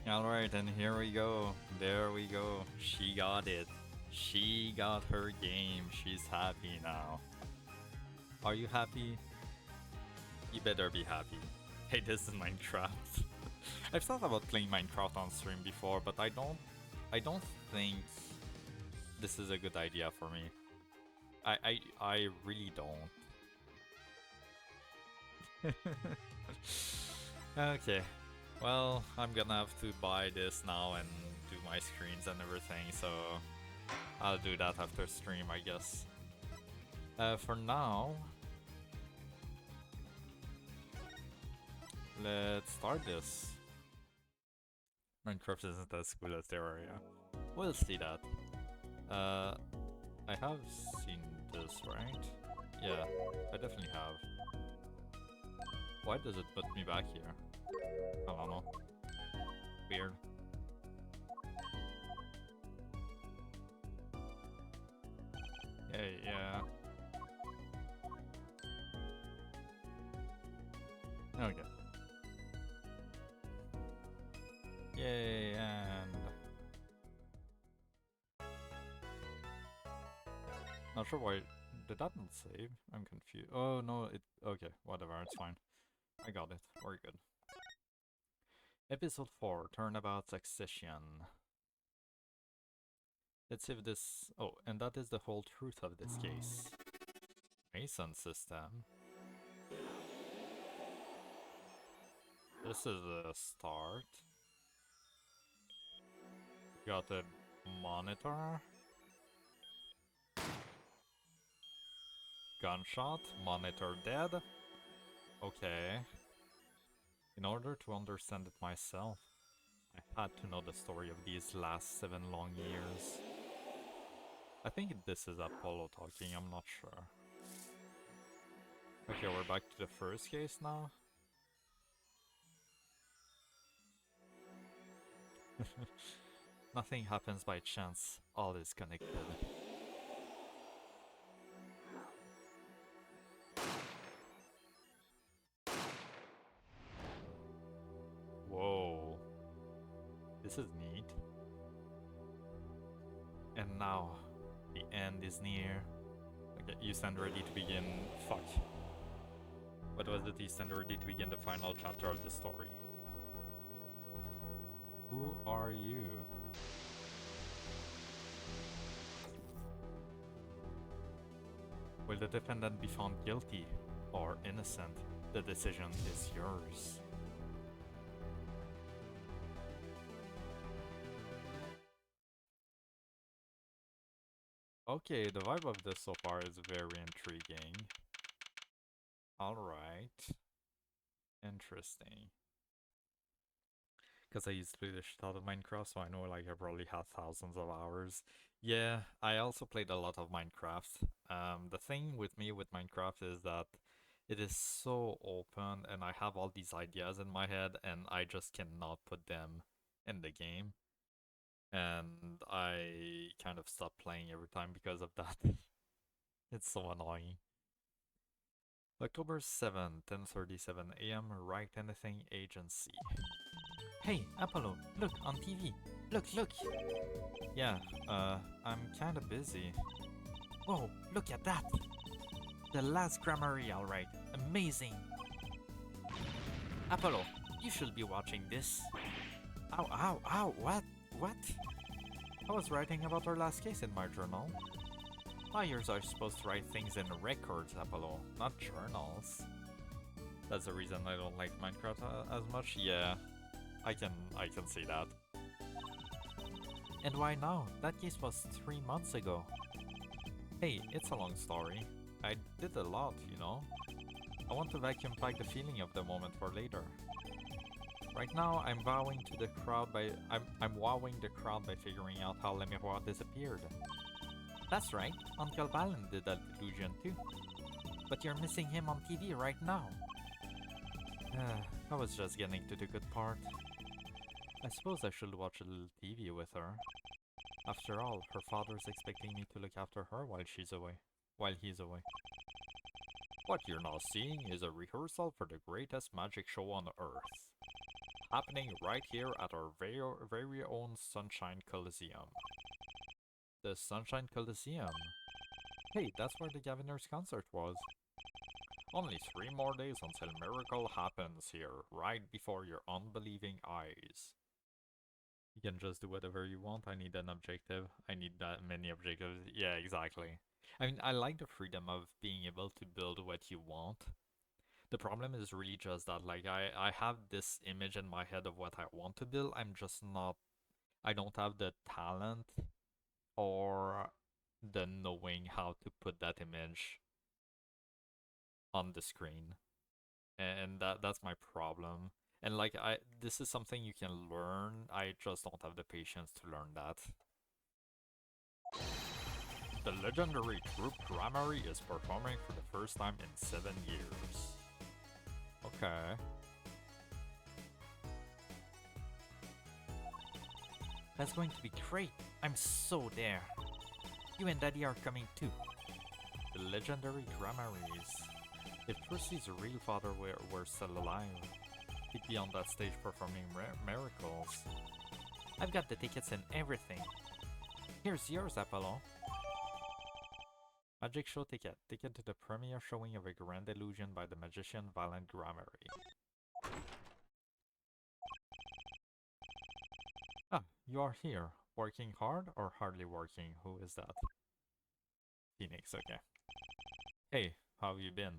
Alright, and here we go. There we go. She got it. She got her game. She's happy now. Are you happy? You better be happy. Hey, this is Minecraft. I've thought about playing Minecraft on stream before, but I don't think this is a good idea for me. I really don't. Okay. Well, I'm gonna have to buy this now and do my screens and everything, so I'll do that after stream, I guess. For now, let's start this. Minecraft isn't as cool as Terraria. We'll see that. I have seen this, right? Yeah, I definitely have. Why does it put me back here? I don't know. Weird. Yeah. Okay. Yay, and... Not sure why... Did that not save? I'm confused. Oh, no, it... Okay, whatever, it's fine. I got it. We're good. Episode 4, Turnabout Succession. Let's see if this... Oh, and that is the whole truth of this case. Mason system. This is a start. Got a monitor. Gunshot. Monitor dead. Okay. In order to understand it myself, I had to know the story of these last 7 long years. I think this is Apollo talking, I'm not sure. Okay, we're back to the first case now. Nothing happens by chance, all is connected. Whoa. This is neat. And now, the end is near. Okay, you stand ready to begin... Fuck. What was it? You stand ready to begin the final chapter of the story. Who are you? Will the defendant be found guilty or innocent? The decision is yours. Okay, the vibe of this so far is very intriguing. Alright. Interesting. Because I used to play the shit out of Minecraft, so I know like I probably had thousands of hours. Yeah, I also played a lot of Minecraft. The thing with me with Minecraft is that it is so open and I have all these ideas in my head and I just cannot put them in the game. And I kind of stop playing every time because of that. It's so annoying. October 7th, 10:37 a.m. Write Anything Agency. Hey, Apollo, look, on TV. Look! Yeah, I'm kinda busy. Whoa, look at that! The last grammary, alright. Amazing! Apollo, you should be watching this. Ow, what? I was writing about our last case in my journal. Lawyers are supposed to write things in records, Apollo, not journals. That's the reason I don't like Minecraft as much. Yeah, I can see that. And why now? That case was 3 months ago. Hey, it's a long story. I did a lot, you know. I want to vacuum pack the feeling of the moment for later. Right now, I'm wowing the crowd by figuring out how Lemiroir disappeared. That's right, Uncle Balin did that illusion too. But you're missing him on TV right now. I was just getting to the good part. I suppose I should watch a little TV with her. After all, her father's expecting me to look after her while he's away. What you're now seeing is a rehearsal for the greatest magic show on Earth. happening right here at our very own Sunshine Coliseum. The Sunshine Coliseum? Hey, that's where the Gaviners concert was. Only 3 more days until miracle happens here, right before your unbelieving eyes. You can just do whatever you want. I need an objective. I need that many objectives. Yeah, exactly. I mean, I like the freedom of being able to build what you want. The problem is really just that, like, I have this image in my head of what I want to build. I'm just not, I don't have the talent or the knowing how to put that image on the screen. And that's my problem. And like this is something you can learn. I just don't have the patience to learn that. The legendary group Grammarly is performing for the first time in 7 years. Okay. That's going to be great. I'm so there. You and Daddy are coming too. The legendary Grammarys. If Percy's real father were still alive, he'd be on that stage performing miracles. I've got the tickets and everything. Here's yours, Apollo. Magic show ticket. Ticket to the premiere showing of A Grand Illusion by the magician Valiant Grammarly. Ah, you are here. Working hard or hardly working? Who is that? Phoenix, okay. Hey, how have you been?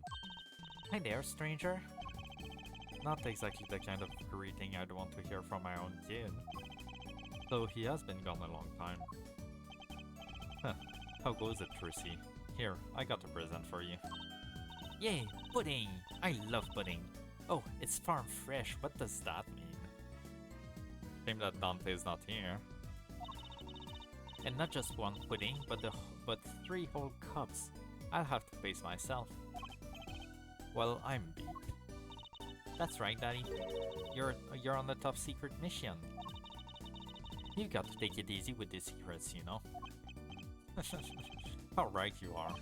Hi there, stranger. Not exactly the kind of greeting I'd want to hear from my own kid. So he has been gone a long time. Huh, how goes it, Percy? Here, I got a present for you. Yay, pudding! I love pudding. Oh, it's farm fresh, what does that mean? Shame that Dante's not here. And not just one pudding, but 3 whole cups. I'll have to pace myself. Well, I'm beat. That's right, Daddy. You're on the top secret mission. You got to take it easy with the secrets, you know. How right you are.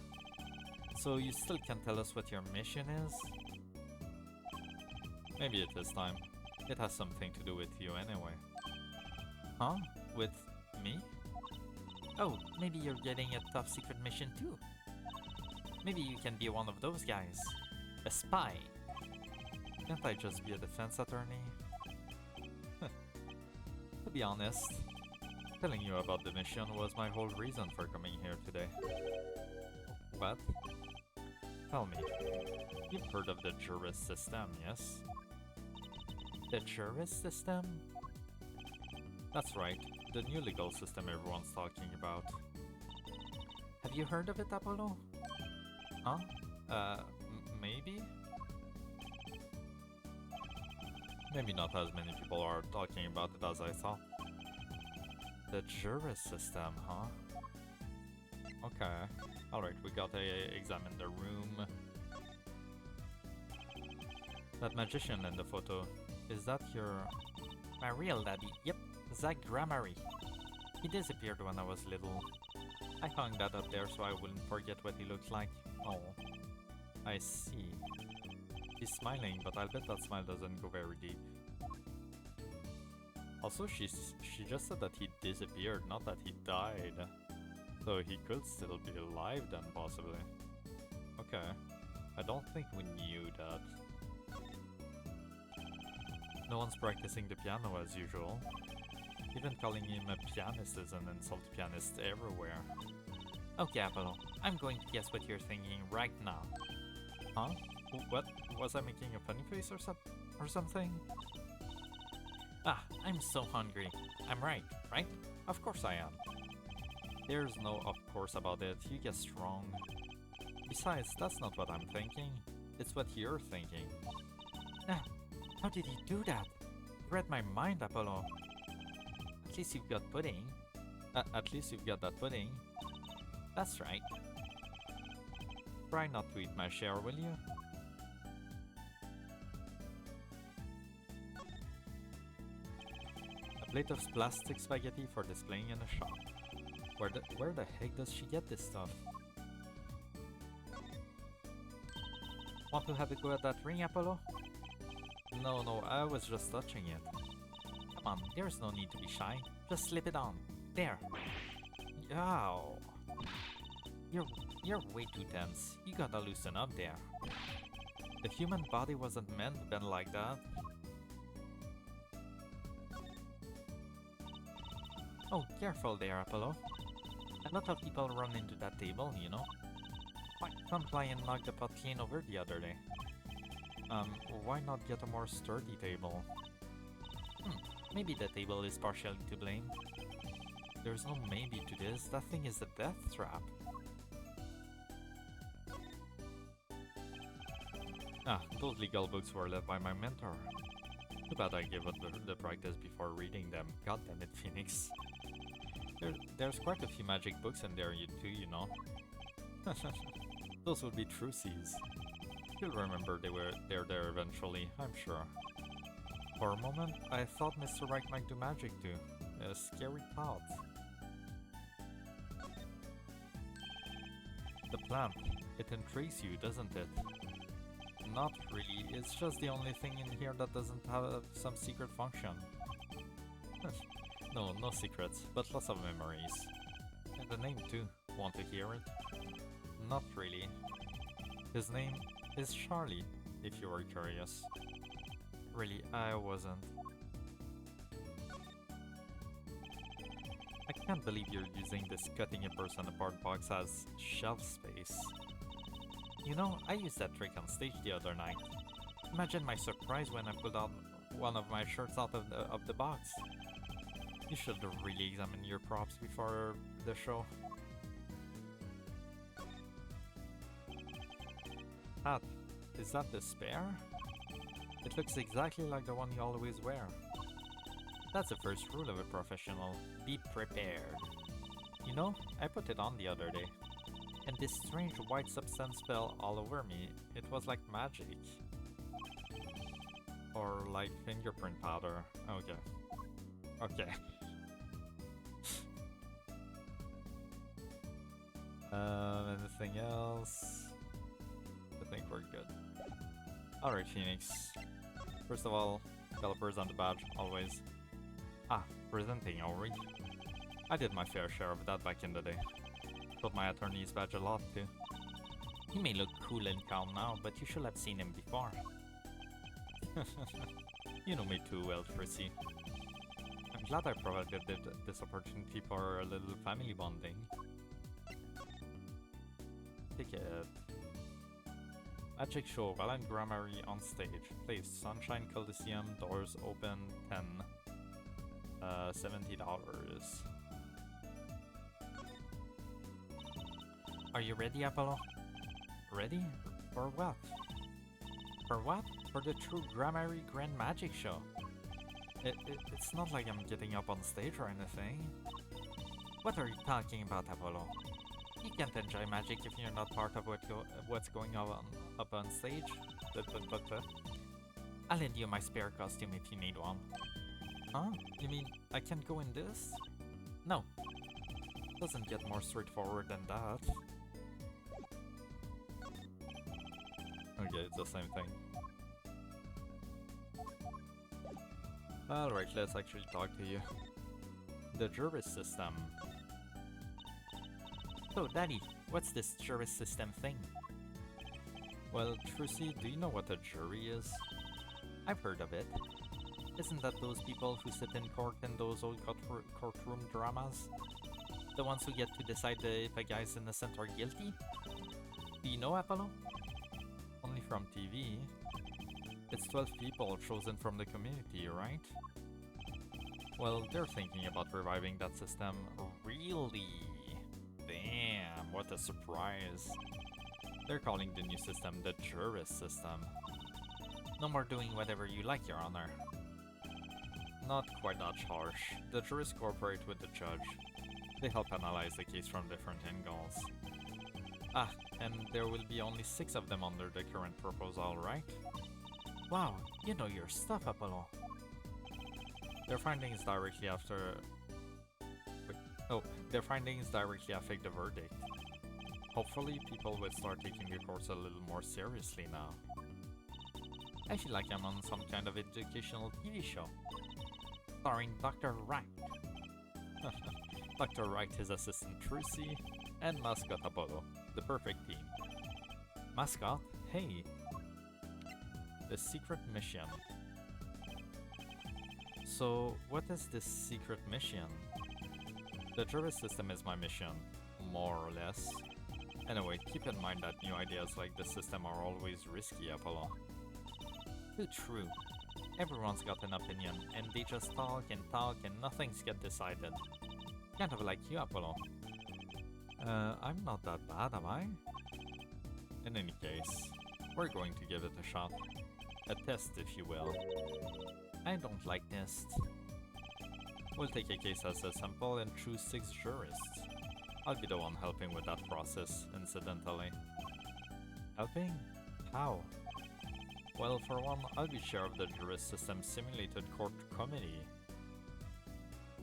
So you still can't tell us what your mission is? Maybe it is time. It has something to do with you anyway. Huh? With me? Oh, maybe you're getting a top secret mission too. Maybe you can be one of those guys. A spy. Can't I just be a defense attorney? To be honest, telling you about the mission was my whole reason for coming here today. What? Tell me, you've heard of the juris system, yes? The juris system? That's right, the new legal system everyone's talking about. Have you heard of it, Apollo? Huh? Maybe? Maybe not as many people are talking about it as I thought. The juris system, huh? Okay. Alright, we gotta examine the room. That magician in the photo, is that my real daddy? Yep, Zach Grammarly. He disappeared when I was little. I hung that up there so I wouldn't forget what he looked like. Oh, I see. He's smiling, but I'll bet that smile doesn't go very deep. Also, she just said that he disappeared, not that he died. So he could still be alive then, possibly. Okay. I don't think we knew that. No one's practicing the piano as usual. Even calling him a pianist is an insult to pianists everywhere. Okay, Apollo, I'm going to guess what you're thinking right now. Huh? What? Was I making a funny face or something? Ah, I'm so hungry. I'm right? Of course I am. There's no of course about it, you guessed wrong. Besides, that's not what I'm thinking. It's what you're thinking. Ah, how did he do that? You read my mind, Apollo. At least you've got pudding. At least you've got that pudding. That's right. Try not to eat my share, will you? A plate of plastic spaghetti for displaying in a shop. Where the heck does she get this stuff? Want to have a go at that ring, Apollo? No, no, I was just touching it. Come on, there's no need to be shy. Just slip it on. There. Ow. You're way too tense. You gotta loosen up there. The human body wasn't meant to bend like that. Oh, careful there, Apollo. A lot of people run into that table, you know. My client knocked the pot clean over the other day. Why not get a more sturdy table? Maybe the table is partially to blame. There's no maybe to this, that thing is a death trap. Ah, those legal books were left by my mentor. Too bad I gave up the practice before reading them. God damn it, Phoenix. There's quite a few magic books in there too, you know. Those would be truces. You'll remember they're there eventually, I'm sure. For a moment, I thought Mr. Right might do magic too. A scary thought. The plant. It intrigues you, doesn't it? Not really, it's just the only thing in here that doesn't have some secret function. No secrets, but lots of memories. And the name too. Want to hear it? Not really. His name is Charlie, if you were curious. Really, I wasn't. I can't believe you're using this cutting a person apart box as shelf space. You know, I used that trick on stage the other night. Imagine my surprise when I pulled out one of my shirts out of the box. You should really examine your props before the show. Hat, is that the spare? It looks exactly like the one you always wear. That's the first rule of a professional. Be prepared. You know, I put it on the other day. And this strange white substance fell all over me. It was like magic. Or like fingerprint powder. Okay. Okay. Anything else? I think we're good. Alright, Phoenix. First of all, calipers on the badge, always. Ah, presenting, are we? I did my fair share of that back in the day. Got my attorney's badge a lot too. He may look cool and calm now, but you should have seen him before. You know me too well, Trissy. I'm glad I provided this opportunity for a little family bonding. Ticket. Magic Show, Valiant Grammary on stage. Place, Sunshine Coliseum, doors open, 10. $70. Are you ready, Apollo? Ready? For what? For what? For the true Grammary Grand Magic Show. It's not like I'm getting up on stage or anything. What are you talking about, Apollo? You can't enjoy magic if you're not part of what's going on up on stage. I'll lend you my spare costume if you need one. Huh? You mean I can't go in this? No. Doesn't get more straightforward than that. Okay, it's the same thing. Alright, let's actually talk to you. The jury system. So, Daddy, what's this jury system thing? Well, Trissy, do you know what a jury is? I've heard of it. Isn't that those people who sit in court in those old courtroom dramas? The ones who get to decide if a guy's innocent or guilty? Do you know, Apollo? Only from TV. It's 12 people chosen from the community, right? Well, they're thinking about reviving that system. Really? Damn, what a surprise. They're calling the new system the jurist system. No more doing whatever you like, Your Honor. Not quite that harsh. The jurists cooperate with the judge. They help analyze the case from different angles. Ah, and there will be only 6 of them under the current proposal, right? Wow, you know your stuff, Apollo. Their findings directly affect the verdict. Hopefully, people will start taking the course a little more seriously now. I feel like I'm on some kind of educational TV show, starring Dr. Wright. Dr. Wright, his assistant Trucy, and Mascot Apollo, the perfect team. Mascot, hey! The secret mission. So, what is this secret mission? The jury system is my mission, more or less. Anyway, keep in mind that new ideas like the system are always risky, Apollo. Too true. Everyone's got an opinion, and they just talk and nothing's get decided. Kind of like you, Apollo. I'm not that bad, am I? In any case, we're going to give it a shot. A test, if you will. I don't like tests. We'll take a case as a sample and choose 6 jurists. I'll be the one helping with that process, incidentally. Helping? How? Well, for one, I'll be chair of the Jurist System Simulated Court Committee.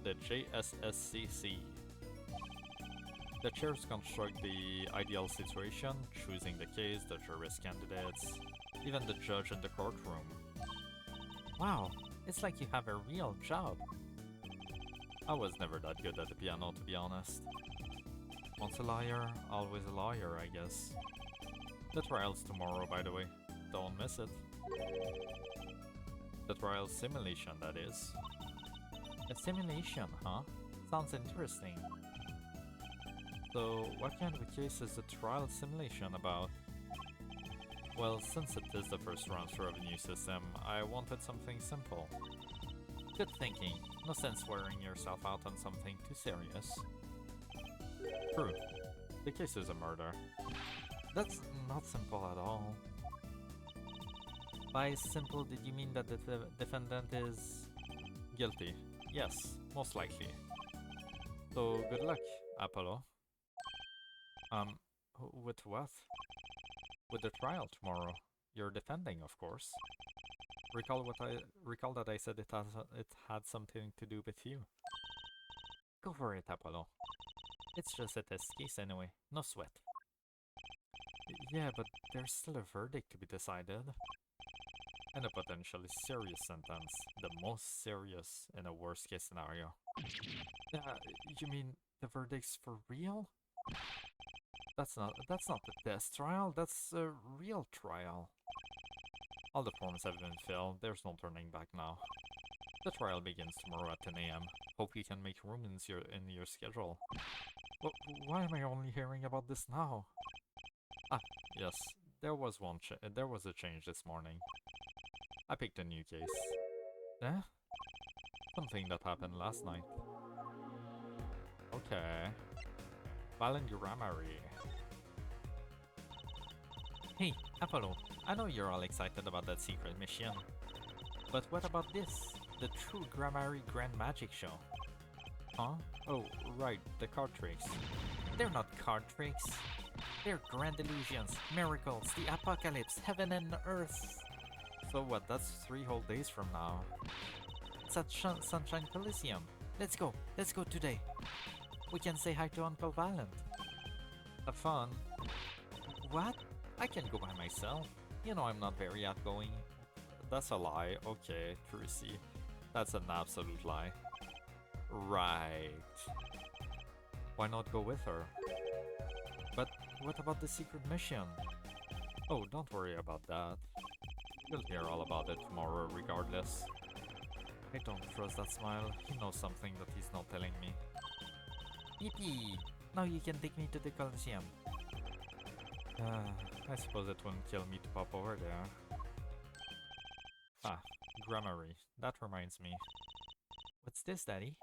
The JSSCC. The chairs construct the ideal situation, choosing the case, the jurist candidates, even the judge in the courtroom. Wow, it's like you have a real job. I was never that good at the piano, to be honest. Once a liar, always a lawyer, I guess. The trial's tomorrow, by the way. Don't miss it. The trial simulation, that is. A simulation, huh? Sounds interesting. So, what kind of a case is the trial simulation about? Well, since it is the first transfer of a new system, I wanted something simple. Good thinking. No sense wearing yourself out on something too serious. True. The case is a murder. That's not simple at all. By simple, did you mean that the defendant is guilty? Yes, most likely. So, good luck, Apollo. With what? With the trial tomorrow. You're defending, of course. Recall that I said it had something to do with you. Go for it, Apollo. It's just a test case anyway, no sweat. Yeah, but there's still a verdict to be decided. And a potentially serious sentence, the most serious in a worst case scenario. You mean the verdict's for real? That's not the test trial, that's a real trial. All the forms have been filled, there's no turning back now. The trial begins tomorrow at 10 AM. Hope you can make room in your schedule. But why am I only hearing about this now? Ah, yes, there was a change this morning. I picked a new case. Eh? Something that happened last night. Okay. Palindromery. Hey, Apollo, I know you're all excited about that secret mission. But what about this? The true Grammary Grand Magic Show. Huh? Oh, right, the card tricks. They're not card tricks. They're grand illusions, miracles, the apocalypse, heaven and earth. So what, that's 3 whole days from now. It's at Sunshine Coliseum. Let's go today. We can say hi to Uncle Valent. Have fun. What? I can go by myself. You know I'm not very outgoing. That's a lie. Okay, Trucy. That's an absolute lie. Right. Why not go with her? But what about the secret mission? Oh, don't worry about that. You'll hear all about it tomorrow regardless. I don't trust that smile. He knows something that he's not telling me. Yippee! Now you can take me to the Coliseum. I suppose it wouldn't kill me to pop over there. Ah, Grammary. That reminds me. What's this, Daddy?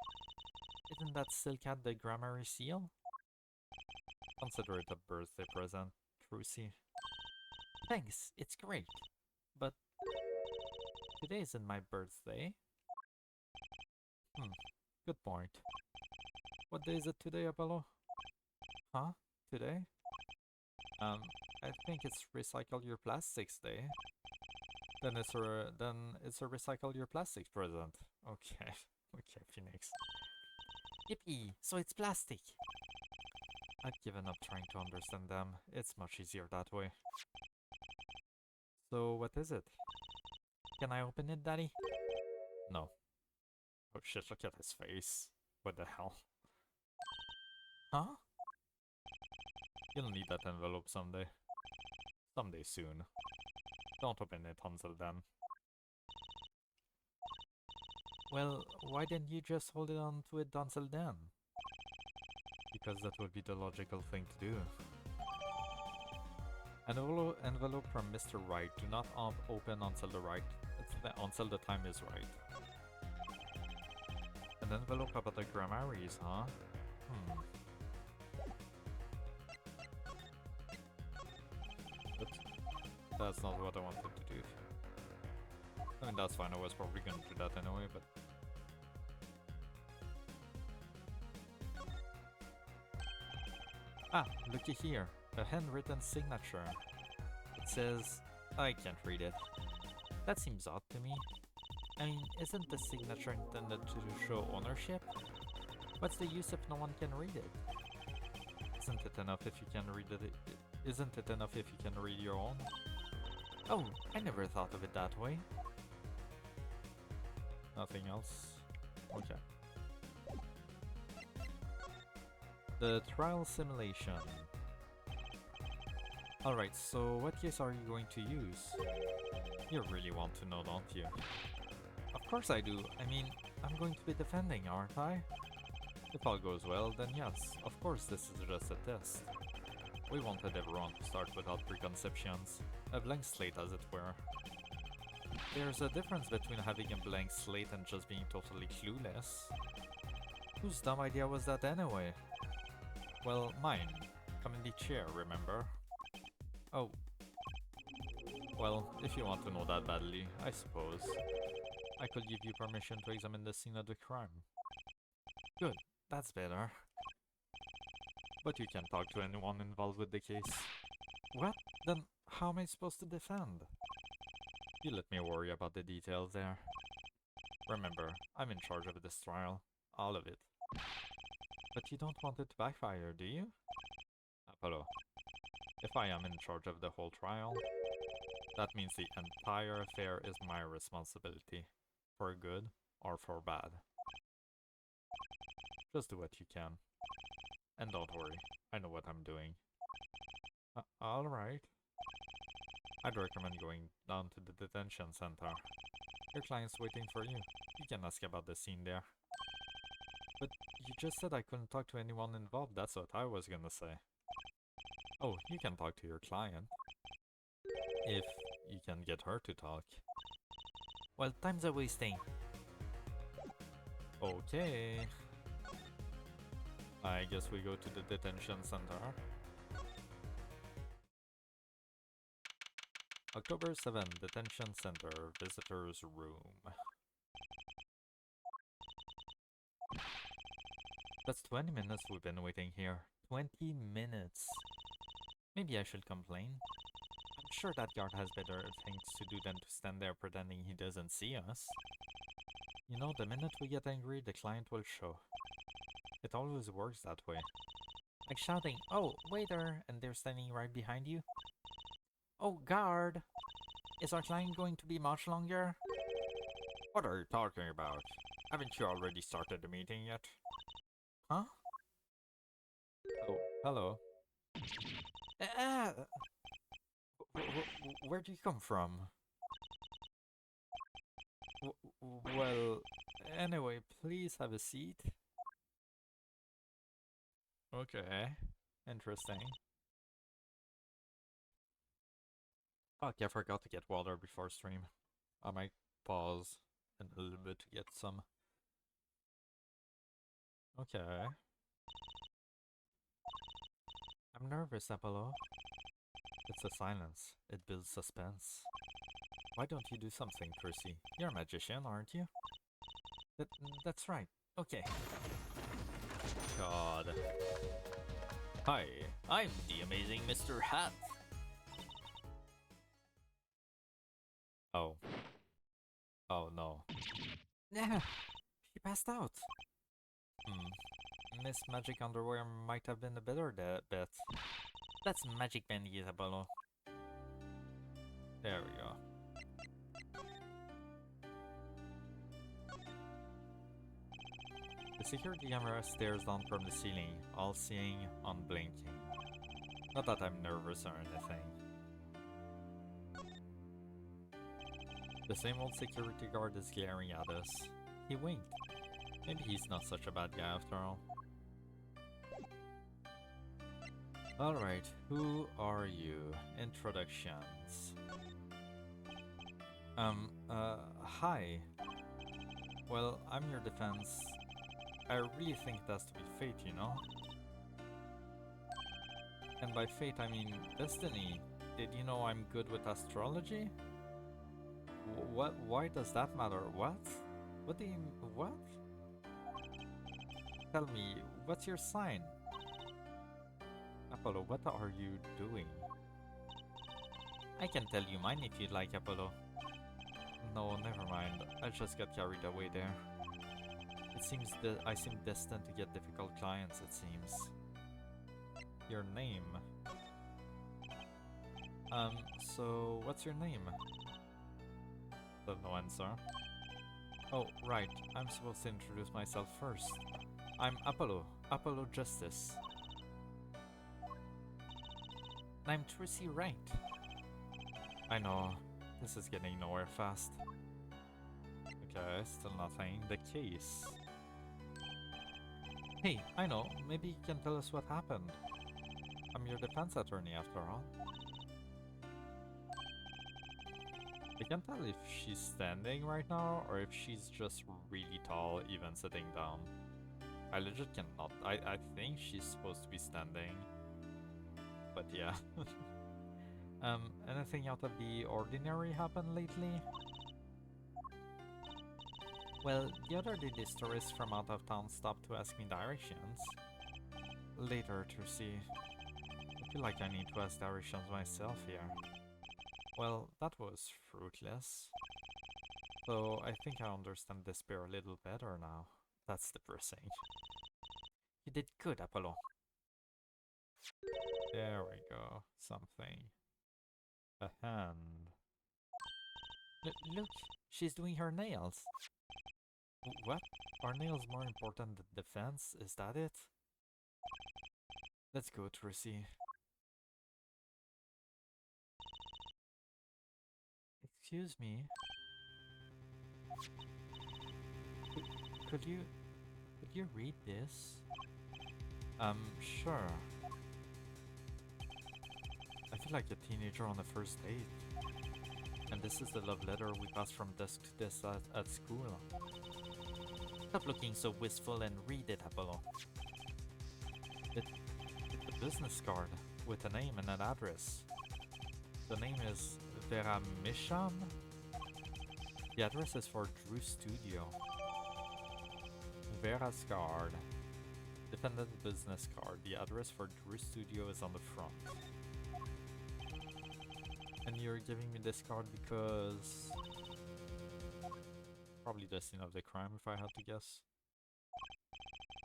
Isn't that still cat the Grammary seal? Consider it a birthday present, Trucy. Thanks, it's great. But today isn't my birthday. Good point. What day is it today, Apollo? Huh? Today? I think it's Recycle Your Plastics Day. Then it's a Recycle Your Plastics present. Okay. Okay, Phoenix. Yippee! So it's plastic! I've given up trying to understand them. It's much easier that way. So what is it? Can I open it, Daddy? No. Oh shit, look at his face. What the hell? Huh? You'll need that envelope someday. Someday soon. Don't open it until then. Well, why didn't you just hold it on to it until then? Because that would be the logical thing to do. An envelope from Mr. Right. Do not open until until the time is right. An envelope about the Gramaries, huh? But that's not what I wanted to do. I mean, that's fine. I was probably gonna do that anyway, but... Ah, looky here. A handwritten signature. It says... I can't read it. That seems odd to me. I mean, isn't the signature intended to show ownership? What's the use if no one can read it? Isn't it enough if you can read it? Isn't it enough if you can read your own? Oh, I never thought of it that way. Nothing else? Okay. The trial simulation. Alright, so what case are you going to use? You really want to know, don't you? Of course I do. I mean, I'm going to be defending, aren't I? If all goes well, then yes. Of course this is just a test. We wanted everyone to start without preconceptions. A blank slate, as it were. There's a difference between having a blank slate and just being totally clueless. Whose dumb idea was that anyway? Well, mine. Come in the chair, remember? Oh. Well, if you want to know that badly, I suppose. I could give you permission to examine the scene of the crime. Good, that's better. But you can't talk to anyone involved with the case. What? Then how am I supposed to defend? You let me worry about the details there. Remember, I'm in charge of this trial. All of it. But you don't want it to backfire, do you? Apollo, if I am in charge of the whole trial, that means the entire affair is my responsibility. For good or for bad. Just do what you can. And don't worry, I know what I'm doing. Alright. I'd recommend going down to the detention center. Your client's waiting for you. You can ask about the scene there. But you just said I couldn't talk to anyone involved, that's what I was gonna say. Oh, you can talk to your client. If you can get her to talk. Well, time's a wasting. Okay. I guess we go to the detention center. October 7, detention center, visitors room. That's 20 minutes we've been waiting here. 20 minutes. Maybe I should complain. I'm sure that guard has better things to do than to stand there pretending he doesn't see us. You know, the minute we get angry, the client will show. It always works that way. Like shouting, "Oh, waiter!" and they're standing right behind you. Oh, guard! Is our client going to be much longer? What are you talking about? Haven't you already started the meeting yet? Huh? Oh, hello. Where do you come from? Well, anyway, please have a seat. Okay, interesting. Fuck, I forgot to get water before stream. I might pause in a little bit to get some. Okay. I'm nervous, Apollo. It's the silence. It builds suspense. Why don't you do something, Percy? You're a magician, aren't you? That's right. Okay. God. Hi, I'm the amazing Mr. Hat. Oh. Oh no. Yeah, she passed out. Miss Magic Underwear might have been a better bet. That's magic bandies, Apollo. There we go. The security camera stares down from the ceiling, all-seeing, unblinking. Not that I'm nervous or anything. The same old security guard is glaring at us. He winked. Maybe he's not such a bad guy after all. Alright, who are you? Introductions. Hi. Well, I'm your defense. I really think it has to be fate, you know? And by fate, I mean destiny. Did you know I'm good with astrology? What? Why does that matter? What? What do you... what? Tell me, what's your sign? Apollo, what are you doing? I can tell you mine if you'd like, Apollo. No, never mind. I just got carried away there. It seems that I seem destined to get difficult clients, it seems. Your name? So what's your name? Still no answer. Oh, right. I'm supposed to introduce myself first. I'm Apollo. Apollo Justice. I'm Tracy Wright. I know. This is getting nowhere fast. Okay, still nothing. The case. Hey, I know. Maybe you can tell us what happened. I'm your defense attorney after all. I can't tell if she's standing right now or if she's just really tall even sitting down. I legit cannot. I think she's supposed to be standing. But yeah. Anything out of the ordinary happened lately? Well, the other day this tourist from out of town stopped to ask me directions. Later to see. I feel like I need to ask directions myself here. Well, that was fruitless. So I think I understand despair a little better now. That's depressing. You did good, Apollo. There we go. Something. A hand. Look, she's doing her nails. What? Are nails more important than defense? Is that it? Let's go, Tracy. Excuse me. Could you... could you read this? Sure. I feel like a teenager on a first date. And this is the love letter we passed from desk to desk at school. Stop looking so wistful and read it, Apollo. It's a business card with a name and an address. The name is Vera Misham. The address is for Drew Studio. Vera's card. Defendant business card. The address for Drew Studio is on the front. And you're giving me this card because... probably the scene of the crime if I had to guess.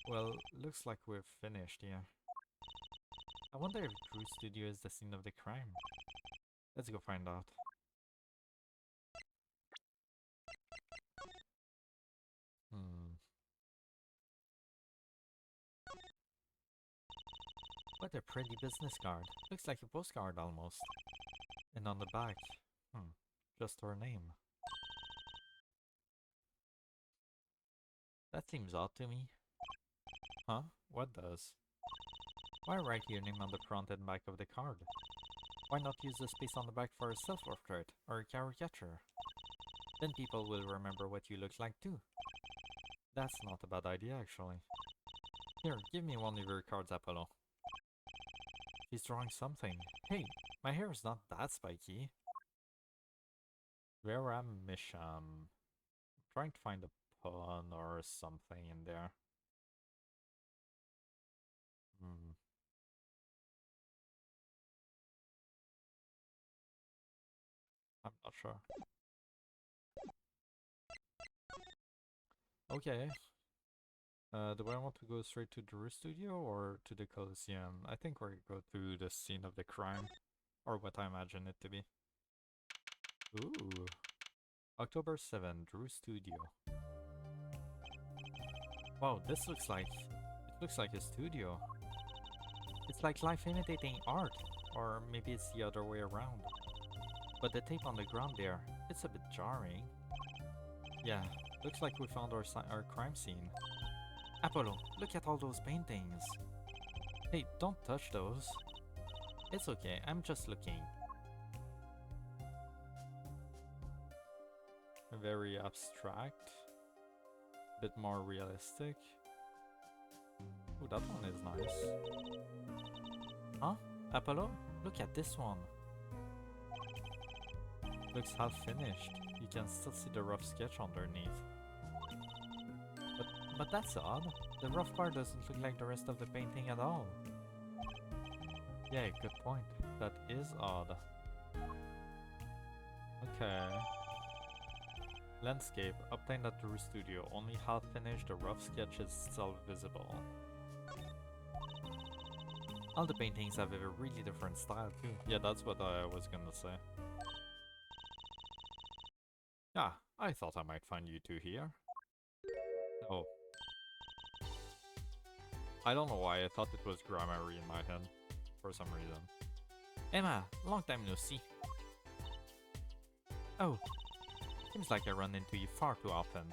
Well, looks like we're finished here. I wonder if Drew Studio is the scene of the crime. Let's go find out. What a pretty business card. Looks like a postcard almost. And on the back, just her name. That seems odd to me. Huh? What does? Why write your name on the front and back of the card? Why not use the space on the back for a self-portrait or a caricature? Then people will remember what you look like too. That's not a bad idea actually. Here, give me one of your cards, Apollo. She's drawing something. Hey, my hair is not that spiky. Vera Misham. I'm trying to find a pun or something in there. I'm not sure. Okay. Do I want to go straight to Drew Studio or to the Coliseum? I think we're going to go to the scene of the crime. Or what I imagine it to be. Ooh. October 7, Drew Studio. Wow, it looks like a studio. It's like life imitating art, or maybe it's the other way around. But the tape on the ground there, it's a bit jarring. Yeah, looks like we found our crime scene. Apollo, look at all those paintings. Hey, don't touch those. It's okay, I'm just looking. Very abstract. Bit more realistic. Ooh, that one is nice. Huh? Apollo? Look at this one. Looks half finished. You can still see the rough sketch underneath. But that's odd. The rough part doesn't look like the rest of the painting at all. Yeah, good point. That is odd. Okay. Landscape, obtained at the studio. Only half finished, the rough sketch is still visible. All the paintings have a really different style too. Yeah, that's what I was gonna say. Ah, I thought I might find you two here. Oh. I don't know why, I thought it was grammar in my head. For some reason. Emma, long time no see. Oh. Seems like I run into you far too often.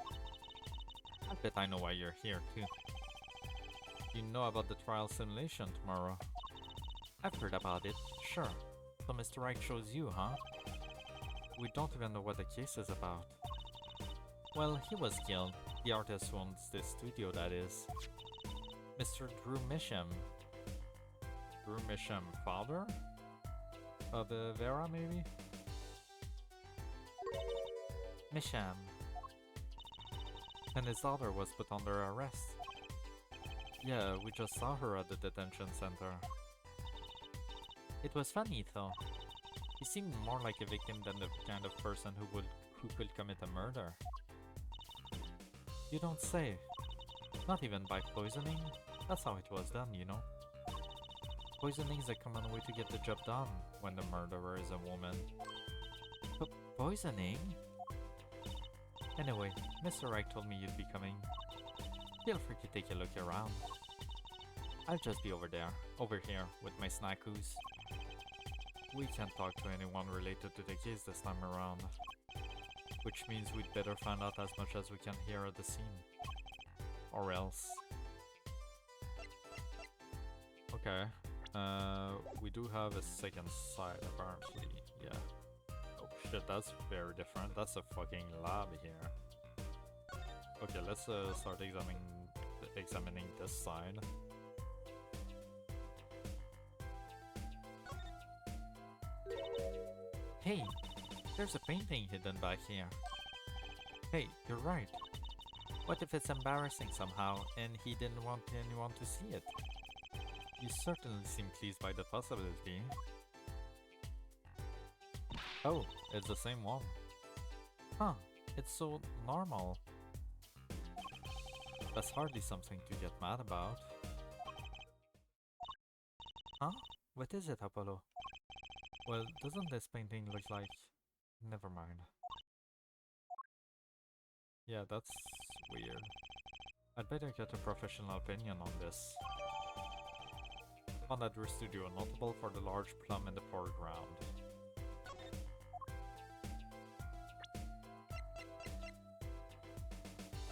I bet I know why you're here too. You know about the trial simulation tomorrow. I've heard about it, sure. So Mr. Wright chose you, huh? We don't even know what the case is about. Well, he was killed. The artist who owns this studio, that is. Mr. Drew Misham. Drew Misham, father? Of Vera, maybe? Misham. And his daughter was put under arrest. Yeah, we just saw her at the detention center. It was funny though. He seemed more like a victim than the kind of person who could commit a murder. You don't say. Not even by poisoning? That's how it was done, you know. Poisoning is a common way to get the job done when the murderer is a woman. But poisoning? Anyway, Mr. Wright told me you'd be coming. Feel free to take a look around. I'll just be over here, with my snackoos. We can't talk to anyone related to the case this time around. Which means we'd better find out as much as we can here at the scene. Or else. Okay. We do have a second side apparently, yeah. Oh shit, that's very different. That's a fucking lab here. Okay, let's start examining this side. Hey, there's a painting hidden back here. Hey, you're right. What if it's embarrassing somehow and he didn't want anyone to see it? You certainly seem pleased by the possibility. Oh, it's the same one. Huh, it's so normal. That's hardly something to get mad about. Huh? What is it, Apollo? Well, doesn't this painting look like... Never mind. Yeah, that's weird. I'd better get a professional opinion on this. Found at your studio, notable for the large plum in the foreground.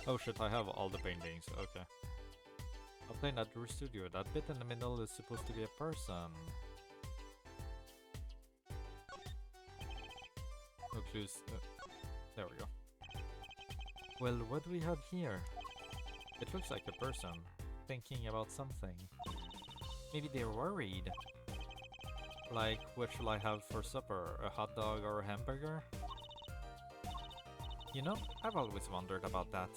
Oh shit, I have all the paintings, okay. Obtained at your studio, that bit in the middle is supposed to be a person. No clues. There we go. Well, what do we have here? It looks like a person, thinking about something. Maybe they're worried. Like, what shall I have for supper? A hot dog or a hamburger? You know, I've always wondered about that.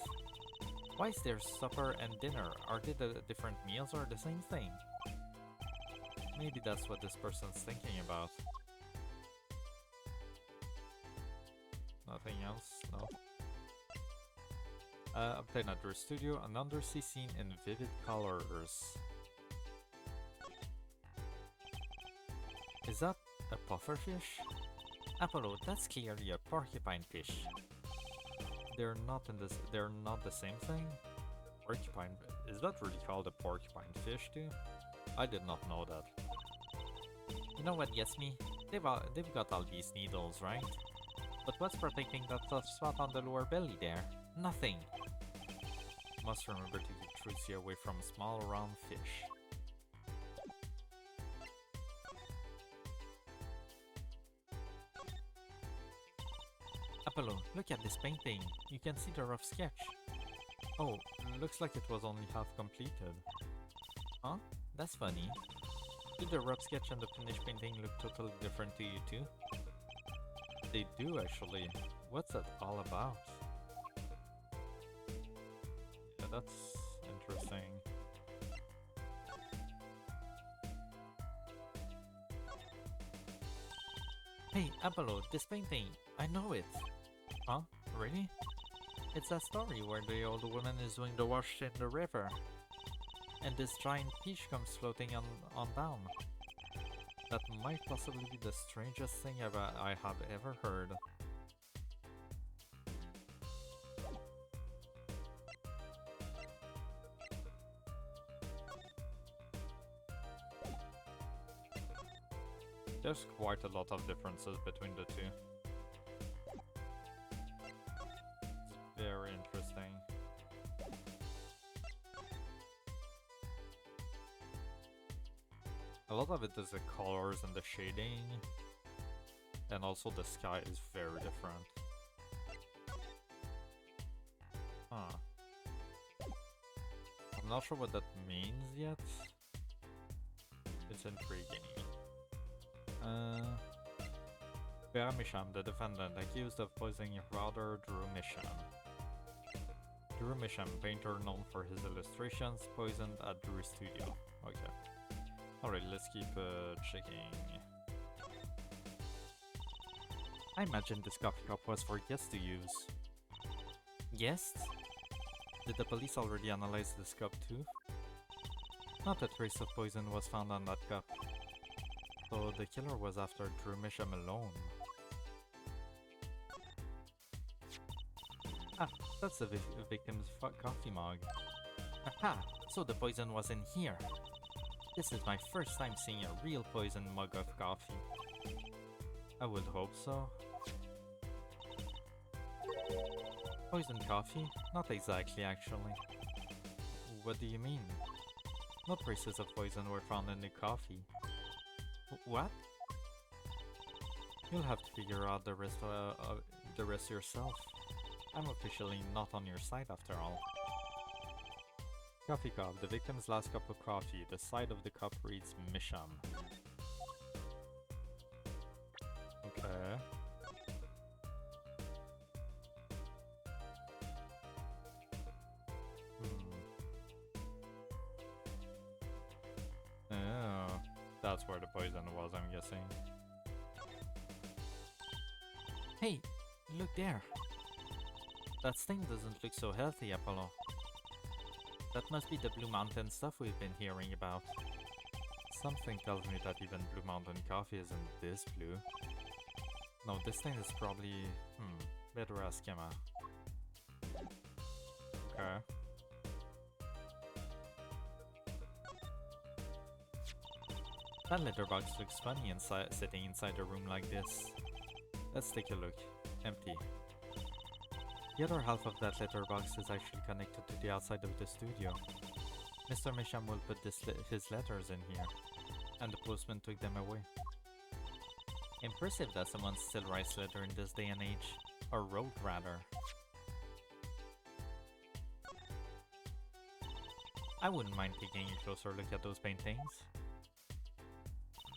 Why is there supper and dinner? Are they the different meals or the same thing? Maybe that's what this person's thinking about. Nothing else? No. Obtained at your studio, an undersea scene in vivid colors. Is that a pufferfish? Apollo, that's clearly a porcupine fish. They're not the same thing? Porcupine. Is that really called a porcupine fish too? I did not know that. You know what gets me? They've got all these needles, right? But what's protecting that tough spot on the lower belly there? Nothing. Must remember to keep Trucy away from small round fish. Apollo, look at this painting. You can see the rough sketch. Oh, looks like it was only half completed. Huh? That's funny. Do the rough sketch and the finished painting look totally different to you too? They do actually. What's that all about? Yeah, that's interesting. Hey, Apollo, this painting, I know it. Huh? Really? It's that story where the old woman is doing the wash in the river. And this giant fish comes floating on down. That might possibly be the strangest thing I have ever heard. There's quite a lot of differences between the two. It's very interesting. A lot of it is the colors and the shading, and also the sky is very different. Huh. I'm not sure what that means yet. It's intriguing. Vera Misham, the defendant, accused of poisoning your brother Drew Misham. Drew Misham, painter known for his illustrations, poisoned at Drew's studio. Okay. Alright, let's keep checking. I imagine this coffee cup was for guests to use. Guests? Did the police already analyze this cup too? Not a trace of poison was found on that cup. So the killer was after Drew Misham alone. Ah, that's the victim's coffee mug. Aha! So the poison was in here. This is my first time seeing a real poison mug of coffee. I would hope so. Poison coffee? Not exactly, actually. What do you mean? No traces of poison were found in the coffee. What? You'll have to figure out the rest yourself. I'm officially not on your side after all. Coffee cup, the victim's last cup of coffee. The side of the cup reads Misham. Okay. Oh, that's where the poison was, I'm guessing. Hey, look there. That stain doesn't look so healthy, Apollo. That must be the Blue Mountain stuff we've been hearing about. Something tells me that even Blue Mountain coffee isn't this blue. No, this thing is probably... better ask Emma. Okay. That letterbox looks funny sitting inside a room like this. Let's take a look. Empty. The other half of that letterbox is actually connected to the outside of the studio. Mr. Misham will put his letters in here, and the postman took them away. Impressive that someone still writes letters in this day and age. Or wrote, rather. I wouldn't mind taking a closer look at those paintings.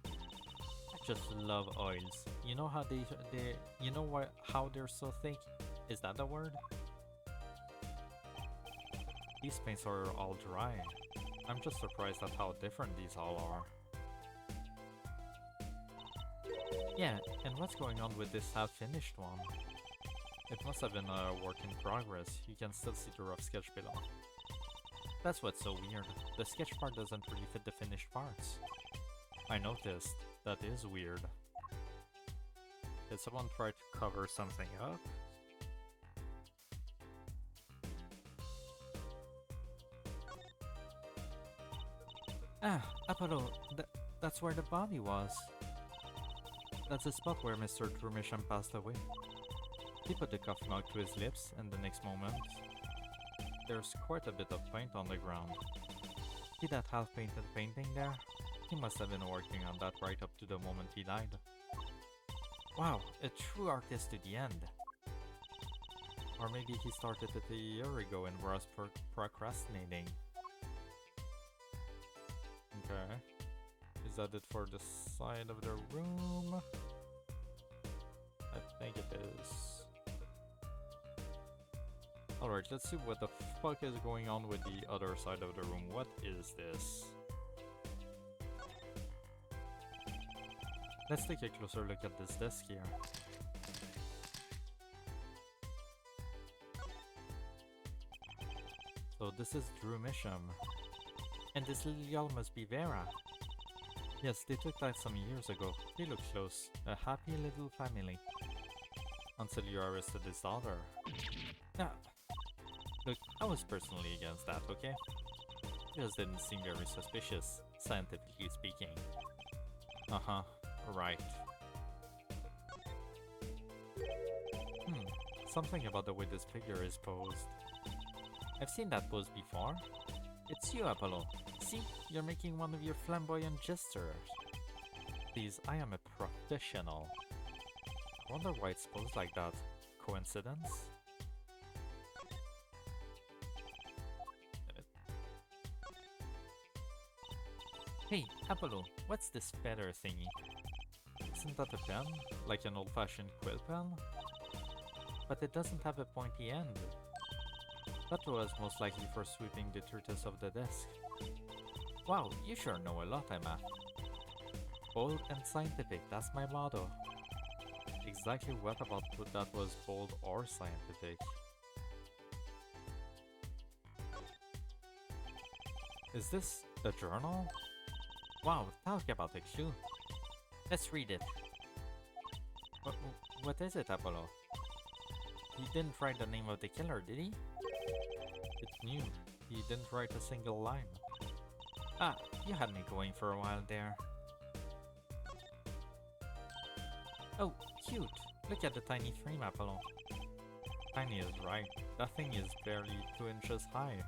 I just love oils. You know how how they're so thick? Is that the word? These paints are all dry. I'm just surprised at how different these all are. Yeah, and what's going on with this half-finished one? It must have been a work in progress. You can still see the rough sketch below. That's what's so weird. The sketch part doesn't really fit the finished parts. I noticed. That is weird. Did someone try to cover something up? Ah, Apollo, that's where the body was. That's the spot where Mr. Drumisham passed away. He put the coffee mug to his lips, and the next moment, there's quite a bit of paint on the ground. See that half-painted painting there? He must have been working on that right up to the moment he died. Wow, a true artist to the end. Or maybe he started it a year ago and was procrastinating. Okay. Is that it for the side of the room? I think it is. Alright, let's see what the fuck is going on with the other side of the room. What is this? Let's take a closer look at this desk here. So this is Drew Misham. And this little girl must be Vera. Yes, they took that some years ago. They look close. A happy little family. Until you arrested his daughter. Now, look, I was personally against that, okay? It just didn't seem very suspicious, scientifically speaking. Uh-huh, right. Something about the way this figure is posed. I've seen that pose before. It's you, Apollo. See, you're making one of your flamboyant gestures. Please, I am a professional. I wonder why it's posed like that. Coincidence? Hey, Apollo, what's this feather thingy? Isn't that a pen? Like an old-fashioned quill pen? But it doesn't have a pointy end. That was most likely for sweeping the detritus of the desk. Wow, you sure know a lot, Emma. Bold and scientific, that's my motto. Exactly what about that was bold or scientific? Is this a journal? Wow, talk about a clue. Let's read it. What is it, Apollo? He didn't write the name of the killer, did he? It's new. He didn't write a single line. Ah, you had me going for a while there. Oh, cute. Look at the tiny frame, Apollo. Tiny is right. That thing is barely 2 inches high.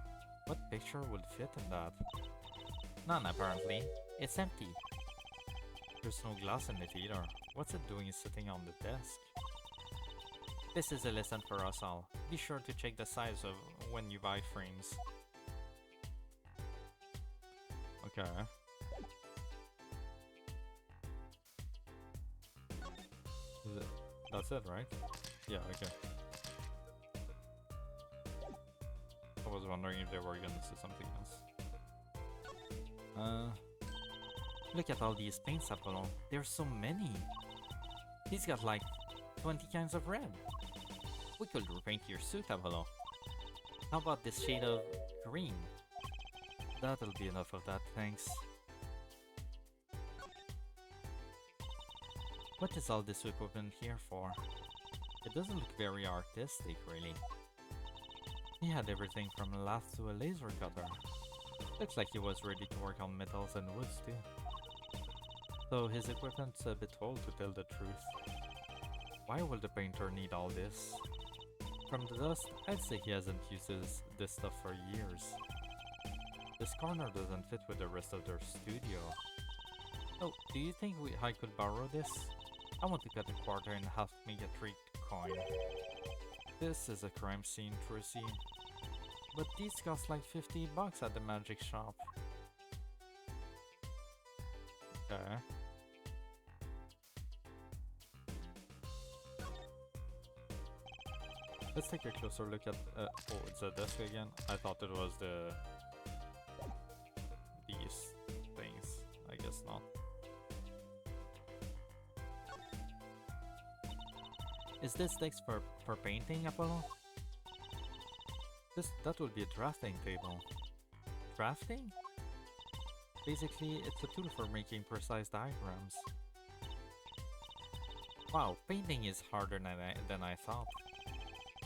What picture would fit in that? None, apparently. It's empty. There's no glass in it either. What's it doing sitting on the desk? This is a lesson for us all. Be sure to check the size of when you buy frames. Okay. That's it, right? Yeah, okay. I was wondering if they were gonna say something else. Look at all these paints, Apollo. There's so many. He's got like 20 kinds of red. We could repaint your suit, Apollo. How about this shade of green? That'll be enough of that, thanks. What is all this equipment here for? It doesn't look very artistic, really. He had everything from a lathe to a laser cutter. Looks like he was ready to work on metals and woods too. So his equipment's a bit old to tell the truth. Why will the painter need all this? From the dust, I'd say he hasn't used this stuff for years. This corner doesn't fit with the rest of their studio. Oh, do you think I could borrow this? I want to cut a quarter in half to make a 3 coin. This is a crime scene, Trucy. But these cost like $50 at the magic shop. Okay. Let's take a closer look at... oh, it's a desk again? I thought it was these things. I guess not. Is this desk for painting, Apollo? That would be a drafting table. Drafting? Basically, it's a tool for making precise diagrams. Wow, painting is harder than I thought.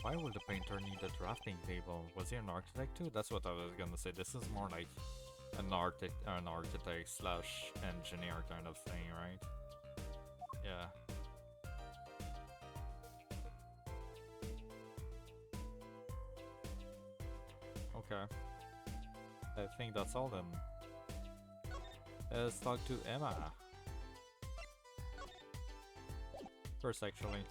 Why would the painter need a drafting table? Was he an architect too? That's what I was gonna say. This is more like an architect slash engineer kind of thing, right? Yeah. Okay. I think that's all then. Let's talk to Emma. First, actually.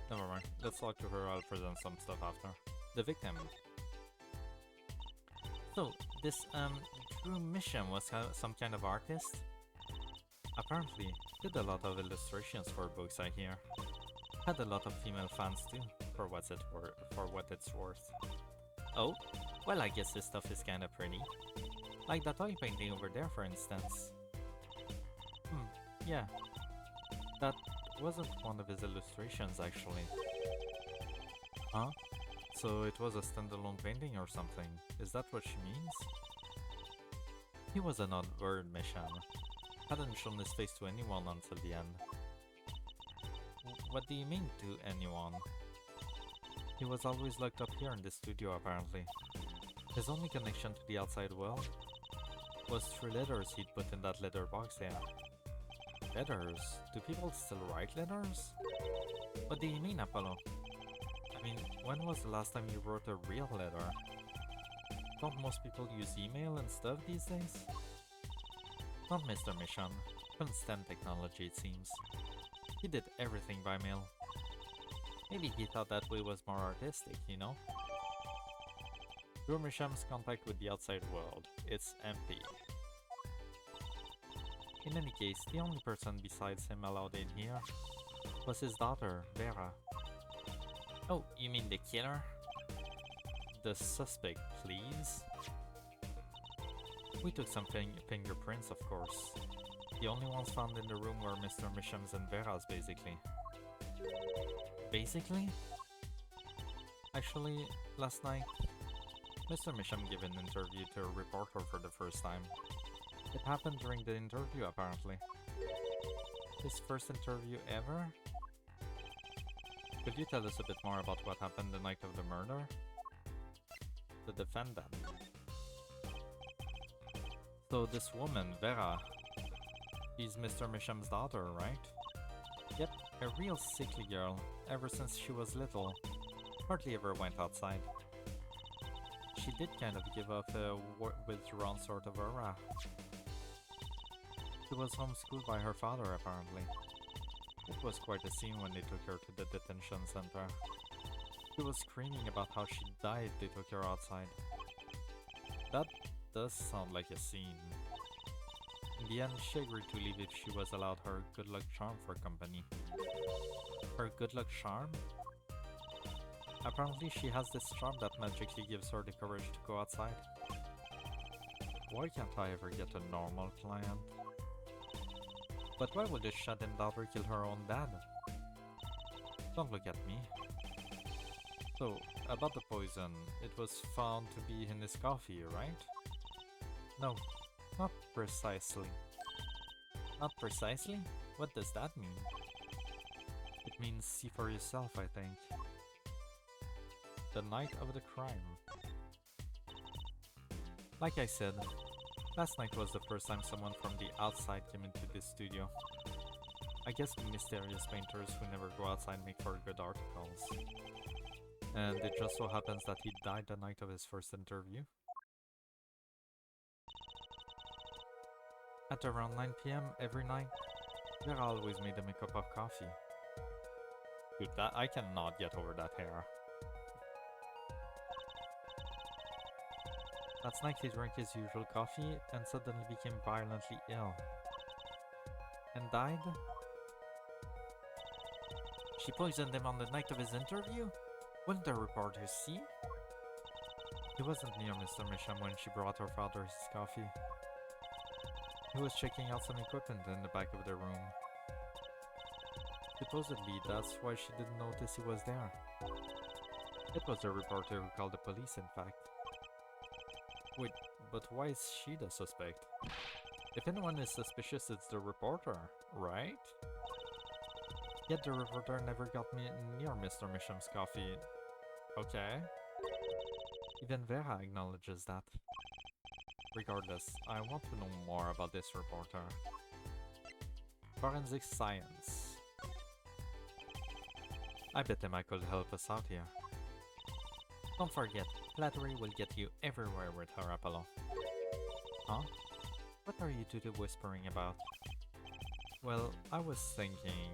Never mind. Let's talk to her. I'll present some stuff after. The victim. So, this, Drew Mission was some kind of artist? Apparently, did a lot of illustrations for books, I hear. Had a lot of female fans too, for what it's worth. Oh, well, I guess this stuff is kinda pretty. Like that oil painting over there, for instance. Yeah. That wasn't one of his illustrations, actually. Huh? So it was a standalone painting or something? Is that what she means? He was an odd bird, Mishan. Hadn't shown his face to anyone until the end. What do you mean, to anyone? He was always locked up here in the studio, apparently. His only connection to the outside world was through letters he'd put in that letter box there. Letters? Do people still write letters? What do you mean, Apollo? I mean, when was the last time you wrote a real letter? Don't most people use email and stuff these days? Not Mr. Mission. Couldn't stand technology, it seems. He did everything by mail. Maybe he thought that way was more artistic, you know? Drew Misham's contact with the outside world. It's empty. In any case, the only person besides him allowed in here was his daughter, Vera. Oh, you mean the killer? The suspect, please? We took some fingerprints, of course. The only ones found in the room were Mr. Misham's and Vera's, basically. Basically? Actually, last night, Mr. Misham gave an interview to a reporter for the first time. It happened during the interview, apparently. His first interview ever? Could you tell us a bit more about what happened the night of the murder? The defendant. So this woman, Vera, she's Mr. Misham's daughter, right? Yep, a real sickly girl, ever since she was little. Hardly ever went outside. She did kind of give off a withdrawn sort of aura. She was homeschooled by her father, apparently. It was quite a scene when they took her to the detention center. She was screaming about how she died. They took her outside. That does sound like a scene. In the end, she agreed to leave if she was allowed her good luck charm for company. Her good luck charm? Apparently she has this charm that magically gives her the courage to go outside. Why can't I ever get a normal client? But why would a shut-in daughter kill her own dad? Don't look at me. So, about the poison, it was found to be in his coffee, right? No, not precisely. Not precisely? What does that mean? It means see for yourself, I think. The night of the crime. Like I said, last night was the first time someone from the outside came into this studio. I guess mysterious painters who never go outside make for good articles. And it just so happens that he died the night of his first interview. At around 9 PM every night, Vera always made him a cup of coffee. Dude, that I cannot get over that hair. That night he drank his usual coffee and suddenly became violently ill. And died? She poisoned him on the night of his interview? Wouldn't the reporters see? He wasn't near Mr. Misham when she brought her father his coffee. He was checking out some equipment in the back of the room. Supposedly, that's why she didn't notice he was there. It was the reporter who called the police, in fact. Wait, but why is she the suspect? If anyone is suspicious, it's the reporter, right? Yet the reporter never got me near Mr. Misham's coffee. Okay. Even Vera acknowledges that. Regardless, I want to know more about this reporter. Forensic science. I bet Emma could help us out here. Don't forget, flattery will get you everywhere with her, Apollo. Huh? What are you two whispering about? Well, I was thinking...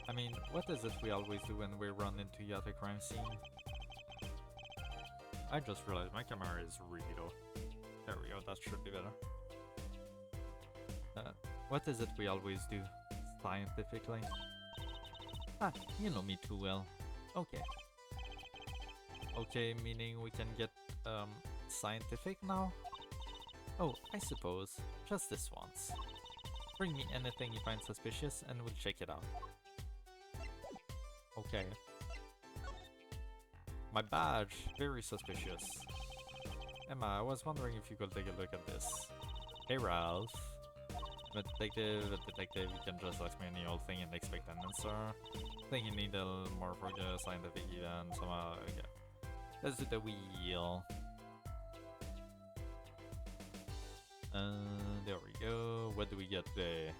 I mean, what is it we always do when we run into yet a crime scene? I just realized my camera is really low. There we go, that should be better. What is it we always do, scientifically? Ah, you know me too well. Okay. Okay, meaning we can get, scientific now? Oh, I suppose. Just this once. Bring me anything you find suspicious and we'll check it out. Okay. My badge, very suspicious. Emma, I was wondering if you could take a look at this. Hey Ralph. I'm a detective, you can just ask me any old thing and expect an answer. Think you need a little more for the scientific event, somehow, okay. Let's do the wheel. There we go. What do we get today?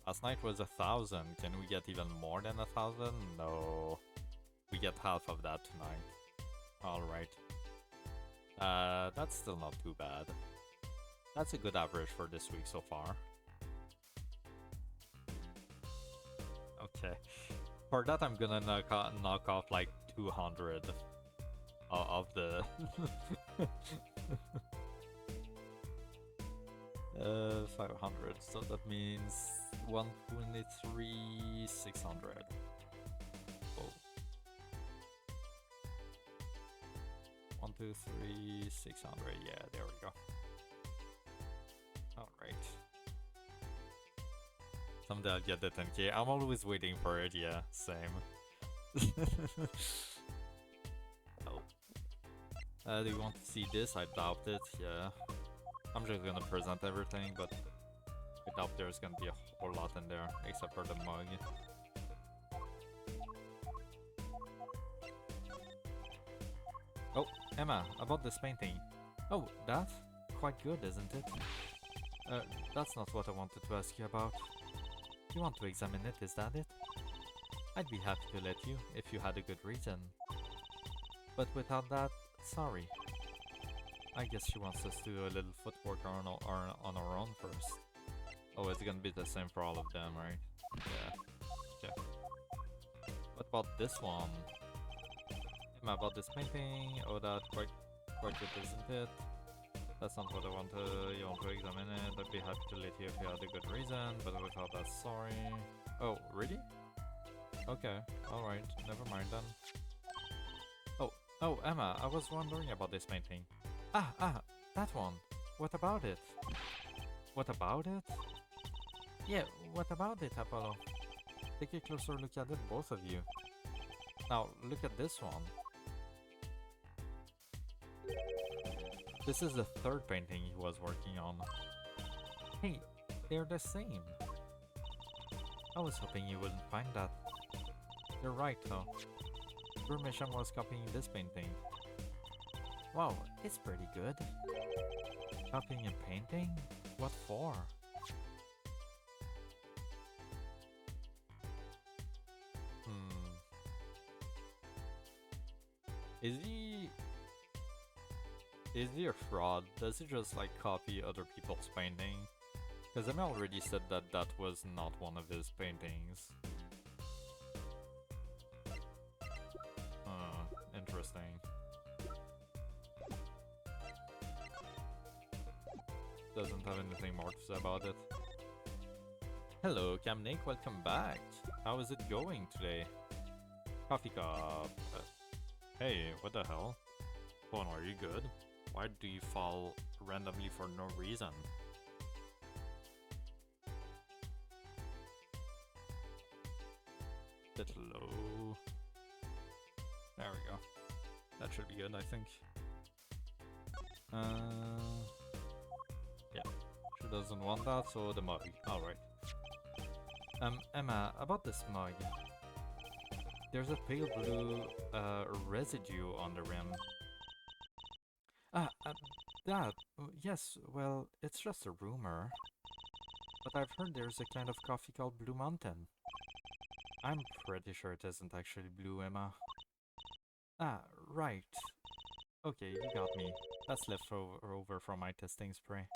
Last night was 1,000. Can we get even more than 1,000? No. We get half of that tonight. Alright. That's still not too bad. That's a good average for this week so far. Okay. For that I'm gonna knock off like 200 of the... 500, so that means 123, 600. Oh. 1, 2, 3, 600, yeah, there we go. Alright. Someday I'll get the 10k. I'm always waiting for it, yeah, same. Oh. Do you want to see this? I doubt it, yeah. I'm just gonna present everything, but I doubt there's gonna be a whole lot in there, except for the mug. Oh, Emma, about this painting. Oh, that? Quite good, isn't it? That's not what I wanted to ask you about. You want to examine it, is that it? I'd be happy to let you, if you had a good reason. But without that, sorry. I guess she wants us to do a little footwork on our own first. Oh, it's gonna be the same for all of them, right? Yeah. Okay. What about this one? About this painting? Oh, that quite good, isn't it? That's not what I want to... You want to examine it? I'd be happy to let you if you had a good reason, but without that, sorry. Oh, really? Okay, alright, never mind then. Oh, Emma, I was wondering about this painting. That one. What about it? What about it? Yeah, what about it, Apollo? Take a closer look at it, both of you. Now, look at this one. This is the third painting he was working on. Hey, they're the same. I was hoping you wouldn't find that. You're right, though. Burmisham was copying this painting. Wow, it's pretty good. Copying and painting? What for? Is he a fraud? Does he just like copy other people's painting? Because Emma already said that that was not one of his paintings. Interesting. Doesn't have anything more to say about it. Hello, Camnick, welcome back. How is it going today? Coffee cup. Hey, what the hell? Phone, are you good? Why do you fall randomly for no reason? Bit low. There we go. That should be good, I think. Yeah. She doesn't want that, so the mug. Alright. Emma, about this mug. There's a pale blue residue on the rim. Ah, that. Yes, well, it's just a rumor. But I've heard there's a kind of coffee called Blue Mountain. I'm pretty sure it isn't actually blue, Emma. Ah, right. Okay, you got me. That's leftover from my testing spray.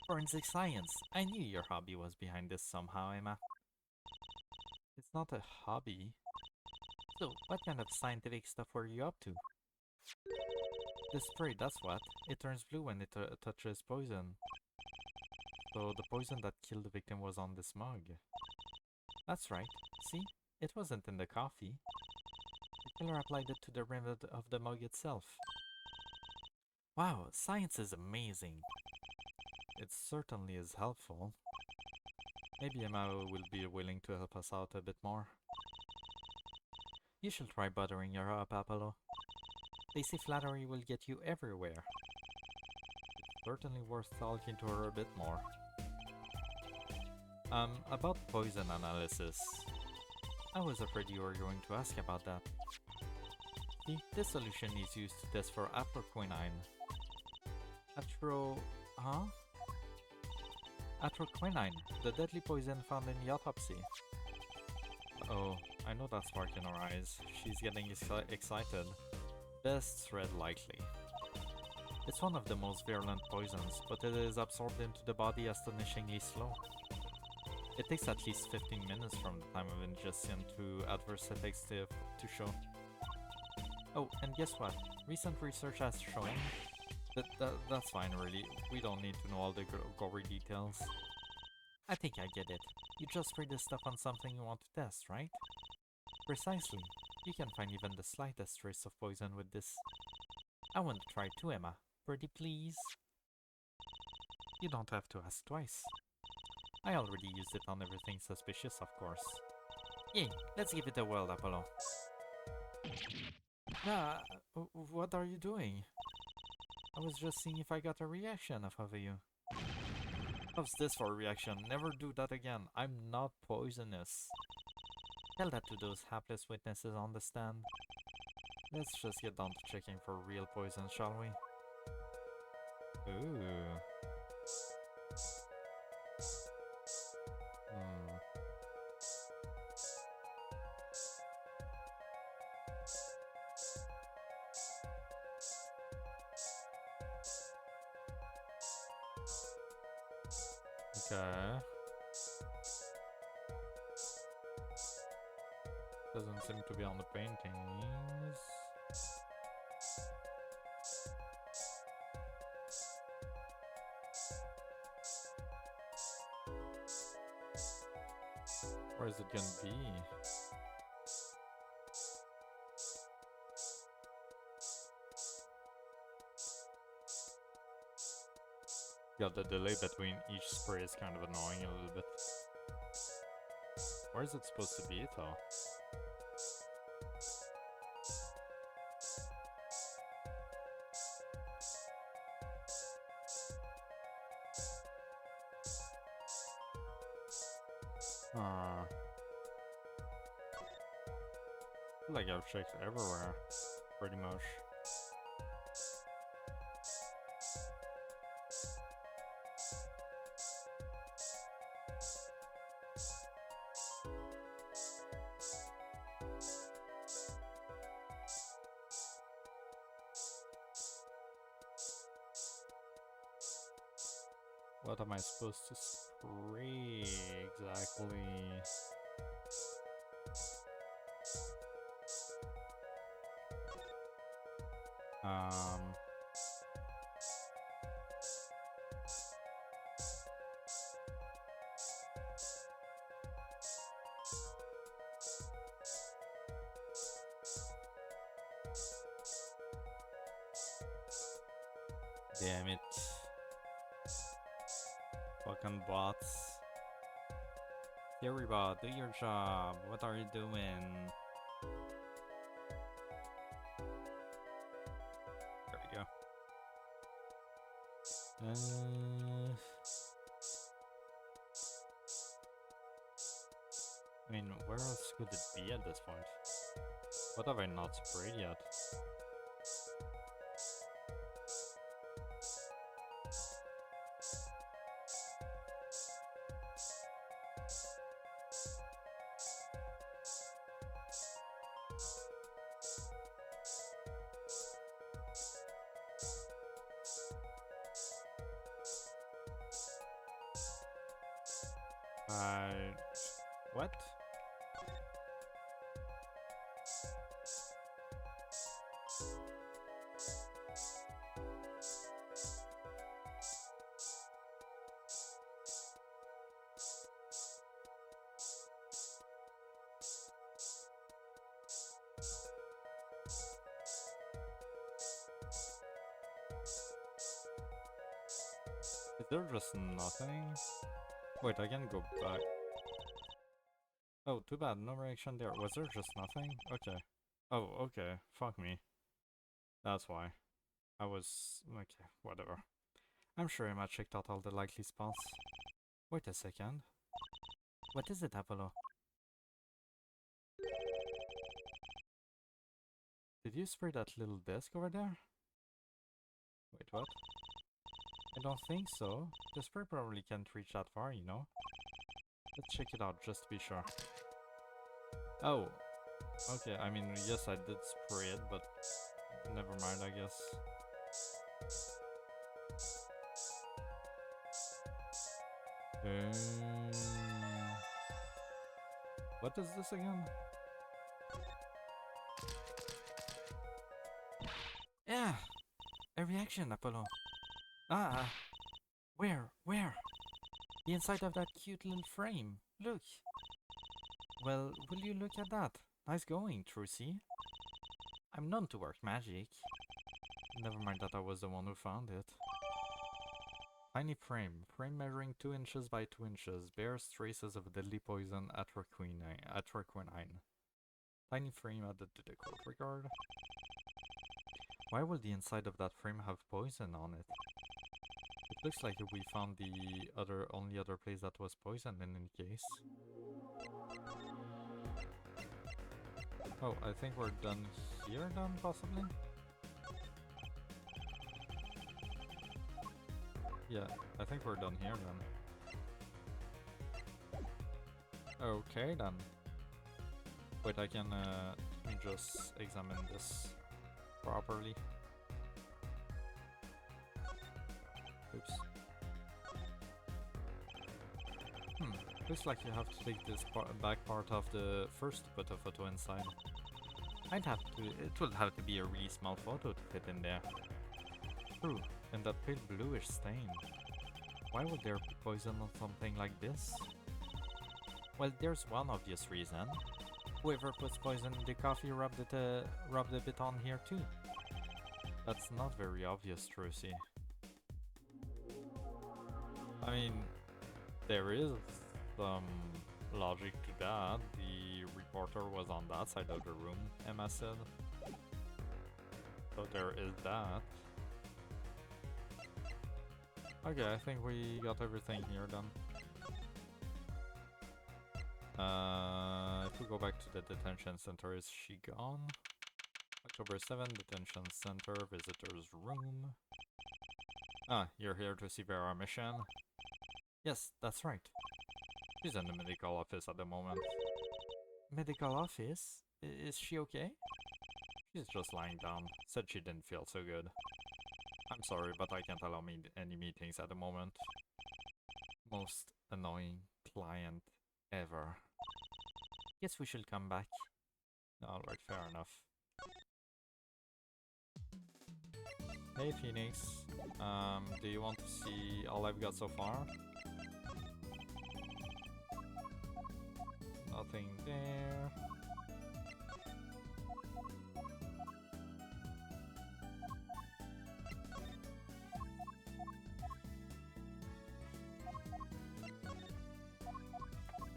Forensic science. I knew your hobby was behind this somehow, Emma. It's not a hobby. So, what kind of scientific stuff were you up to? The spray, that's what. It turns blue when it touches poison. So the poison that killed the victim was on this mug. That's right. See? It wasn't in the coffee. The killer applied it to the rim of the mug itself. Wow, science is amazing. It certainly is helpful. Maybe Emma will be willing to help us out a bit more. You should try buttering her up, Apollo. They say flattery will get you everywhere. It's certainly worth talking to her a bit more. About poison analysis. I was afraid you were going to ask about that. See, this solution is used to test for atroquinine. Atroquinine, the deadly poison found in the autopsy. Oh, I know that spark in her eyes. She's getting excited. Best thread likely. It's one of the most virulent poisons, but it is absorbed into the body astonishingly slow. It takes at least 15 minutes from the time of ingestion to adverse effects to show. Oh, and guess what? Recent research has shown that's fine, really. We don't need to know all the gory details. I think I get it. You just spray this stuff on something you want to test, right? Precisely. You can find even the slightest trace of poison with this. I want to try too, Emma. Pretty please? You don't have to ask twice. I already used it on everything suspicious, of course. Yay, let's give it a whirl, Apollo. Ah, what are you doing? I was just seeing if I got a reaction off of you. How's this for a reaction? Never do that again. I'm not poisonous. Tell that to those hapless witnesses on the stand. Let's just get down to checking for real poison, shall we? Ooh. Okay. Doesn't seem to be on the paintings. Where is it gonna be? Yeah, the delay between each spray is kind of annoying a little bit. Where is it supposed to be, though? I feel like I've checked everywhere, pretty much. What am I supposed to spray exactly? Damn it. Fucking bots. Theorybot, do your job. What are you doing? There we go. I mean, where else could it be at this point? What have I not sprayed yet? What? Is there just nothing? Wait, I can go back. Oh, too bad, no reaction there. Was there just nothing? Okay. Oh, okay. Fuck me. That's why. I was... okay, whatever. I'm sure Emma checked out all the likely spots. Wait a second. What is it, Apollo? Did you spray that little desk over there? Wait, what? I don't think so. The spray probably can't reach that far, you know? Let's check it out just to be sure. Oh, okay, I mean, yes, I did spray it, but never mind, I guess. What is this again? Yeah, a reaction, Apollo. Ah, where? The inside of that cute little frame. Look. Well, will you look at that? Nice going, Trucy. I'm known to work magic. Never mind that I was the one who found it. Tiny frame measuring 2 inches by 2 inches, bears traces of deadly poison atroquinine. Tiny frame added to the court record. Why would the inside of that frame have poison on it? It looks like we found the only other place that was poisoned in any case. Oh, I think we're done here then, possibly? Yeah, I think we're done here then. Okay then. Wait, I can let me just examine this properly. Oops. Looks like you have to take this back part of the first to put a photo inside. It will have to be a really small photo to fit in there. True, and that pale bluish stain. Why would there be poison on something like this? Well, there's one obvious reason. Whoever puts poison in the coffee rubbed a bit on here too. That's not very obvious, Trucy. I mean, there is some logic to that. The reporter was on that side of the room, Emma said. So there is that. Okay, I think we got everything here done. If we go back to the detention center, is she gone? October 7, detention center, visitor's room. Ah, you're here to see Vera mission? Yes, that's right. She's in the medical office at the moment. Medical office? Is she okay? She's just lying down. Said she didn't feel so good. I'm sorry, but I can't allow any meetings at the moment. Most annoying client ever. Guess we should come back. Alright, fair enough. Hey Phoenix, do you want to see all I've got so far? Nothing there.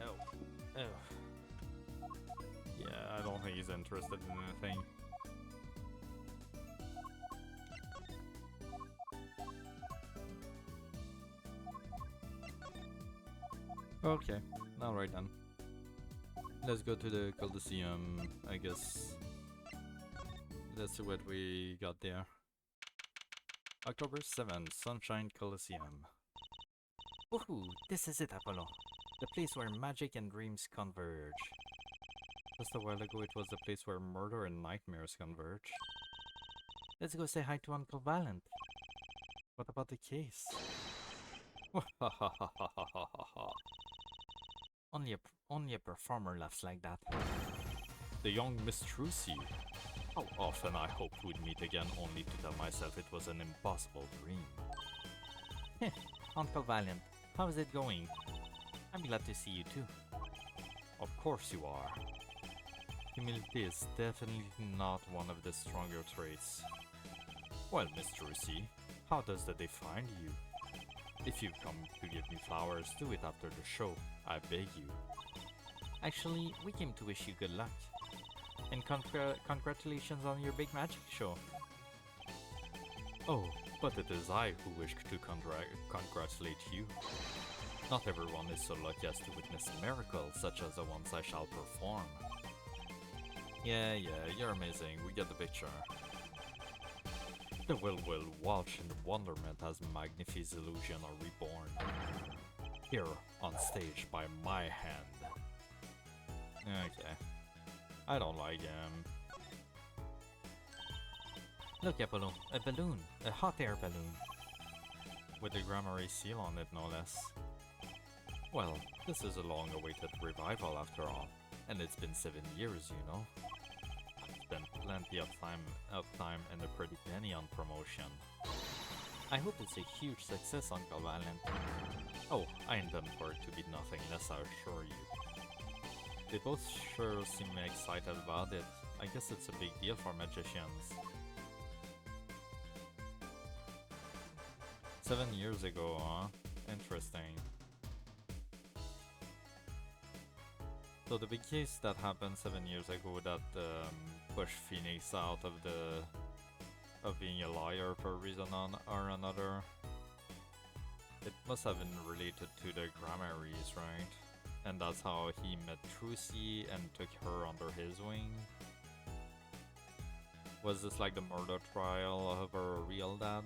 Oh. Yeah, I don't think he's interested in anything. Okay, alright then. Let's go to the Colosseum, I guess. let's see what we got there. October 7th, Sunshine Coliseum. Woohoo! This is it, Apollo. The place where magic and dreams converge. Just a while ago, it was the place where murder and nightmares converge. Let's go say hi to Uncle Valent. What about the case? only a performer laughs like that. The young Miss Trucy. How often I hoped we'd meet again, only to tell myself it was an impossible dream. Uncle Valiant, how is it going? I'm glad to see you too. Of course you are. Humility is definitely not one of the stronger traits. Well, Miss Trucy, how does the day find you? If you've come to give me flowers, do it after the show. I beg you. Actually, we came to wish you good luck. And congratulations on your big magic show. Oh, but it is I who wish to congratulate you. Not everyone is so lucky as to witness miracles such as the ones I shall perform. Yeah, you're amazing. We get the picture. The will watch in wonderment as Magnifi's illusion are reborn. Here, on stage, by my hand. Okay. I don't like him. Look, Apollo, a balloon. A hot air balloon. With the Grammary seal on it, no less. Well, this is a long-awaited revival after all. And it's been 7 years, you know. I've spent plenty of time and a pretty penny on promotion. I hope it's a huge success, Uncle Valent. Oh, I intend for it to be nothing less, I assure you. They both sure seem excited about it. I guess it's a big deal for magicians. 7 years ago, huh? Interesting. So the big case that happened 7 years ago that pushed Phoenix out of being a liar for a reason or another, it must have been related to the Grammaries, right? And that's how he met Trucy and took her under his wing. Was this like the murder trial of her real dad?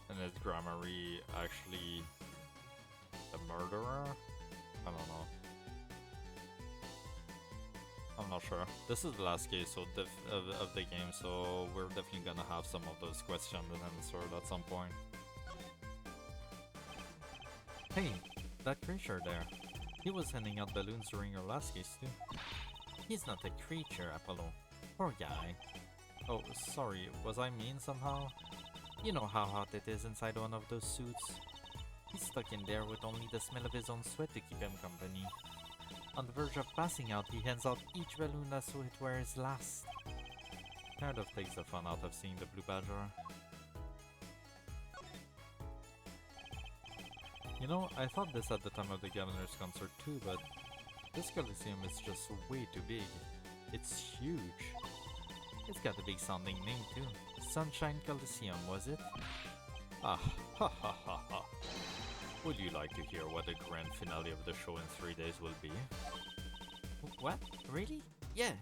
And is Grammary actually the murderer? I don't know. I'm not sure. This is the last case of the game, so we're definitely gonna have some of those questions answered at some point. Hey, that creature there. He was handing out balloons during your last case too. He's not a creature, Apollo. Poor guy. Oh, sorry, was I mean somehow? You know how hot it is inside one of those suits. He's stuck in there with only the smell of his own sweat to keep him company. On the verge of passing out, he hands out each balloon as though it were his last. Kind of takes the fun out of seeing the Blue Badger. You know, I thought this at the time of the Governor's concert too, but this Coliseum is just way too big. It's huge. It's got a big sounding name too. Sunshine Coliseum, was it? Ah, ha ha ha ha. Would you like to hear what the grand finale of the show in 3 days will be? What? Really? Yeah.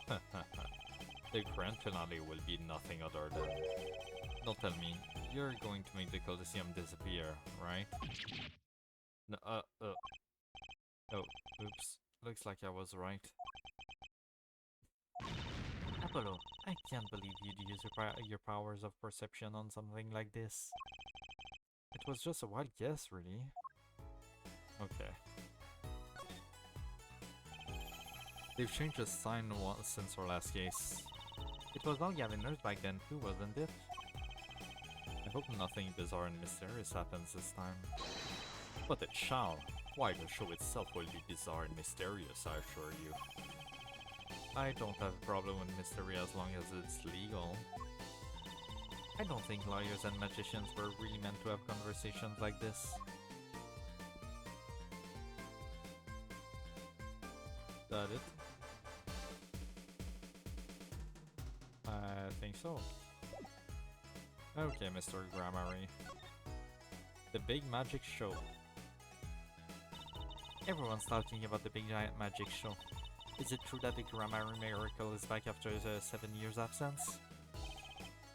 The grand finale will be nothing other than... Don't tell me, you're going to make the Coliseum disappear, right? No, oh, oops. Looks like I was right. Apollo, I can't believe you'd use your powers of perception on something like this. It was just a wild guess, really. Okay. They've changed the sign since our last case. It was all Gaviners back then too, wasn't it? I hope nothing bizarre and mysterious happens this time. But it shall. Why, the show itself will be bizarre and mysterious, I assure you. I don't have a problem with mystery as long as it's legal. I don't think lawyers and magicians were really meant to have conversations like this. That it? I think so. Okay, Mr. Grammary. The big magic show. Everyone's talking about the big giant magic show. Is it true that the grammar miracle is back after the 7 years absence?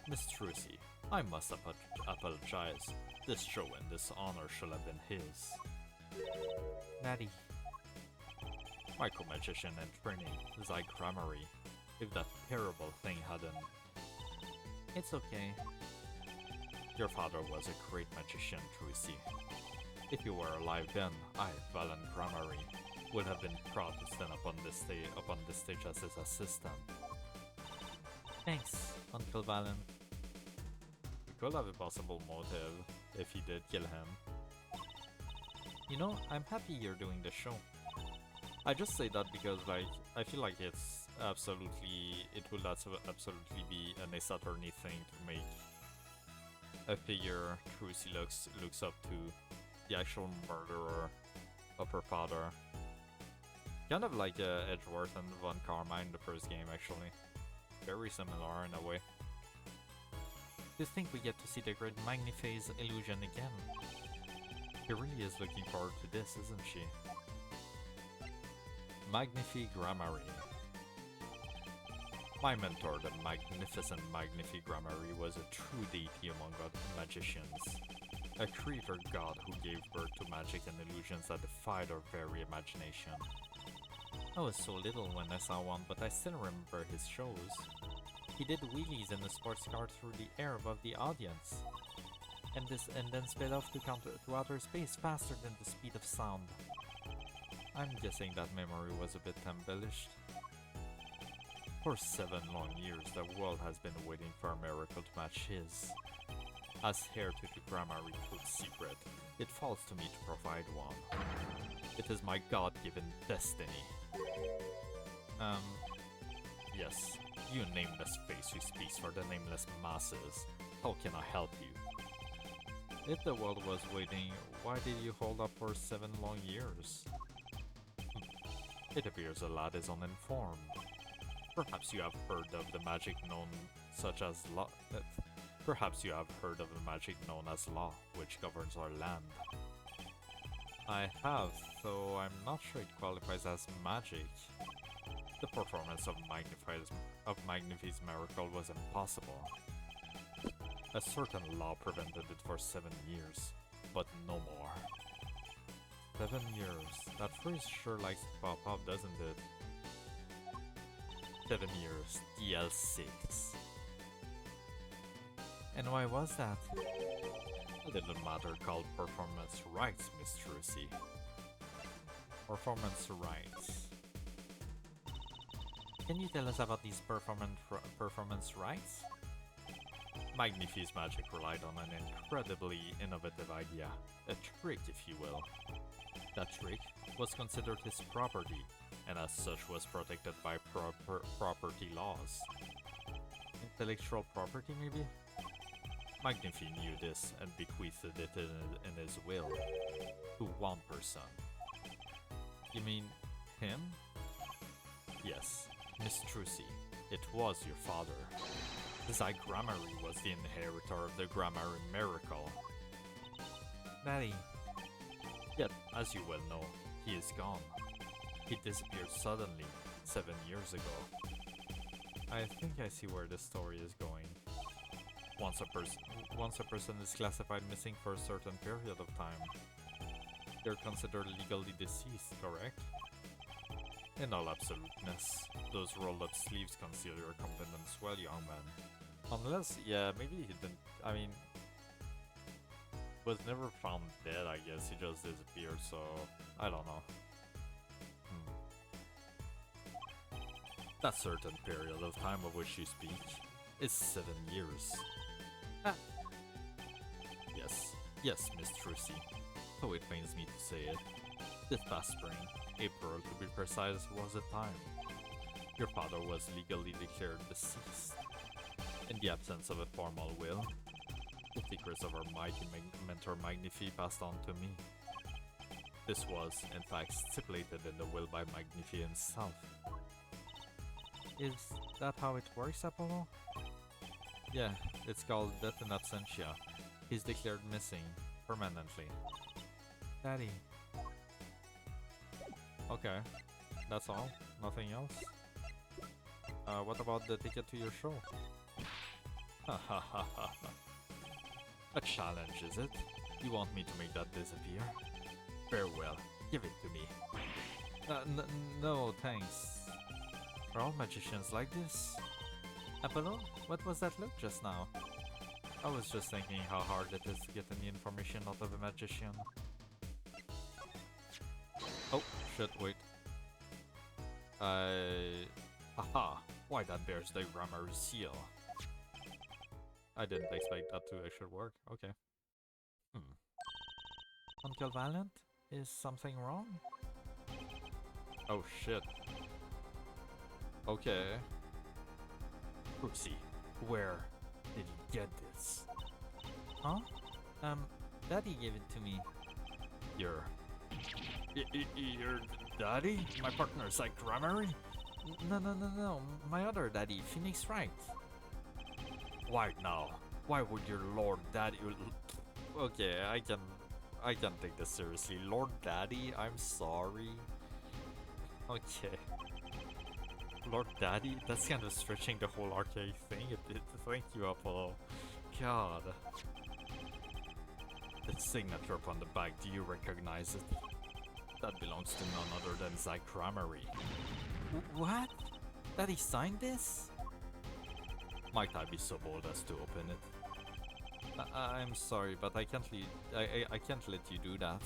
Miss Trucy, I must apologize. This show and this honor should have been his. Natty. Micro-magician and training, Zygrammary. If that terrible thing hadn't... It's okay. Your father was a great magician, Trucy. If you were alive then, I, Valen Grammary, would have been proud to stand up on this stage as his assistant. Thanks, Uncle Valen. We could have a possible motive if he did kill him. You know, I'm happy you're doing the show. I just say that because, like, I feel like it will absolutely be an Ace Attorney thing to make a figure Trucy looks up to the actual murderer of her father. Kind of like Edgeworth and Von Karma in the first game, actually. Very similar in a way. Do you think we get to see the great Magniphase illusion again? She really is looking forward to this, isn't she? Magnifie Grammary. My mentor, the magnificent Magnifie Grammary, was a true deity among magicians. A creator god who gave birth to magic and illusions that defied our very imagination. I was so little when I saw one, but I still remember his shows. He did wheelies in a sports car through the air above the audience, and then sped off to outer space faster than the speed of sound. I'm guessing that memory was a bit embellished. For 7 long years, the world has been waiting for a miracle to match his. As heir to the Grammary Truth secret, it falls to me to provide one. It is my God-given destiny. Yes, you nameless face who speaks for the nameless masses. How can I help you? If the world was waiting, why did you hold up for 7 long years? It appears the lad is uninformed. Perhaps you have heard of the magic known such as law. Perhaps you have heard of the magic known as law, which governs our land. I have, though I'm not sure it qualifies as magic. The performance of Magnifie's miracle was impossible. A certain law prevented it for 7 years, but no more. 7 years. That phrase sure likes to pop up, doesn't it? 7 years, DL6. And why was that? A little matter called performance rights, Miss Trucy. Performance rights. Can you tell us about these performance rights? Magnifie's magic relied on an incredibly innovative idea, a trick if you will. That trick was considered his property, and as such was protected by property laws. Intellectual property, maybe? Magnifie knew this and bequeathed it in his will to one person. You mean him? Yes, Miss Trucy, it was your father. The Zygrammary was the inheritor of the Grammary miracle. Daddy. Yet, as you well know, he is gone. He disappeared suddenly, 7 years ago. I think I see where this story is going. Once a person is classified missing for a certain period of time, they're considered legally deceased, correct? In all absoluteness, those rolled-up sleeves conceal your competence well, young man. Unless, yeah, maybe he didn't, I mean, was never found dead, I guess, he just disappeared, so, I don't know. That certain period of time of which you speak is 7 years. Ah. Yes, Miss Trucy, though it pains me to say it. This past spring, April to be precise, was the time. Your father was legally declared deceased. In the absence of a formal will, the secrets of our mighty mentor Magnifie passed on to me. This was, in fact, stipulated in the will by Magnifie himself. Is that how it works, Apollo? Yeah, it's called death in absentia. He's declared missing, permanently. Daddy. Okay. That's all? Nothing else? What about the ticket to your show? Ha ha ha ha ha. A challenge, is it? You want me to make that disappear? Very well, give it to me. No, thanks. Are all magicians like this? Apollo, what was that look just now? I was just thinking how hard it is to get any information out of a magician. Oh, shit, wait. Aha! Why that bears the grammar seal? I didn't expect that to actually work. Okay. Uncle Valent? Is something wrong? Oh shit. Okay. Oopsie. Where did you get this? Huh? Daddy gave it to me. Your daddy? My partner's like grammary? No. My other daddy, Phoenix Wright. Why now? Why would your Lord Daddy... Okay, I can take this seriously. Lord Daddy, I'm sorry. Okay. Lord Daddy? That's kind of stretching the whole arcade thing a bit. Thank you, Apollo. God. The signature upon the back, do you recognize it? That belongs to none other than Zach Grammary. What? Daddy signed this? Might I be so bold as to open it? I'm sorry, but I can't I can't let you do that.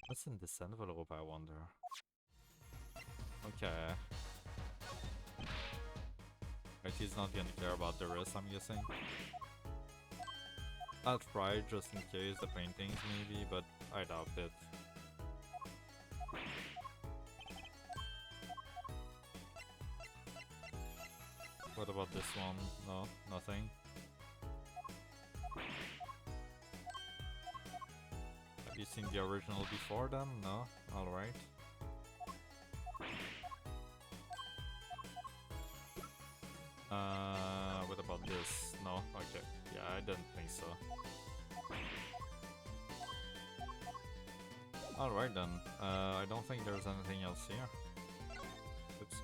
What's in this envelope, I wonder? Okay. Right, he's not gonna care about the rest, I'm guessing. I'll try just in case, the paintings maybe, but I doubt it. What about this one? No, nothing. Have you seen the original before then? No? Alright. What about this? No? Okay. Yeah, I didn't think so. Alright then. I don't think there's anything else here. Oops.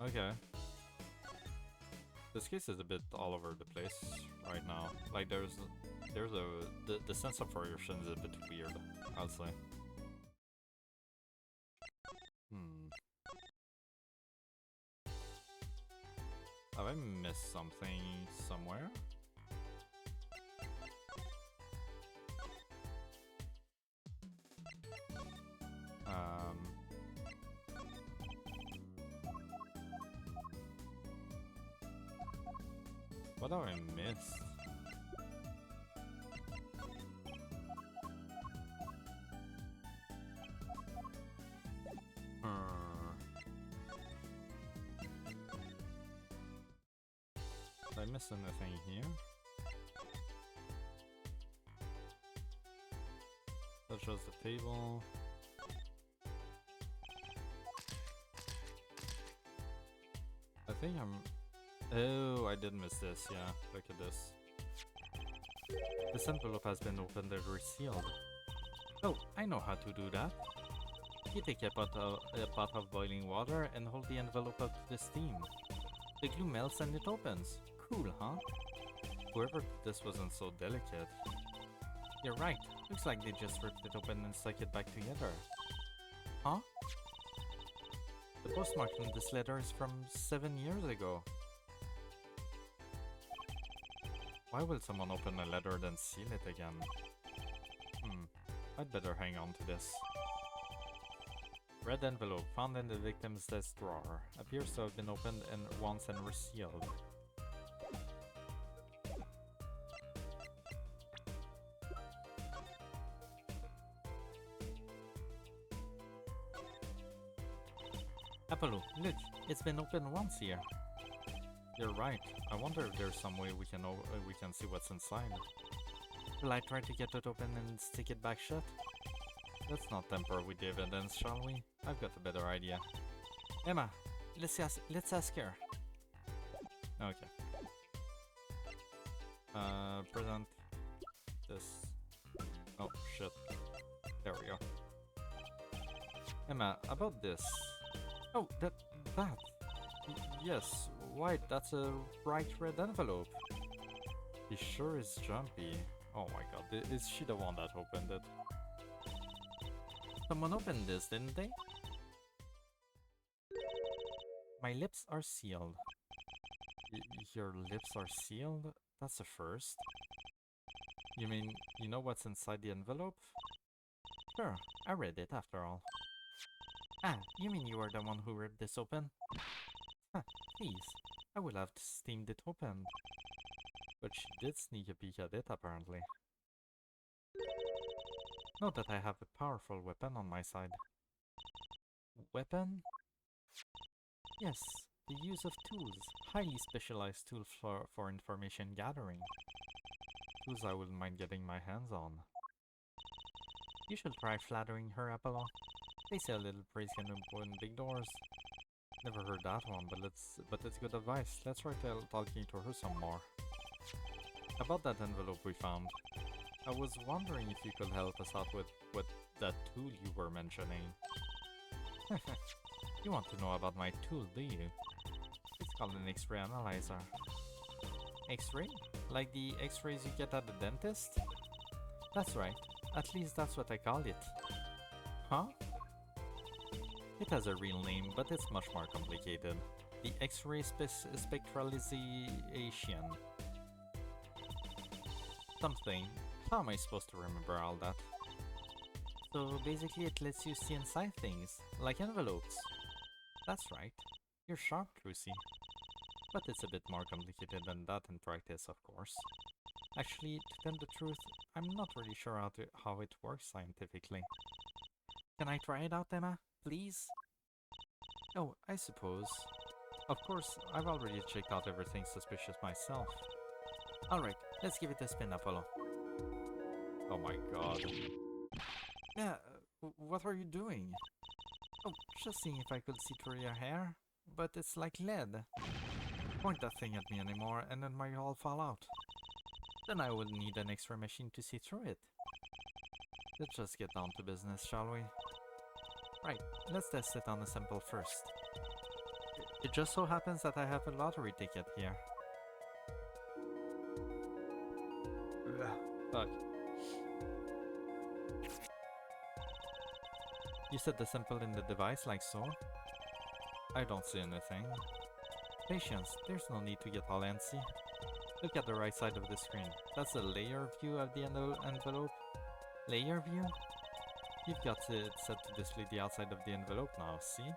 Okay. This case is a bit all over the place right now. Like the sense of variation is a bit weird, I'll say. Have I missed something somewhere? What have I missed? Did I miss anything here? That shows the table. I think I'm... Oh, I did miss this, yeah. Look at this. This envelope has been opened and resealed. Oh, I know how to do that. You take a pot of boiling water and hold the envelope up to the steam. The glue melts and it opens. Cool, huh? Whoever did this wasn't so delicate. You're right. Looks like they just ripped it open and stuck it back together. Huh? The postmark in this letter is from 7 years ago. Why will someone open a letter then seal it again? I'd better hang on to this. Red envelope found in the victim's desk drawer. Appears to have been opened once and resealed. Apollo, look, it's been opened once here. You're right. I wonder if there's some way we can see what's inside. Will I try to get it open and stick it back shut? Let's not tamper with the evidence, shall we? I've got a better idea. Emma, let's ask her. Okay. Present this. Oh, shit. There we go. Emma, about this. Oh, that. Yes, white, that's a bright red envelope. He sure is jumpy. Oh my god, is she the one that opened it? Someone opened this, didn't they? My lips are sealed. Your lips are sealed? That's a first. You mean, you know what's inside the envelope? Sure, I read it after all. Ah, you mean you were the one who ripped this open? Huh, please. I would have steamed it open. But she did sneak a peek at it, apparently. Note that I have a powerful weapon on my side. Weapon? Yes, the use of tools. Highly specialized tools for information gathering. Tools I wouldn't mind getting my hands on. You should try flattering her, Apollo. They say a little praise can open big doors. Never heard that one, but it's good advice. Let's try talking to her some more. About that envelope we found. I was wondering if you could help us out with that tool you were mentioning. You want to know about my tool, do you? It's called an X-ray analyzer. X-ray? Like the X-rays you get at the dentist? That's right. At least that's what I call it. Huh? It has a real name, but it's much more complicated. The X-ray spectralization. Something. How am I supposed to remember all that? So basically it lets you see inside things, like envelopes. That's right. You're sharp, Lucy. But it's a bit more complicated than that in practice, of course. Actually, to tell the truth, I'm not really sure how it works scientifically. Can I try it out, Emma? Please? Oh, I suppose. Of course, I've already checked out everything suspicious myself. Alright, let's give it a spin, Apollo. Oh my god. Yeah, what are you doing? Oh, just seeing if I could see through your hair. But it's like lead. Point that thing at me anymore and it might all fall out. Then I would need an X-ray machine to see through it. Let's just get down to business, shall we? Right, let's test it on a sample first. It just so happens that I have a lottery ticket here. Fuck. You set the sample in the device like so? I don't see anything. Patience, there's no need to get all antsy. Look at the right side of the screen. That's a layer view of the envelope. Layer view? You've got it set to display the outside of the envelope now, see?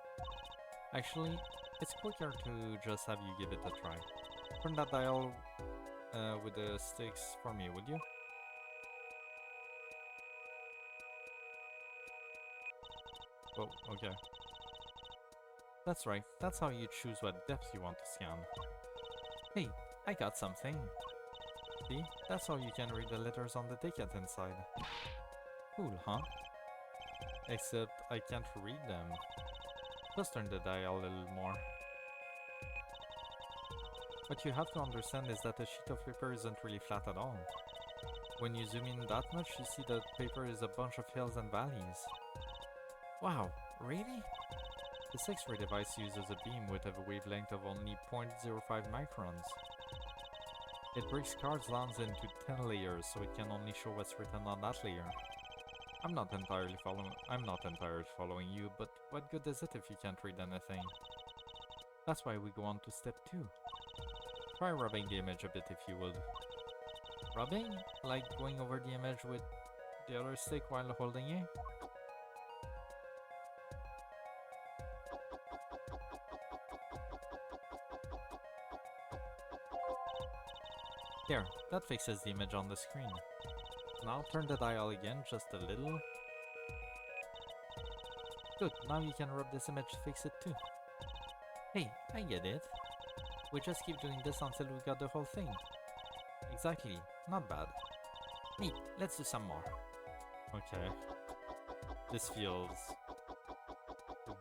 Actually, it's quicker to just have you give it a try. Turn that dial with the sticks for me, would you? Oh, okay. That's right, that's how you choose what depth you want to scan. Hey, I got something. See, that's how you can read the letters on the ticket inside. Cool, huh? Except I can't read them. Just turn the dial a little more. What you have to understand is that a sheet of paper isn't really flat at all. When you zoom in that much, you see that paper is a bunch of hills and valleys. Wow, really? This X-ray device uses a beam with a wavelength of only 0.05 microns. It breaks cards down into 10 layers, so it can only show what's written on that layer. I'm not entirely following you, but what good is it if you can't read anything? That's why we go on to step 2. Try rubbing the image a bit if you would. Rubbing? Like going over the image with the other stick while holding it? There, that fixes the image on the screen. Now turn the dial again just a little. Good, now you can rub this image to fix it too. Hey, I get it. We just keep doing this until we got the whole thing. Exactly, not bad. Neat, let's do some more. Okay. This feels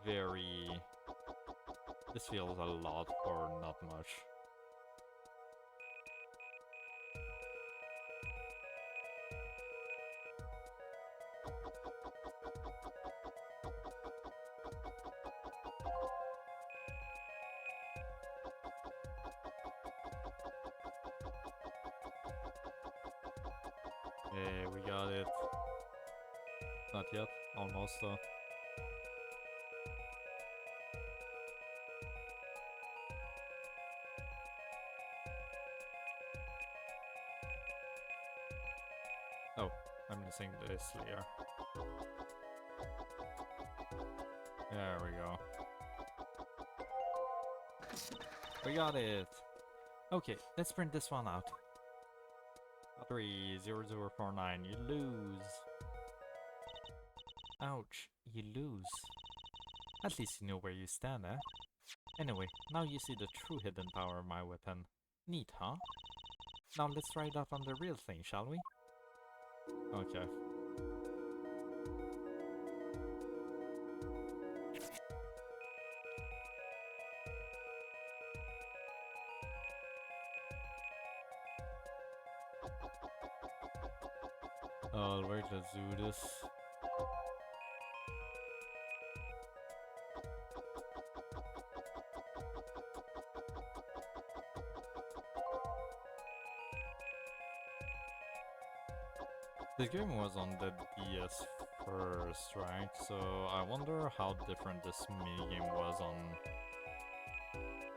very... This feels a lot for not much. Okay, we got it. Not yet. Almost though. Oh, I'm missing this layer. There we go. We got it! Okay, let's print this one out. 30049, you lose. Ouch, you lose. At least you know where you stand, eh? Anyway, now you see the true hidden power of my weapon. Neat, huh? Now let's try it out on the real thing, shall we? Okay. Alright, let's do this. This game was on the DS first, right? So I wonder how different this minigame was on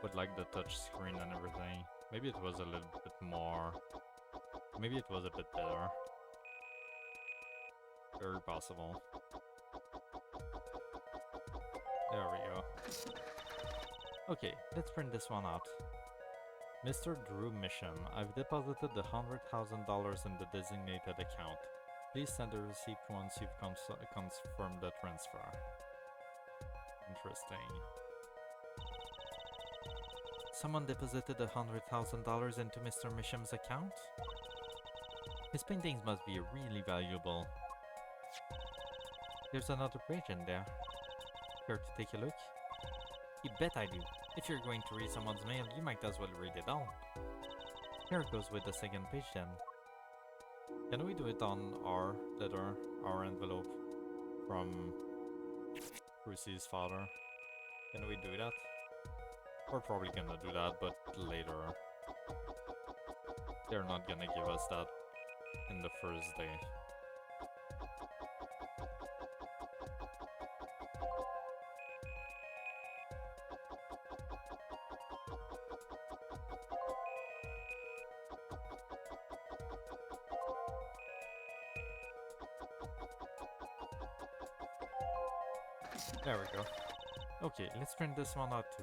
with like the touch screen and everything. Maybe it was a little bit more. Maybe it was a bit better. Very possible. There we go. Okay, let's print this one out. Mr. Drew Mission, I've deposited the $100,000 in the designated account. Please send a receipt once you've confirmed the transfer. Interesting. Someone deposited $100,000 into Mr. Misham's account? His paintings must be really valuable. There's another page in there. Care to take a look? You bet I do. If you're going to read someone's mail, you might as well read it all. Here it goes with the second page then. Can we do it on our letter, our envelope from Brucey's father? Can we do that? We're probably gonna do that, but later. They're not gonna give us that in the first day. There we go. Okay, let's print this one out too.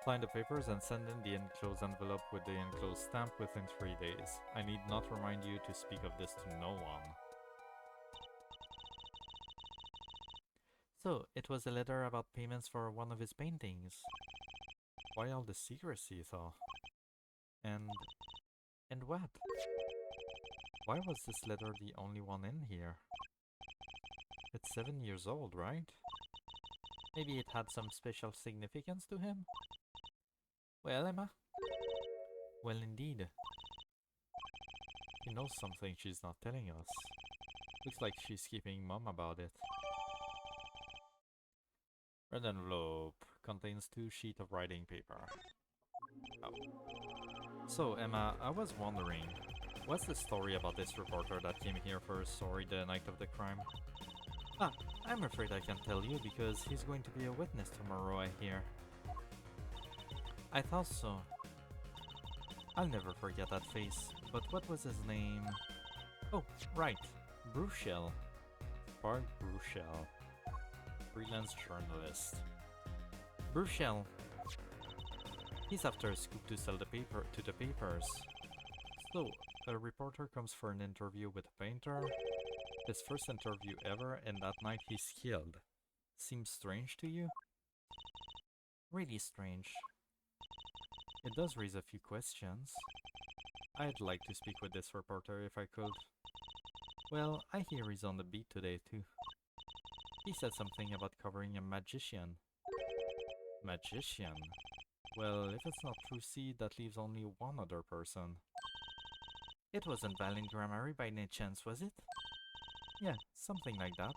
Sign the papers and send in the enclosed envelope with the enclosed stamp within 3 days. I need not remind you to speak of this to no one. So, it was a letter about payments for one of his paintings. Why all the secrecy, though? And what? Why was this letter the only one in here? It's 7 years old, right? Maybe it had some special significance to him? Well, Emma? Well, indeed. He knows something she's not telling us. Looks like she's keeping mum about it. Red envelope contains 2 sheets of writing paper. Oh. So, Emma, I was wondering, what's the story about this reporter that came here for a story the night of the crime? Ah, I'm afraid I can't tell you because he's going to be a witness tomorrow, I hear. I thought so. I'll never forget that face. But what was his name? Oh, right. Bruchel. Bart Bruchel. Freelance journalist. Bruchel. He's after a scoop to sell the paper to the papers. So, a reporter comes for an interview with a painter. His first interview ever, and that night he's killed. Seems strange to you? Really strange. It does raise a few questions. I'd like to speak with this reporter if I could. Well, I hear he's on the beat today too. He said something about covering a magician. Magician? Well, if it's not Trucy, that leaves only one other person. It wasn't Valin Grammary by any chance, was it? Yeah, something like that.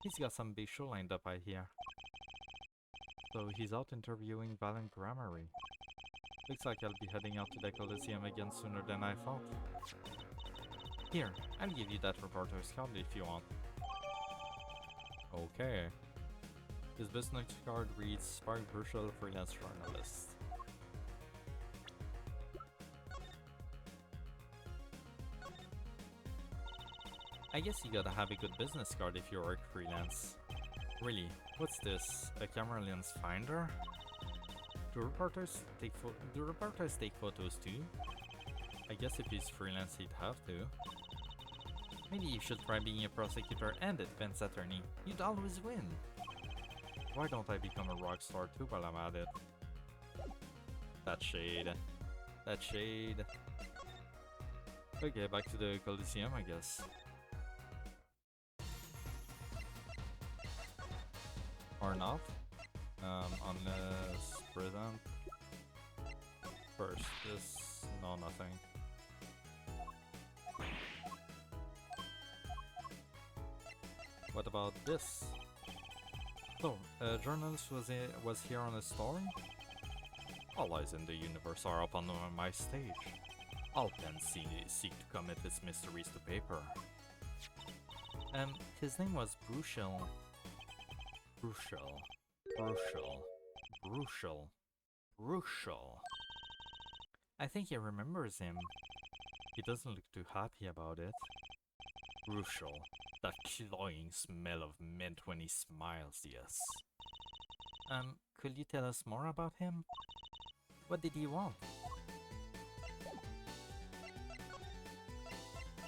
He's got some big show lined up, I hear. So he's out interviewing Valin Grammary. Looks like I'll be heading out to the Coliseum again sooner than I thought. Here, I'll give you that reporter's card if you want. Okay. His business card reads Spark Brutal Freelance Journalist. I guess you gotta have a good business card if you work freelance. Really, what's this? A camera lens finder? Do reporters take photos too? I guess if he's freelance he'd have to. Maybe you should try being a prosecutor and a defense attorney. You'd always win. Why don't I become a rock star too while I'm at it? That shade. That shade. Okay, back to the Coliseum, I guess. Or not. Unless present. First, this. No, nothing. What about this? So, a journalist was here on a story? All eyes in the universe are up on my stage. All pens seek to commit its mysteries to paper. His name was Bruchel. Bruchel. I think he remembers him. He doesn't look too happy about it. Bruchel. That cloying smell of mint when he smiles, yes. Could you tell us more about him? What did he want?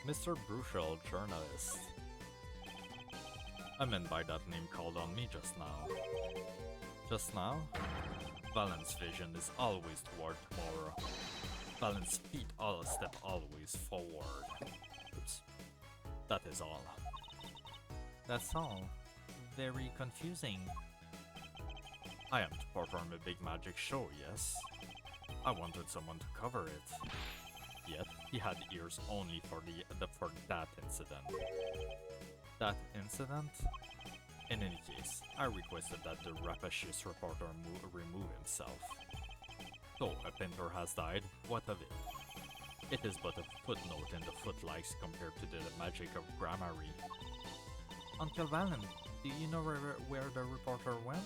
Mr. Bruchel, journalist. I meant by that name called on me just now. Just now? Valen's vision is always toward tomorrow. Valen's feet all step always forward. Oops. That is all. That's all. Very confusing. I am to perform a big magic show, yes? I wanted someone to cover it. Yet, he had ears only for that incident. That incident? In any case, I requested that the rapacious reporter remove himself. So, a painter has died, what of it? It is but a footnote in the footlights compared to the magic of gramarye. Uncle Valen, do you know where the reporter went?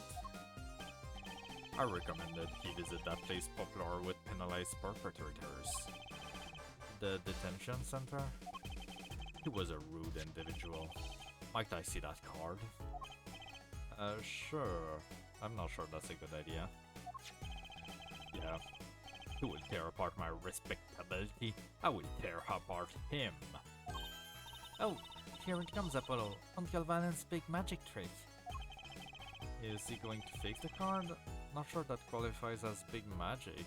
I recommended he visit that place popular with penalized perpetrators. The detention center? He was a rude individual. Might I see that card? Sure. I'm not sure that's a good idea. Yeah. He will tear apart my respectability. I will tear apart him. Oh, here it comes, Apollo. Uncle Valen's big magic trick. Is he going to fake the card? Not sure that qualifies as big magic.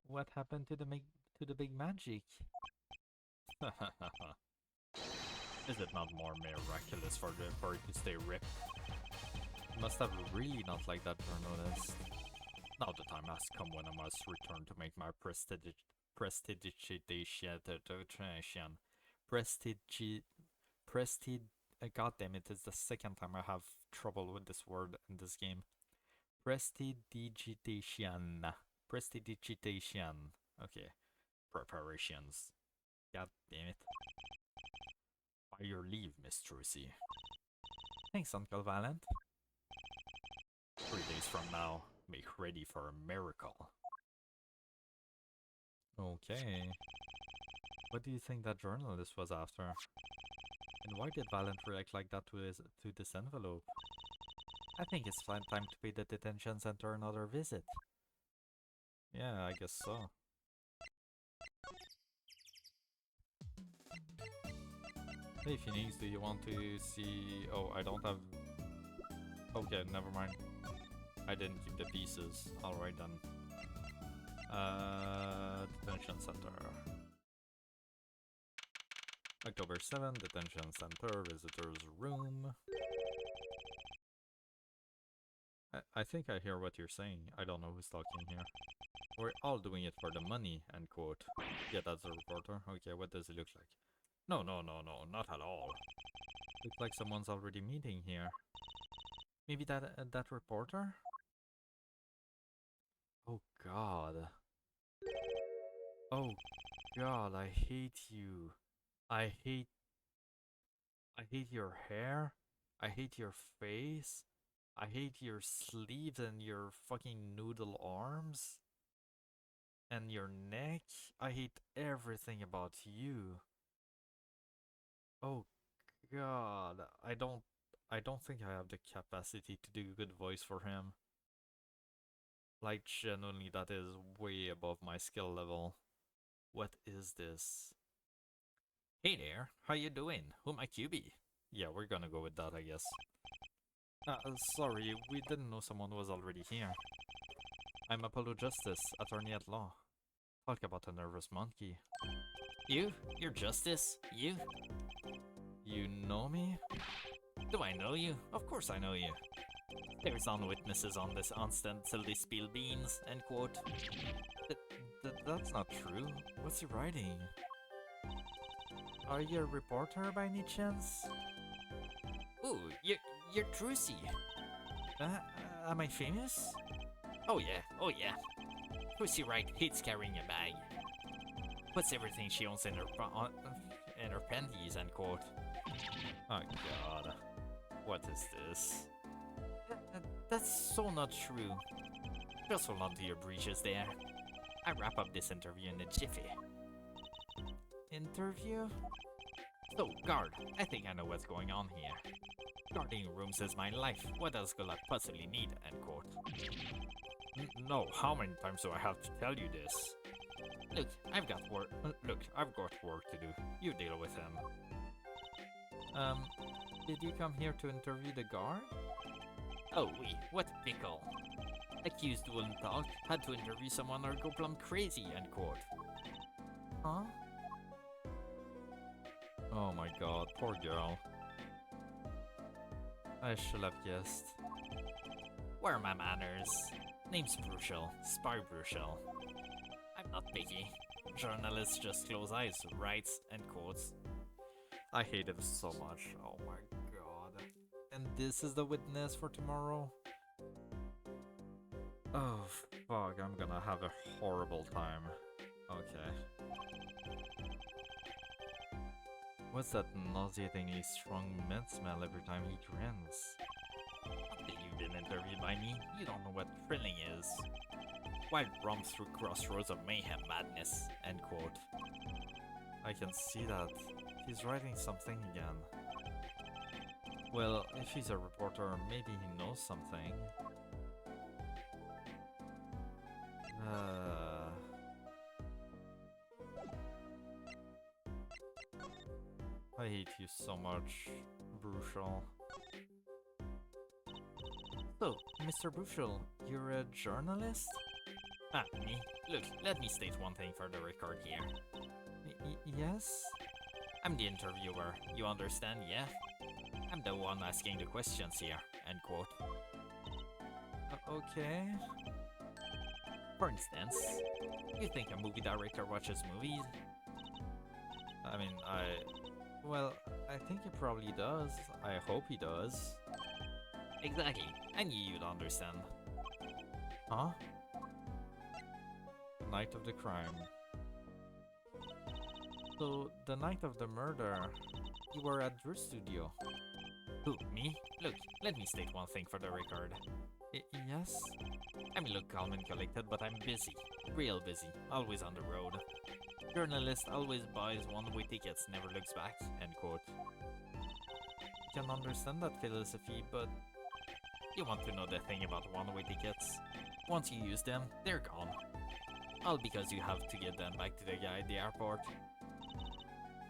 What happened to the big magic? Is it not more miraculous for it to stay ripped? Must have really not liked that journalist. Now the time has come when I must return to make my God damn it, it's the second time I have trouble with this word in this game. Prestidigitation. Prestidigitation. Okay. Preparations. God damn it. By your leave, Miss Trucy. Thanks, Uncle Valent. 3 days from now, make ready for a miracle. Okay. What do you think that journalist was after? And why did Valent react like that to this envelope? I think it's time to pay the detention center another visit. Yeah, I guess so. Hey Phoenix, do you want to see... Oh, I don't have... Okay, never mind. I didn't keep the pieces. Alright then. Detention center. October 7, detention center, visitors room. I think I hear what you're saying. I don't know who's talking here. We're all doing it for the money, end quote. Yeah, that's the reporter. Okay, what does he look like? No, not at all. Looks like someone's already meeting here. Maybe that reporter? Oh god. Oh god, I hate you. I hate I hate your hair. I hate your face. I hate your sleeves and your fucking noodle arms. And your neck. I hate everything about you. Oh god, I don't think I have the capacity to do a good voice for him. Like genuinely that is way above my skill level. What is this? Hey there, how you doing? Who might you be? Yeah, we're gonna go with that, I guess. Sorry, we didn't know someone was already here. I'm Apollo Justice, attorney at law. Talk about a nervous monkey. You? You're Justice? You? You know me? Do I know you? Of course I know you. There's on witnesses on this ostensibly spill beans, end quote. That's not true. What's he writing? Are you a reporter by any chance? Ooh, you're Trucy. Uh, am I famous? Oh yeah. Trucy Wright hates carrying a bag. Puts everything she owns in her panties, end quote. Oh god. What is this? That's so not true. Just hold on to your breeches there. I wrap up this interview in a jiffy. Interview? So, guard, I think I know what's going on here. Guarding rooms is my life. What else could I possibly need? End quote. No, how many times do I have to tell you this? Look, I've got work. I've got work to do. You deal with him. Did you come here to interview the guard? Oh, what pickle. Accused wouldn't talk, had to interview someone or go plumb crazy, end quote. Huh? Oh my god, poor girl. I should have guessed. Where are my manners? Name's Bruchel, Spy Bruchel. I'm not picky. Journalists just close eyes, writes, and quotes. I hate him so much, oh my god. And this is the witness for tomorrow? Oh fuck, I'm gonna have a horrible time. Okay. What's that nauseatingly strong mint smell every time he grins? You've been interviewed by me, you don't know what thrilling is. Wild romps through crossroads of mayhem madness, end quote. I can see that. He's writing something again. Well, if he's a reporter, maybe he knows something. I hate you so much, Bruchel. So, Mr. Bruchel, you're a journalist? Ah, me? Look, let me state one thing for the record here. Yes? I'm the interviewer, you understand, yeah? I'm the one asking the questions here, end quote. Okay. For instance, you think a movie director watches movies? Well, I think he probably does. I hope he does. Exactly. I knew you'd understand. Huh? Night of the crime. So, the night of the murder, you were at Drew's studio. Who, me? Look, let me state one thing for the record. Yes? I mean, look calm and collected, but I'm busy. Real busy. Always on the road. Journalist always buys one-way tickets, never looks back, end quote. I can understand that philosophy, but you want to know the thing about one-way tickets? Once you use them, they're gone. All because you have to get them back to the guy at the airport.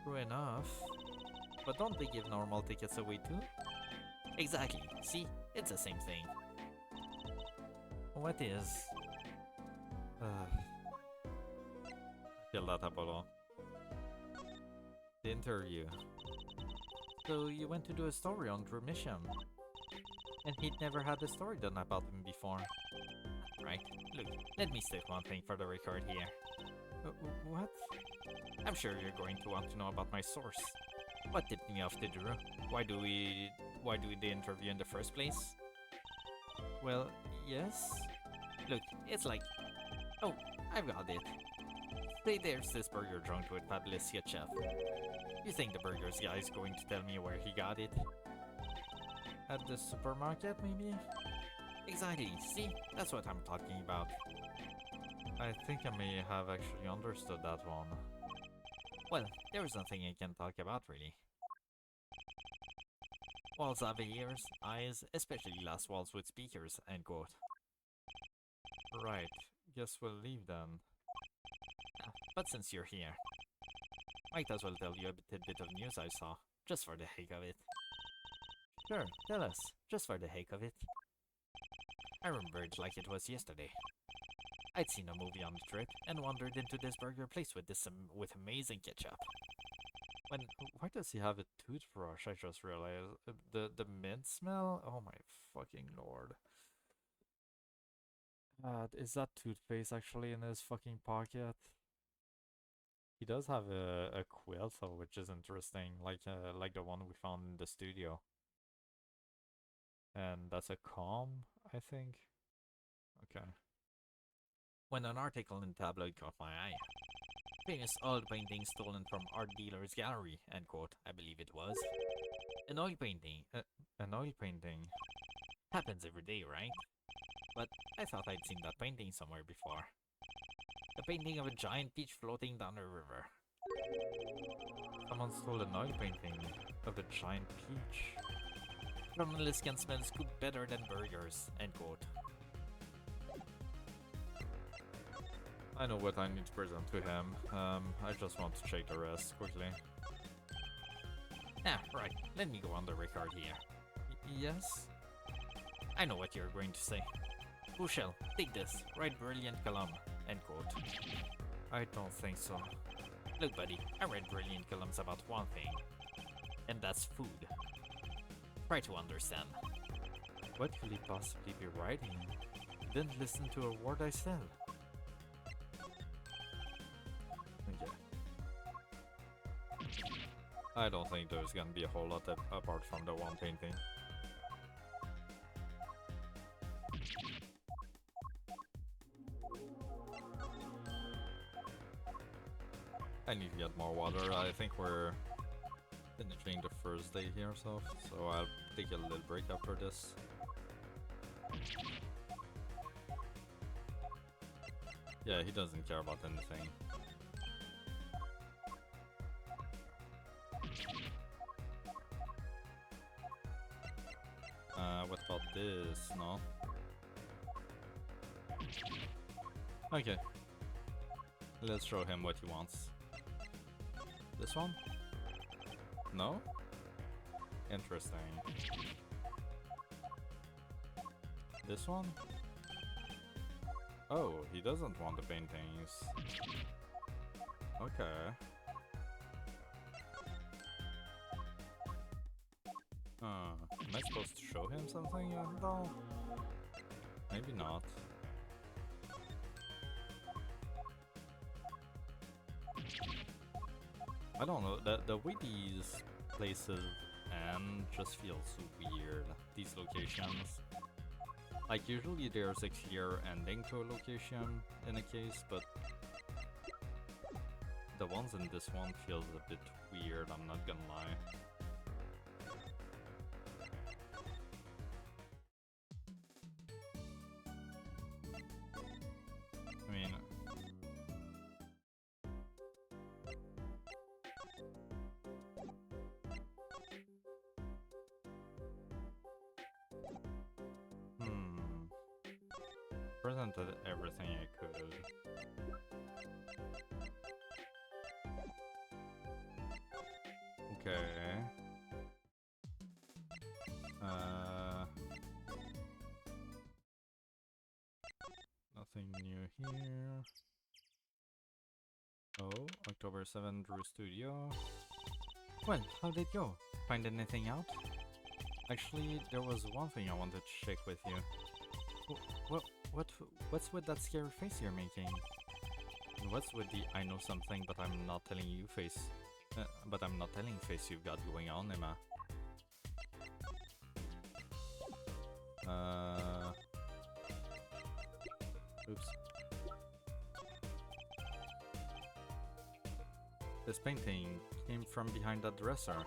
True enough. But don't they give normal tickets away too? Exactly. See? It's the same thing. What is? Feel that, Apollo. The interview. So you went to do a story on Drew Mission. And he'd never had a story done about him before. Right. Look, let me state one thing for the record here. What? I'm sure you're going to want to know about my source. What tipped me off to Drew? Why do we the interview in the first place? Well, yes. Look, it's like... Oh, I've got it. Say there's this burger joint with fabulous ketchup. You think the burgers guy is going to tell me where he got it? At the supermarket, maybe? Exactly, see? That's what I'm talking about. I think I may have actually understood that one. Well, there's nothing I can talk about, really. Walls have ears, eyes, especially glass walls with speakers, end quote. Right, guess we'll leave then. But since you're here, might as well tell you a tidbit of news I saw, just for the heck of it. Sure, tell us, just for the heck of it. I remember it like it was yesterday. I'd seen a movie on the trip and wandered into this burger place with with amazing ketchup. Why does he have a toothbrush? I just realized the mint smell. Oh my fucking lord! Is that toothpaste actually in his fucking pocket? He does have a quilt though, which is interesting, like the one we found in the studio. And that's a comb, I think. Okay. When an article in tabloid caught my eye. Famous oil painting stolen from art dealer's gallery, end quote, I believe it was. An oil painting. An oil painting. Happens every day, right? But I thought I'd seen that painting somewhere before. The painting of a giant peach floating down a river. Someone stole an oil painting of a giant peach. Journalists can smell scoop better than burgers, end quote. I know what I need to present to him. I just want to check the rest quickly. Ah, right. Let me go on the record here. Yes? I know what you're going to say. Bushel, take this. Write brilliant column. End quote. I don't think so. Look, buddy, I read brilliant columns about one thing. And that's food. Try to understand. What could he possibly be writing? Didn't listen to a word I said. Okay. I don't think there's gonna be a whole lot apart from the one painting. I need to get more water. I think we're finishing the first day here, so I'll take a little break after this. Yeah, he doesn't care about anything. What about this? No? Okay. Let's show him what he wants. This one? No? Interesting. This one? Oh, he doesn't want the paintings. Okay. Am I supposed to show him something though? Maybe not. I don't know, the way these places end just feels so weird, these locations. Like, usually there's a clear ending to a location in a case, but the ones in this one feels a bit weird, I'm not gonna lie. I mean... presented everything I could. Okay. Nothing new here. Oh, October 7th, Drew Studio. Well, how did it go? Find anything out? Actually, there was one thing I wanted to check with you. What's with that scary face you're making? And what's with the I know something but I'm not telling you face? But I'm not telling face you've got going on, Emma. Oops. This painting came from behind that dresser.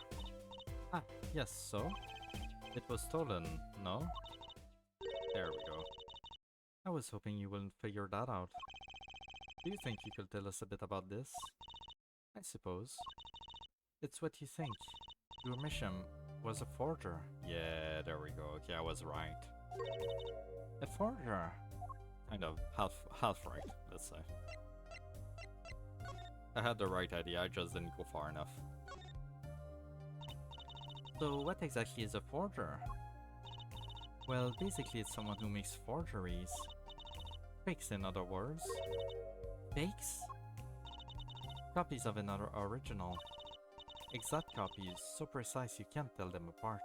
Ah, yes, so? It was stolen, no? There we go. I was hoping you wouldn't figure that out. Do you think you could tell us a bit about this? I suppose. It's what you think. Your mission was a forger. Yeah, there we go. Okay, I was right. A forger. Kind of half right, let's say. I had the right idea, I just didn't go far enough. So what exactly is a forger? Well, basically it's someone who makes forgeries. Fakes, in other words. Fakes? Copies of another original. Exact copies, so precise you can't tell them apart.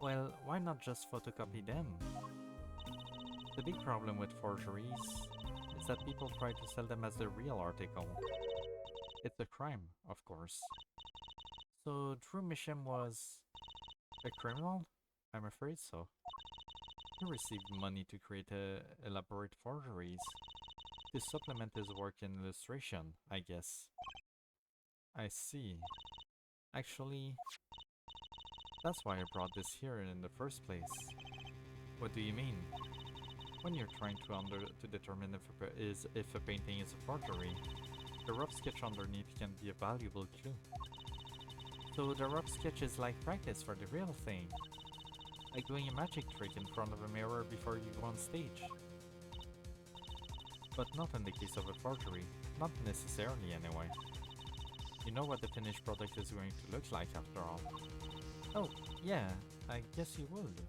Well, why not just photocopy them? The big problem with forgeries is that people try to sell them as the real article. It's a crime, of course. So Drew Misham was a criminal? I'm afraid so. He received money to create elaborate forgeries to supplement his work in illustration, I guess. I see. Actually, that's why I brought this here in the first place. What do you mean? When you're trying to determine if a painting is a forgery, the rough sketch underneath can be a valuable clue. So the rough sketch is like practice for the real thing. Like doing a magic trick in front of a mirror before you go on stage. But not in the case of a forgery. Not necessarily anyway. You know what the finished product is going to look like after all. Oh, yeah, I guess you would.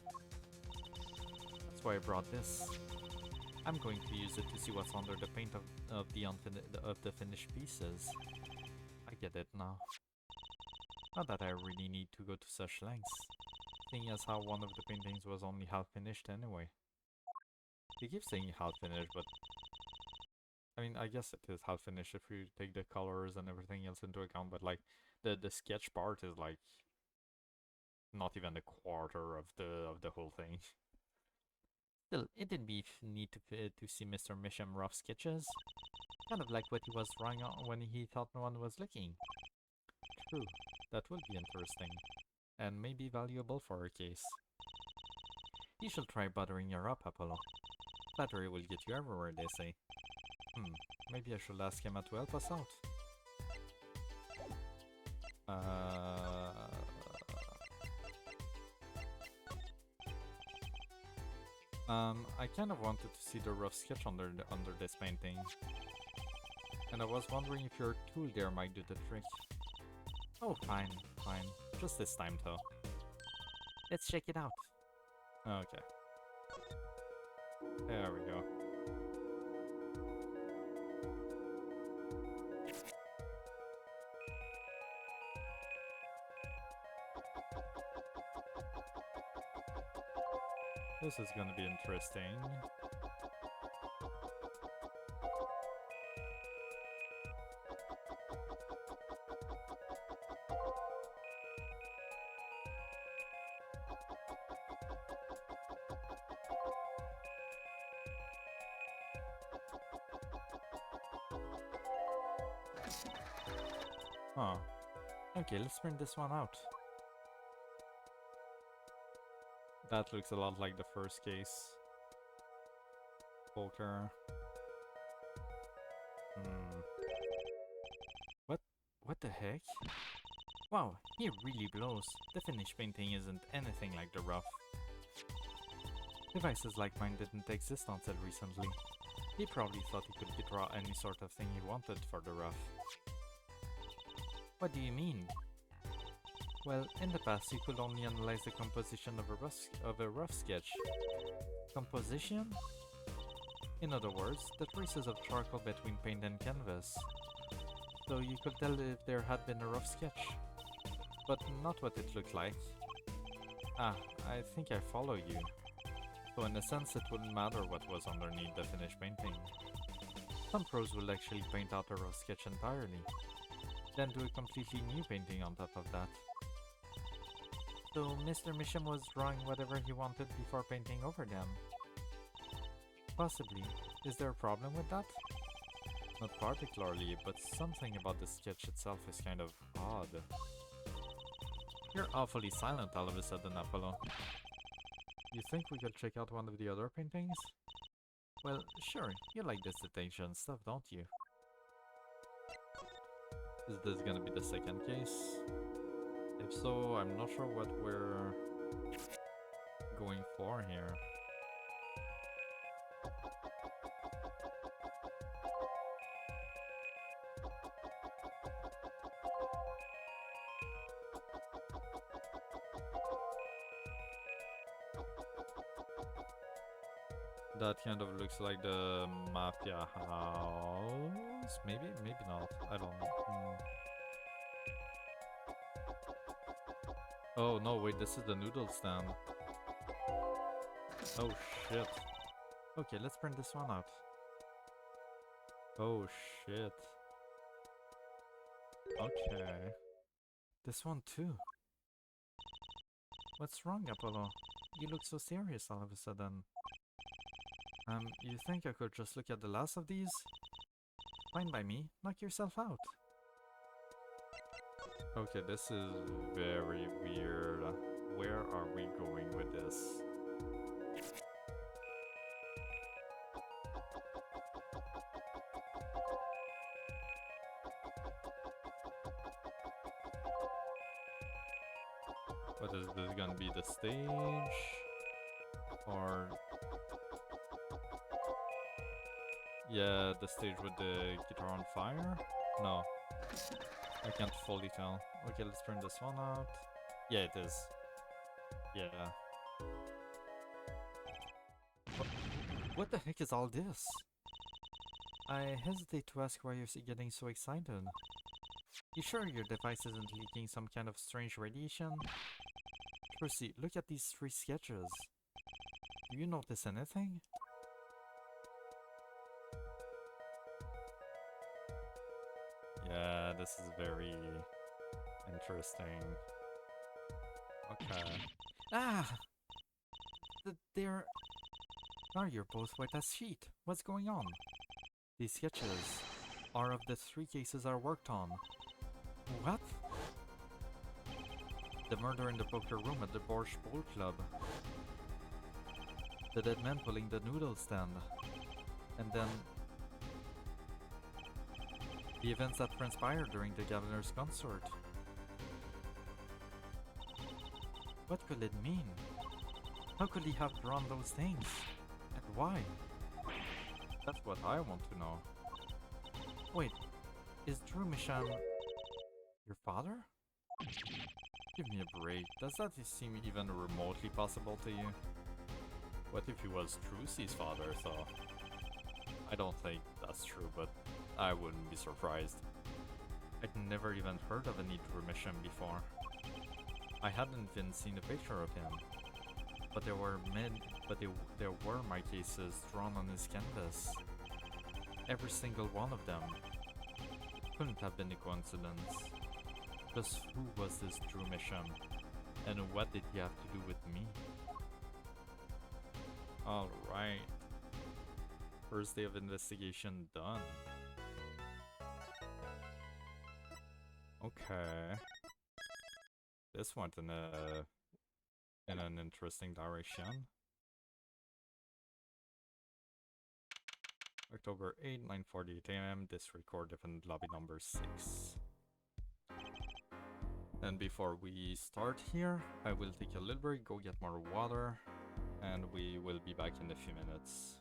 That's why I brought this. I'm going to use it to see what's under the paint of the finished pieces. I get it now. Not that I really need to go to such lengths, seeing as how one of the paintings was only half finished anyway. They keep saying half finished, but I mean, I guess it is half finished if you take the colors and everything else into account, but like the sketch part is like not even a quarter of the whole thing. Still, it did be neat to see Mr. Misham rough sketches. Kind of like what he was drawing on when he thought no one was looking. True, that would be interesting. And maybe valuable for our case. You should try buttering her up, Apollo. Flattery will get you everywhere, they say. Maybe I should ask Emma to help us out. I kind of wanted to see the rough sketch under this painting. And I was wondering if your tool there might do the trick. Oh, fine. Just this time, though. Let's check it out. Okay. There we go. This is gonna be interesting. Oh. Okay, let's print this one out. That looks a lot like the first case. Volker. What the heck? Wow, he really blows. The finished painting isn't anything like the rough. Devices like mine didn't exist until recently. He probably thought he could draw any sort of thing he wanted for the rough. What do you mean? Well, in the past you could only analyze the composition of a rough sketch. Composition? In other words, the traces of charcoal between paint and canvas. So you could tell if there had been a rough sketch. But not what it looked like. Ah, I think I follow you. So in a sense it wouldn't matter what was underneath the finished painting. Some pros will actually paint out a rough sketch entirely. Then do a completely new painting on top of that. So Mr. Misham was drawing whatever he wanted before painting over them. Possibly. Is there a problem with that? Not particularly, but something about the sketch itself is kind of odd. You're awfully silent all of a sudden, Apollo. You think we could check out one of the other paintings? Well, sure, you like this detention stuff, don't you? Is this gonna be the second case? If so, I'm not sure what we're going for here. That kind of looks like the mafia house. Maybe, maybe not. I don't know. Oh no, wait, this is the noodle stand. Oh shit. Okay, let's print this one out. Oh shit. Okay. This one too. What's wrong, Apollo? You look so serious all of a sudden. You think I could just look at the last of these? Fine by me. Knock yourself out. Okay, this is very weird. Where are we going with this? What is this gonna be, the stage? Or... yeah, the stage with the guitar on fire? No. I can't fully tell. Okay, let's print this one out. Yeah, it is. Yeah. What the heck is all this? I hesitate to ask why you're getting so excited. You sure your device isn't leaking some kind of strange radiation? Percy, look at these 3 sketches. Do you notice anything? Yeah, this is very interesting. Okay. Ah! They're... Now you're both white as sheet. What's going on? These sketches are of the 3 cases I worked on. What? The murder in the poker room at the Borscht Bowl Club. The dead man pulling the noodle stand. And then... the events that transpired during the governor's concert. What could it mean? How could he have drawn those things? And why? That's what I want to know. Wait, is Drew Michan your father? Give me a break. Does that seem even remotely possible to you? What if he was Trucy's father, so... I don't think that's true, but I wouldn't be surprised. I'd never even heard of any Drew Michan before. I hadn't even seen a picture of him. But there were there were my cases drawn on his canvas. Every single one of them. It couldn't have been a coincidence. Just who was this Drew Michan? And what did he have to do with me? Alright. First day of investigation done. Okay. This went in an interesting direction. October 8, 9:48 AM, this record event lobby number 6. And before we start here, I will take a little break, go get more water, and we will be back in a few minutes.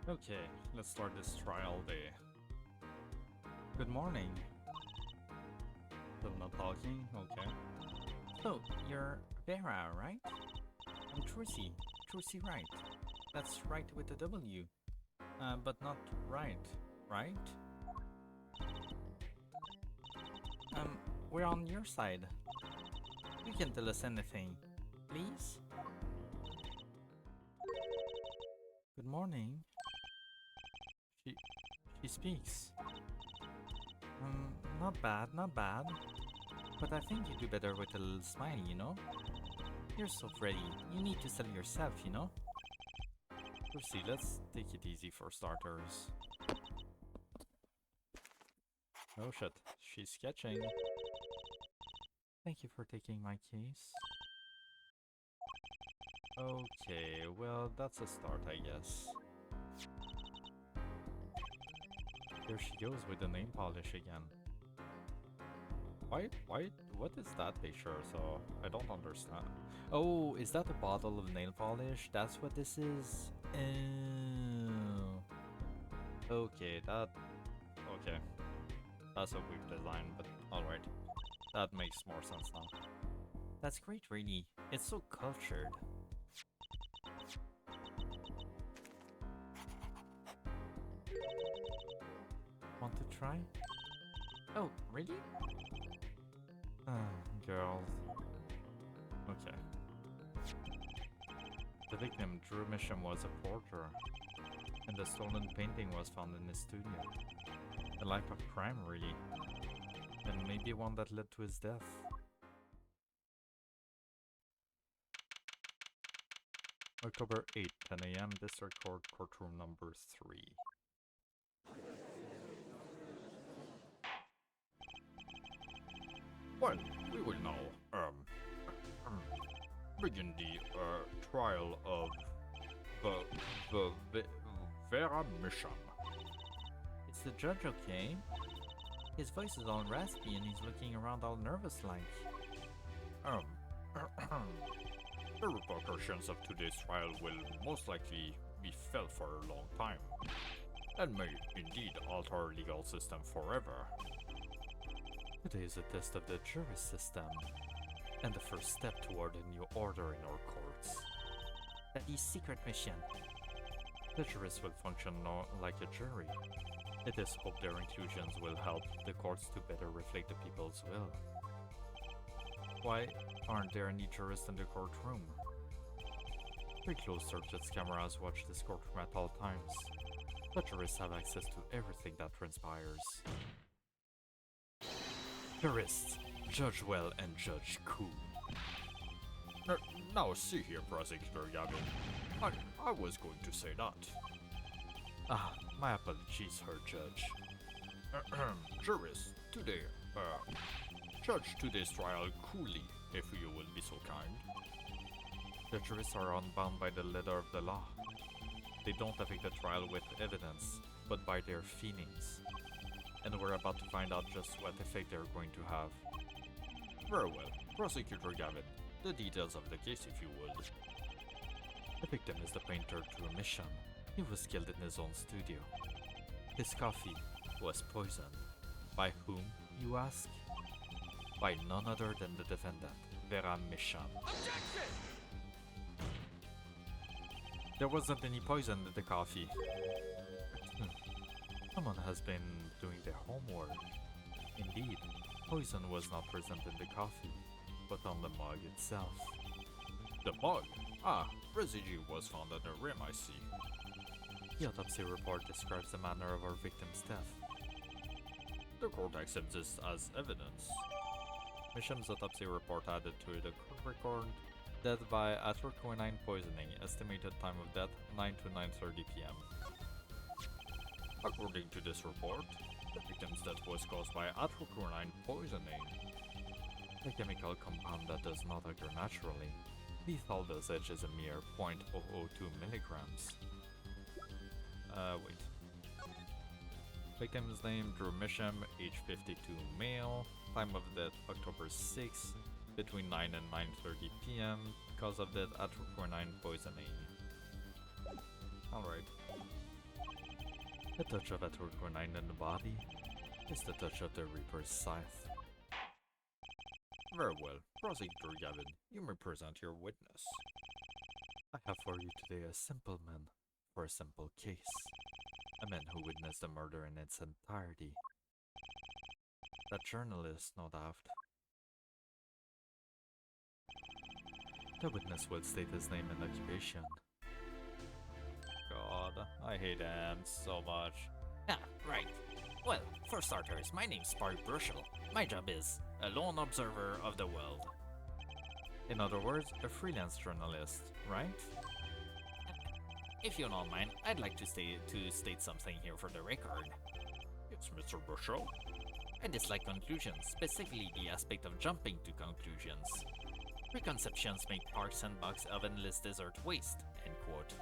Okay, let's start this trial day. Good morning. Still not talking? Okay. So, you're Vera, right? I'm Trucy. Trucy Wright. That's right with a W. But not right, right? Um, we're on your side. You can tell us anything, please? Good morning. She, she speaks. Not bad, not bad. But I think you do better with a little smile, you know? You're so pretty. You need to sell yourself, you know? Lucy, let's take it easy for starters. Oh shit, she's sketching. Thank you for taking my case. Okay, well, that's a start, I guess. There she goes with the nail polish again. What is that picture? So, I don't understand. Oh, is that a bottle of nail polish? That's what this is? Oh. Okay, okay. That's a weird design, but alright. That makes more sense now. That's great, really. It's so cultured. Want to try? Oh, really? Girls. Okay. The victim, Drew Misham, was a porter, and the stolen painting was found in his studio. A life of crime, really. And maybe one that led to his death. October 8, 10 a.m., District Court, courtroom number 3. Well, we will now, begin the, trial of Vera Misham. Is the judge okay? His voice is all raspy and he's looking around all nervous like. The repercussions of today's trial will most likely be felt for a long time, and may indeed alter our legal system forever. Today is a test of the jury system, and the first step toward a new order in our courts. That is secret mission. The jurists will function like a jury. It is hoped their inclusions will help the courts to better reflect the people's will. Why aren't there any jurists in the courtroom? Three closed circuits cameras watch this courtroom at all times. The jurists have access to everything that transpires. Jurists, Judge Well and Judge Cool. Now see here, Prosecutor Gavin. I was going to say that. Ah, my apologies, Her Judge. Jurist, today, judge today's trial coolly, if you will be so kind. The jurists are unbound by the letter of the law. They don't affect the trial with evidence, but by their feelings. And we're about to find out just what effect they're going to have. Very well, Prosecutor Gavin, the details of the case if you would. The victim is the painter Drew Misham. He was killed in his own studio. His coffee was poisoned. By whom, you ask? By none other than the defendant, Vera Misham. Objection! There wasn't any poison in the coffee. Someone has been doing their homework. Indeed, poison was not present in the coffee, but on the mug itself. The mug? Ah, residue was found on the rim, I see. The autopsy report describes the manner of our victim's death. The court accepts this as evidence. Misham's autopsy report added to the court record: death by atroquinine poisoning, estimated time of death 9 to 9:30 p.m. According to this report, the victim's death was caused by atroquinine poisoning, a chemical compound that does not occur naturally. Lethal dosage is a mere 0.002 milligrams. Wait. Victim's name, Drew Misham, age 52, male. Time of death, October 6, between 9 and 9:30 p.m. Cause of death, atroquinine poisoning. Alright. The touch of a turquoise in the body is the touch of the Reaper's scythe. Very well, Prosecutor Gavin, you may present your witness. I have for you today a simple man for a simple case. A man who witnessed the murder in its entirety. That journalist, no doubt. The witness will state his name and occupation. God, I hate ants so much. Ah, right. Well, for starters, my name's Barry Burchell. My job is a lone observer of the world. In other words, a freelance journalist, right? If you don't mind, I'd like to state something here for the record. It's Mr. Burchell. I dislike conclusions, specifically the aspect of jumping to conclusions. Preconceptions make parks and bogs of endless desert waste, end quote.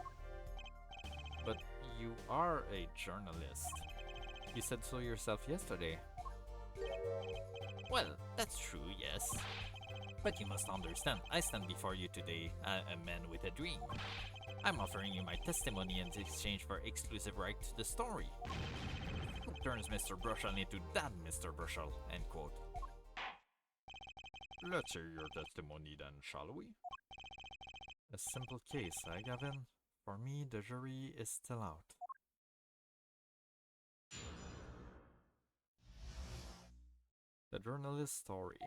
But you are a journalist. You said so yourself yesterday. Well, that's true, yes. But you must understand, I stand before you today, a man with a dream. I'm offering you my testimony in exchange for exclusive right to the story. Who turns Mr. Burchell into that Mr. Burchell, end quote. Let's hear your testimony then, shall we? A simple case, eh, Gavin? For me, the jury is still out. The journalist's story.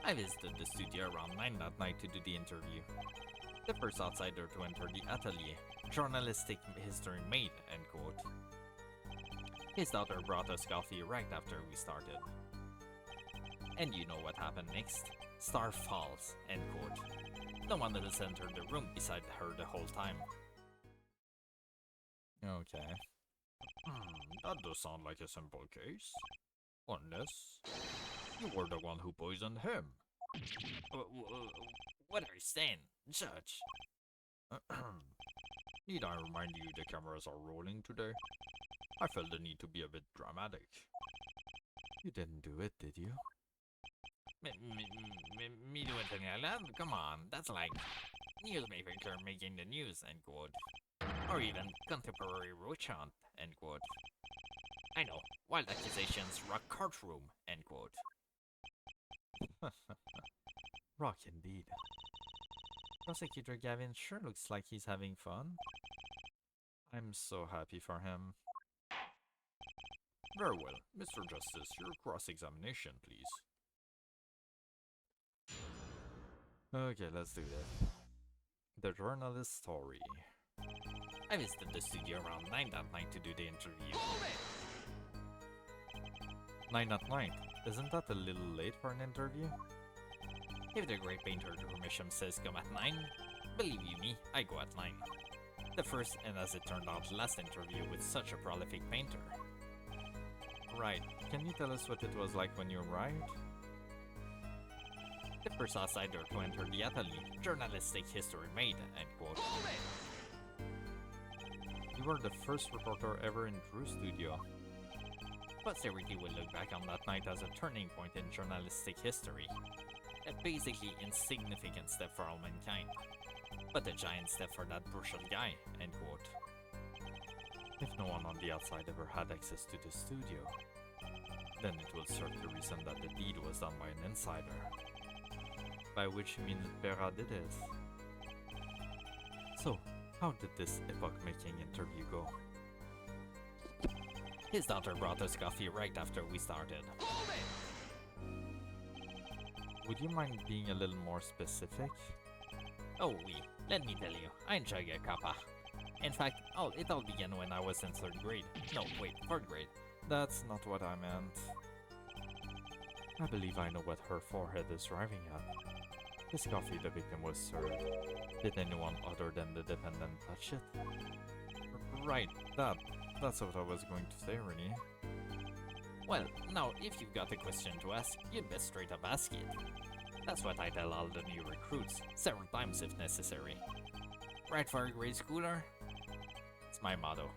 I visited the studio around 9 that night to do the interview. The first outsider to enter the atelier. Journalistic history made, end quote. His daughter brought us coffee right after we started. And you know what happened next? Star falls, end quote. No one else entered the room beside her the whole time. Okay. That does sound like a simple case. Unless you were the one who poisoned him. What are you saying, Judge? Need I remind you the cameras are rolling today? I felt the need to be a bit dramatic. You didn't do it, did you? Me do anything like that? Come on, that's like newsmaker making the news, end quote. Or even contemporary roach hunt, end quote. I know, wild accusations rock courtroom, end quote. Rock indeed. Prosecutor Gavin sure looks like he's having fun. I'm so happy for him. Very well, Mr. Justice, your cross-examination, please. Okay, let's do that. The journalist's story. I visited the studio around 9 that night to do the interview. 9 at night? Isn't that a little late for an interview? If the great painter Hermisham says come at 9, believe you me, I go at 9. The first and as it turned out last interview with such a prolific painter. Right, can you tell us what it was like when you arrived? The first outsider to enter the atelier, journalistic history made, end quote. You were the first reporter ever in Drew's studio. Posterity will look back on that night as a turning point in journalistic history. A basically insignificant step for all mankind. But a giant step for that Burchell guy, end quote. If no one on the outside ever had access to the studio, then it will serve the reason that the deed was done by an insider. By which he means Vera did it. So, how did this epoch-making interview go? His daughter brought us coffee right after we started. Would you mind being a little more specific? Oh oui, let me tell you, I enjoy a cuppa. In fact, it all began when I was in 3rd grade. No, wait, 4th grade. That's not what I meant. I believe I know what her forehead is driving at. This coffee the victim was served. Did anyone other than the defendant touch it? Right, that's what I was going to say, Rennie. Well, now, if you've got a question to ask, you'd best straight up ask it. That's what I tell all the new recruits, several times if necessary. Right for a grade schooler? It's my motto.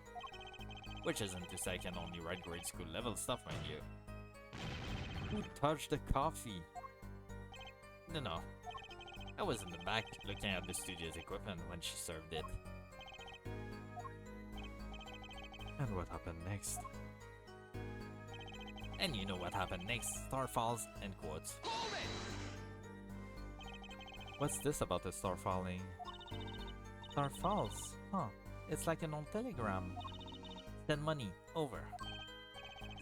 Which isn't to say I can only write grade school level stuff, mind you. Who touched the coffee? No. I was in the back looking at the studio's equipment when she served it. And what happened next? And you know what happened next. Star falls, end quote. What's this about the star falling? Star falls? Huh. It's like an old telegram. Send money. Over.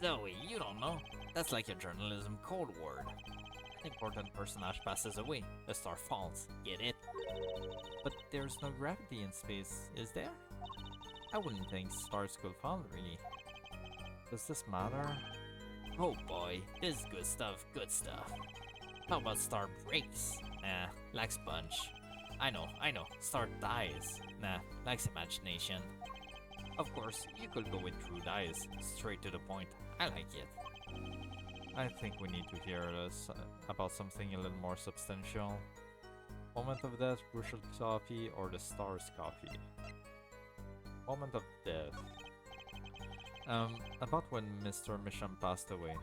Zoe, you don't know. That's like a journalism code word. An important personage passes away. The star falls. Get it? But there's no gravity in space, is there? I wouldn't think stars could fall, really. Does this matter? Oh boy, this is good stuff, good stuff. How about star breaks? Nah, lacks punch. I know, star dies. Nah, lacks imagination. Of course, you could go with true dies, straight to the point. I like it. I think we need to hear this about something a little more substantial. Moment of death, Brucial coffee, or the stars coffee? Moment of death. About when Mr. Misham passed away.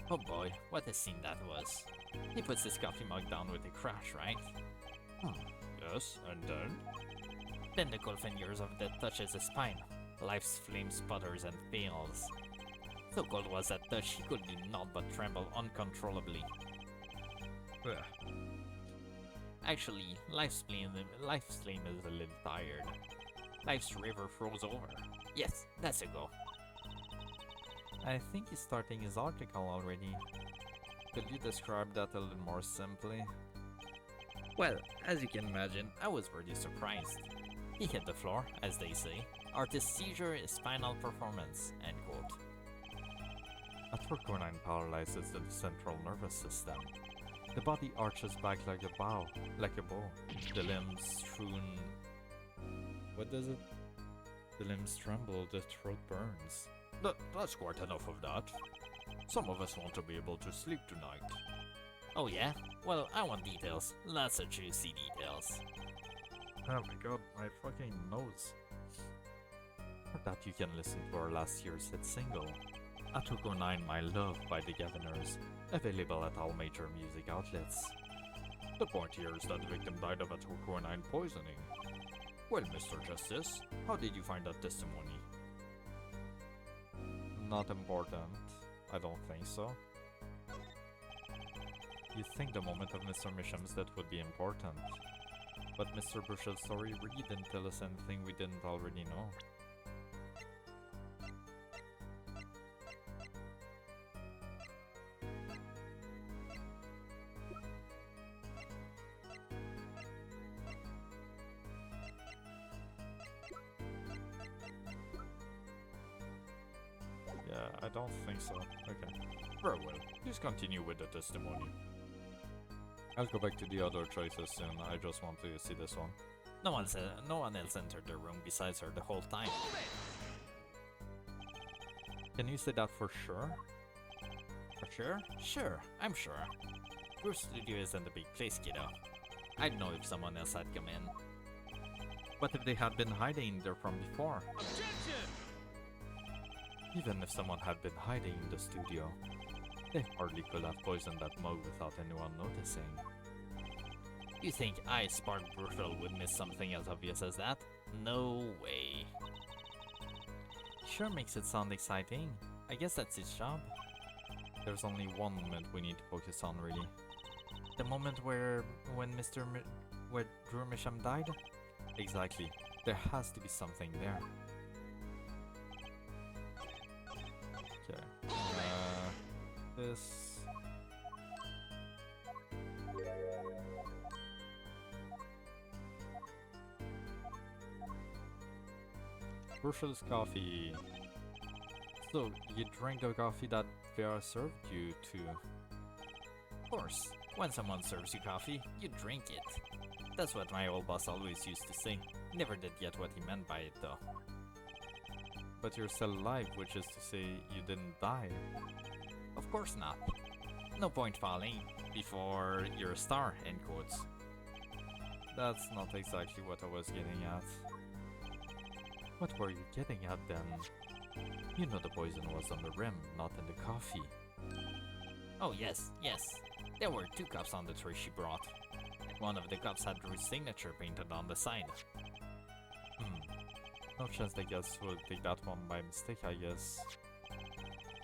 Oh boy, what a scene that was. He puts his coffee mug down with a crash, right? Yes, and then? Then the cold fingers of death touches his spine. Life's flame sputters and fails. So cold was that touch he could do naught but tremble uncontrollably. Ugh. Actually, life's flame is a little tired. Life's river froze over. Yes, that's a go. I think he's starting his article already. Could you describe that a little more simply? Well, as you can imagine, I was pretty surprised. He hit the floor, as they say. Artist's seizure is final performance, end quote. A turquoise paralyzes the central nervous system. The body arches back like a bow, like a bow. The limbs strewn... What does it? The limbs tremble, the throat burns. That's quite enough of that. Some of us want to be able to sleep tonight. Oh yeah? Well, I want details. Lots of juicy details. Oh my god, my fucking nose. For that you can listen to our last year's hit single, Atuko 9 My Love by the Governors, available at all major music outlets. The point here is that the victim died of Atuko 9 poisoning. Well, Mr. Justice, how did you find that testimony? Not important. I don't think so. You'd think the moment of Mr. Misham's death would be important. But Mr. Bush's story really didn't tell us anything we didn't already know. Yeah, I don't think so. Okay. Very well. Please continue with the testimony. I'll go back to the other choices soon. I just want to see this one. No one else entered the room besides her the whole time. Can you say that for sure? For sure? Sure, I'm sure. Your studio isn't a big place, kiddo. I'd know if someone else had come in. What if they had been hiding there from before? Objection! Even if someone had been hiding in the studio, they hardly could have poisoned that mug without anyone noticing. You think I, Spark Brutal, would miss something as obvious as that? No way. Sure makes it sound exciting. I guess that's his job. There's only one moment we need to focus on, really. The moment when where Drew Misham died? Exactly. There has to be something there. Okay. This... Brutal's coffee. So, you drank the coffee that Vera served you to? Of course. When someone serves you coffee, you drink it. That's what my old boss always used to say. Never did get what he meant by it though. But you're still alive, which is to say you didn't die. Of course not. No point falling before you're a star, end quotes. That's not exactly what I was getting at. What were you getting at then? You know the poison was on the rim, not in the coffee. Oh yes. There were 2 cups on the tray she brought. One of the cups had Drew's signature painted on the side. No chance the guests will take that one by mistake, I guess.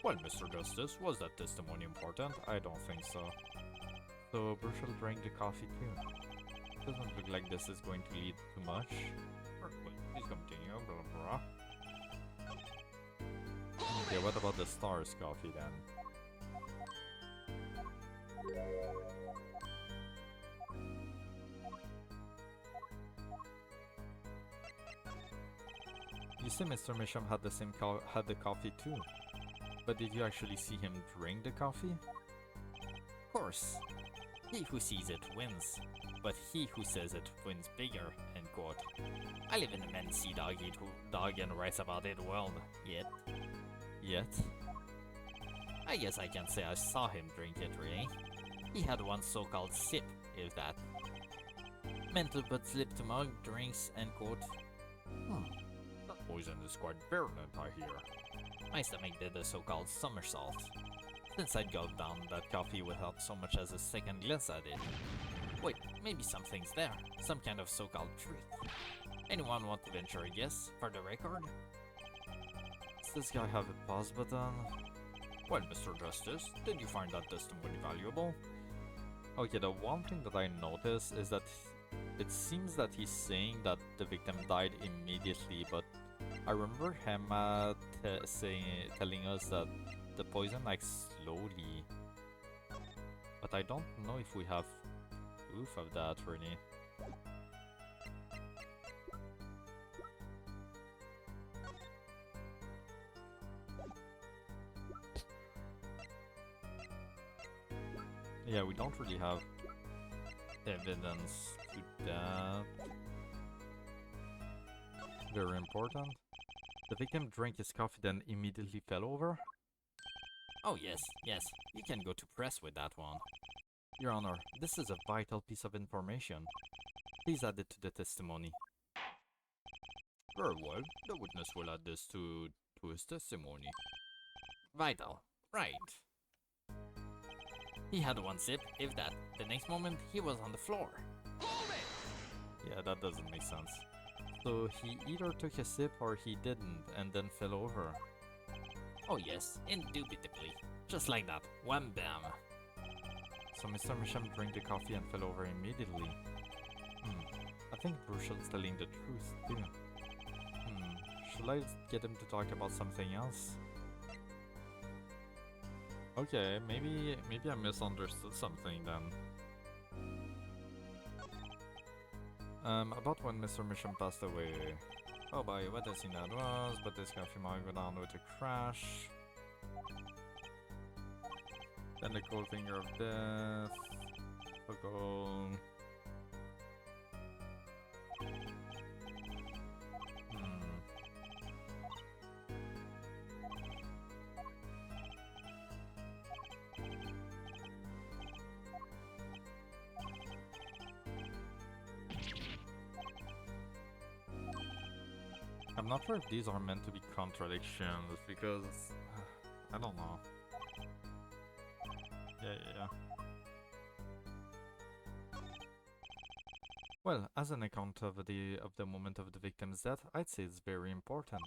Well, Mr. Justice, was that testimony important? I don't think so. So Bruce will drink the coffee too. Doesn't look like this is going to lead to much. Well, please continue, blah blah. Okay, what about the Stars coffee then? You see, Mr. Misham had the coffee too. But did you actually see him drink the coffee? Of course. He who sees it wins, but he who says it wins bigger, end quote. I live in a man see dog eat dog and writes about it world, yet. I guess I can't say I saw him drink it really. He had one so-called sip, if that. Mental but slip to mug, drinks, end quote. That poison is quite virulent, I hear. My stomach did a so-called somersault, since I'd gulped down that coffee without so much as a second glance at it. Wait, maybe something's there, some kind of so-called truth. Anyone want to venture a guess, for the record? Does this guy have a pause button? Well, Mr. Justice, did you find that testimony valuable? Okay, the one thing that I noticed is that it seems that he's saying that the victim died immediately, but I remember him telling us that the poison acts slowly. But I don't know if we have proof of that really. Yeah, we don't really have evidence to that. Very important. The victim drank his coffee then immediately fell over? Oh yes, you can go to press with that one. Your Honor, this is a vital piece of information. Please add it to the testimony. Very well, the witness will add this to his testimony. Vital, right. He had one sip, if that. The next moment, he was on the floor. Yeah, that doesn't make sense. So he either took a sip or he didn't, and then fell over. Oh yes, indubitably. Just like that. Wham bam. So Mr. Misham drank the coffee and fell over immediately. I think Bruchel's telling the truth too. Should I get him to talk about something else? Okay, maybe I misunderstood something then. About when Mr. Misham passed away. Oh boy, what a scene that was, but this coffee might go down with a crash. Then the cold finger of death. Go. I'm not sure if these are meant to be contradictions because I don't know. Yeah. Well, as an account of the moment of the victim's death, I'd say it's very important.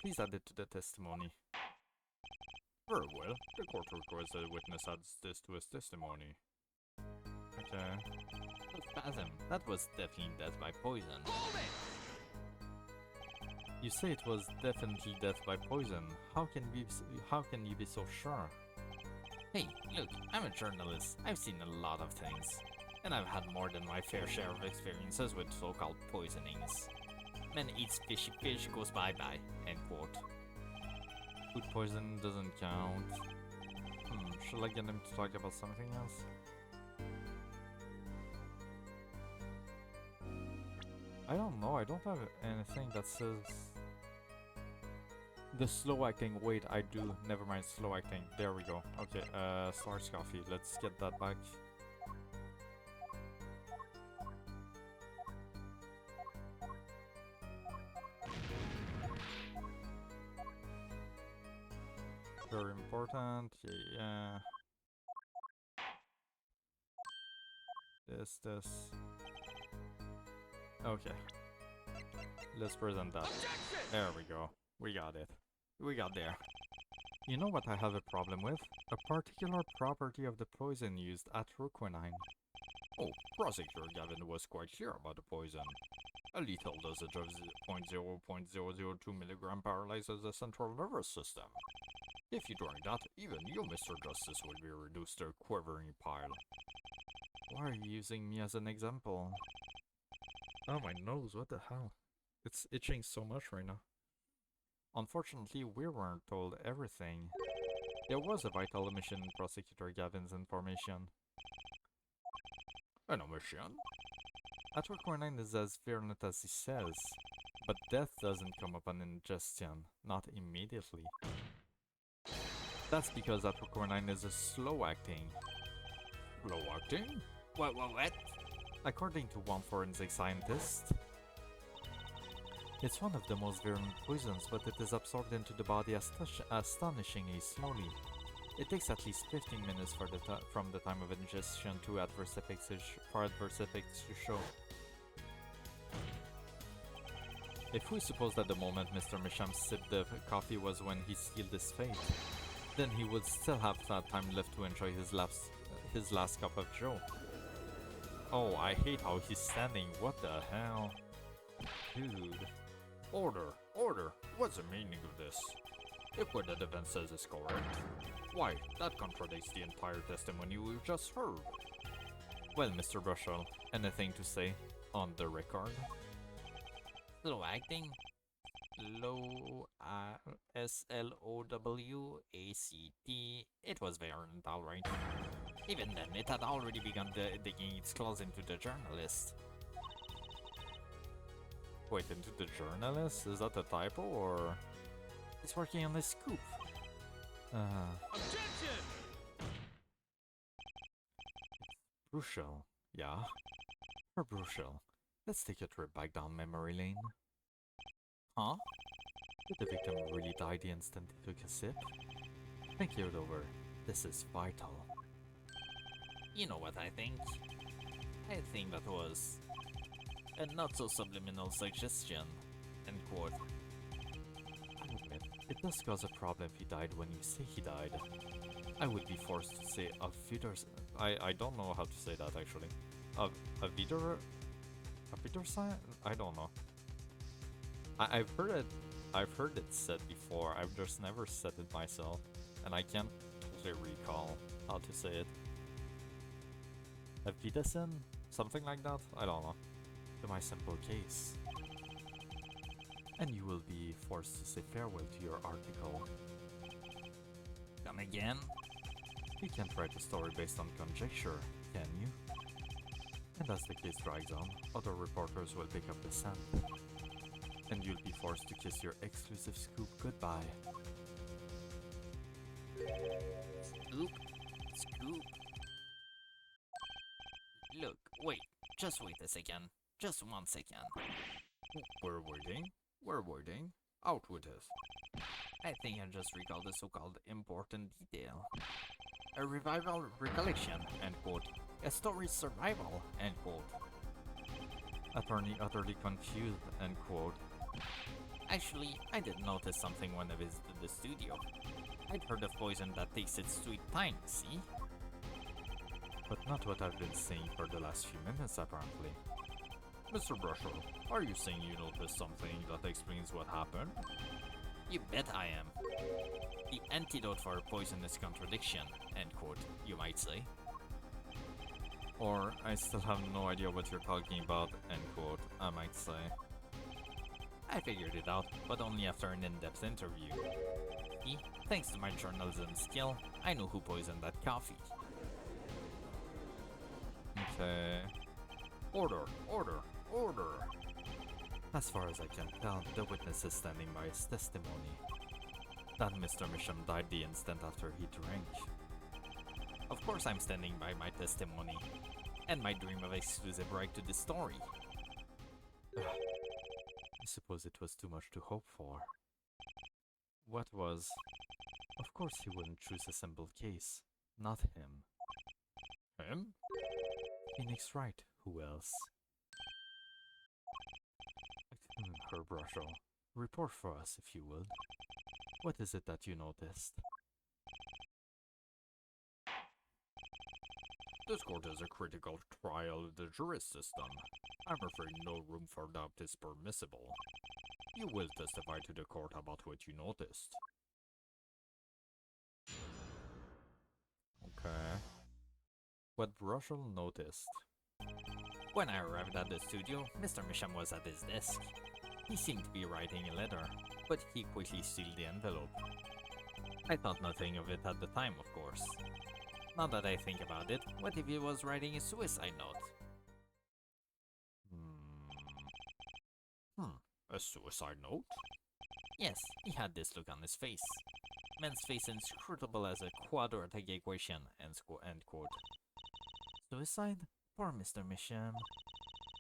Please add it to the testimony. Very well. The court requires that the witness adds this to his testimony. Okay. Spasm. That was definitely death by poison. You say it was definitely death by poison. How can you be so sure? Hey, look, I'm a journalist. I've seen a lot of things. And I've had more than my fair share of experiences with so-called poisonings. Man eats fishy fish, goes bye-bye, end quote. Food poisoning doesn't count. Should I get him to talk about something else? I don't know, I don't have anything that says... The slow acting, wait, I do, never mind, slow acting, there we go. Okay, Stars Coffee, let's get that back. Very important, yeah. This. Okay. let's present that. There we go. We got it. We got there. You know what I have a problem with? A particular property of the poison used at Roquenine. Oh, Prosecutor Gavin was quite clear about the poison. A lethal dosage of 0.002 milligram paralyzes the central nervous system. If you drink that, even you, Mr. Justice, will be reduced to a quivering pile. Why are you using me as an example? Oh, my nose, what the hell? It's itching so much right now. Unfortunately, we weren't told everything. There was a vital omission in Prosecutor Gavin's information. An omission? Atroquinine is as virulent as he says, but death doesn't come upon ingestion, not immediately. That's because atroquinine is a slow-acting. Slow-acting? What? According to one forensic scientist, it's one of the most virulent poisons, but it is absorbed into the body astonishingly slowly. It takes at least 15 minutes from the time of ingestion for adverse effects to show. If we suppose that the moment Mr. Misham sipped the coffee was when he sealed his fate, then he would still have that time left to enjoy his last cup of joe. Oh, I hate how he's standing. What the hell? Dude. Order! What's the meaning of this? If what the defense says is correct, why, that contradicts the entire testimony we've just heard. Well, Mr. Brushell, anything to say on the record? Slow acting? S-L-O-W-A-C-T. It was virulent, alright. Even then, it had already begun digging its claws into the journalist. Wait, into the journalist? Is that a typo, or...? He's working on this scoop. Objection! Bruchel, yeah? For Bruchel, let's take a trip back down memory lane. Huh? Did the victim really die the instant he took a sip? Think it over. This is vital. You know what I think? I think that was a not-so-subliminal suggestion, end quote. I admit, it does cause a problem if he died when you say he died. I would be forced to say a Viders... I don't know how to say that actually. A Vidersign? I don't know. I've heard it said before, I've just never said it myself, and I can't totally recall how to say it. A Videsen? Something like that? I don't know. To my simple case. And you will be forced to say farewell to your article. Come again? You can't write a story based on conjecture, can you? And as the case drags on, other reporters will pick up the scent. And you'll be forced to kiss your exclusive scoop goodbye. Scoop? Look, wait. Just wait a second. Just 1 second. We're waiting. Out with it. I think I just recalled a so-called important detail. A revival recollection, end quote. A story's survival, end quote. Attorney utterly confused, end quote. Actually, I did notice something when I visited the studio. I'd heard of poison that takes its sweet time, see? But not what I've been saying for the last few minutes, apparently. Mr. Brusher, are you saying you noticed something that explains what happened? You bet I am. The antidote for a poisonous contradiction, end quote, you might say. Or, I still have no idea what you're talking about, end quote, I might say. I figured it out, but only after an in-depth interview. See, thanks to my journalism skill, I know who poisoned that coffee. Okay. Order! As far as I can tell, the witness is standing by his testimony. That Mr. Misham died the instant after he drank. Of course I'm standing by my testimony, and my dream of exclusive right to the story. I suppose it was too much to hope for. What was? Of course he wouldn't choose a simple case. Not him. Him? Phoenix Wright. Who else? her, Brushel. Report for us, if you would. What is it that you noticed? This court is a critical trial of the jury system. I'm afraid no room for doubt is permissible. You will testify to the court about what you noticed. Okay. What Brushel noticed. When I arrived at the studio, Mr. Misham was at his desk. He seemed to be writing a letter, but he quickly sealed the envelope. I thought nothing of it at the time, of course. Now that I think about it, what if he was writing a suicide note? A suicide note? Yes, he had this look on his face. Man's face inscrutable as a quadratic equation, end quote. Suicide? Poor Mr. Misham.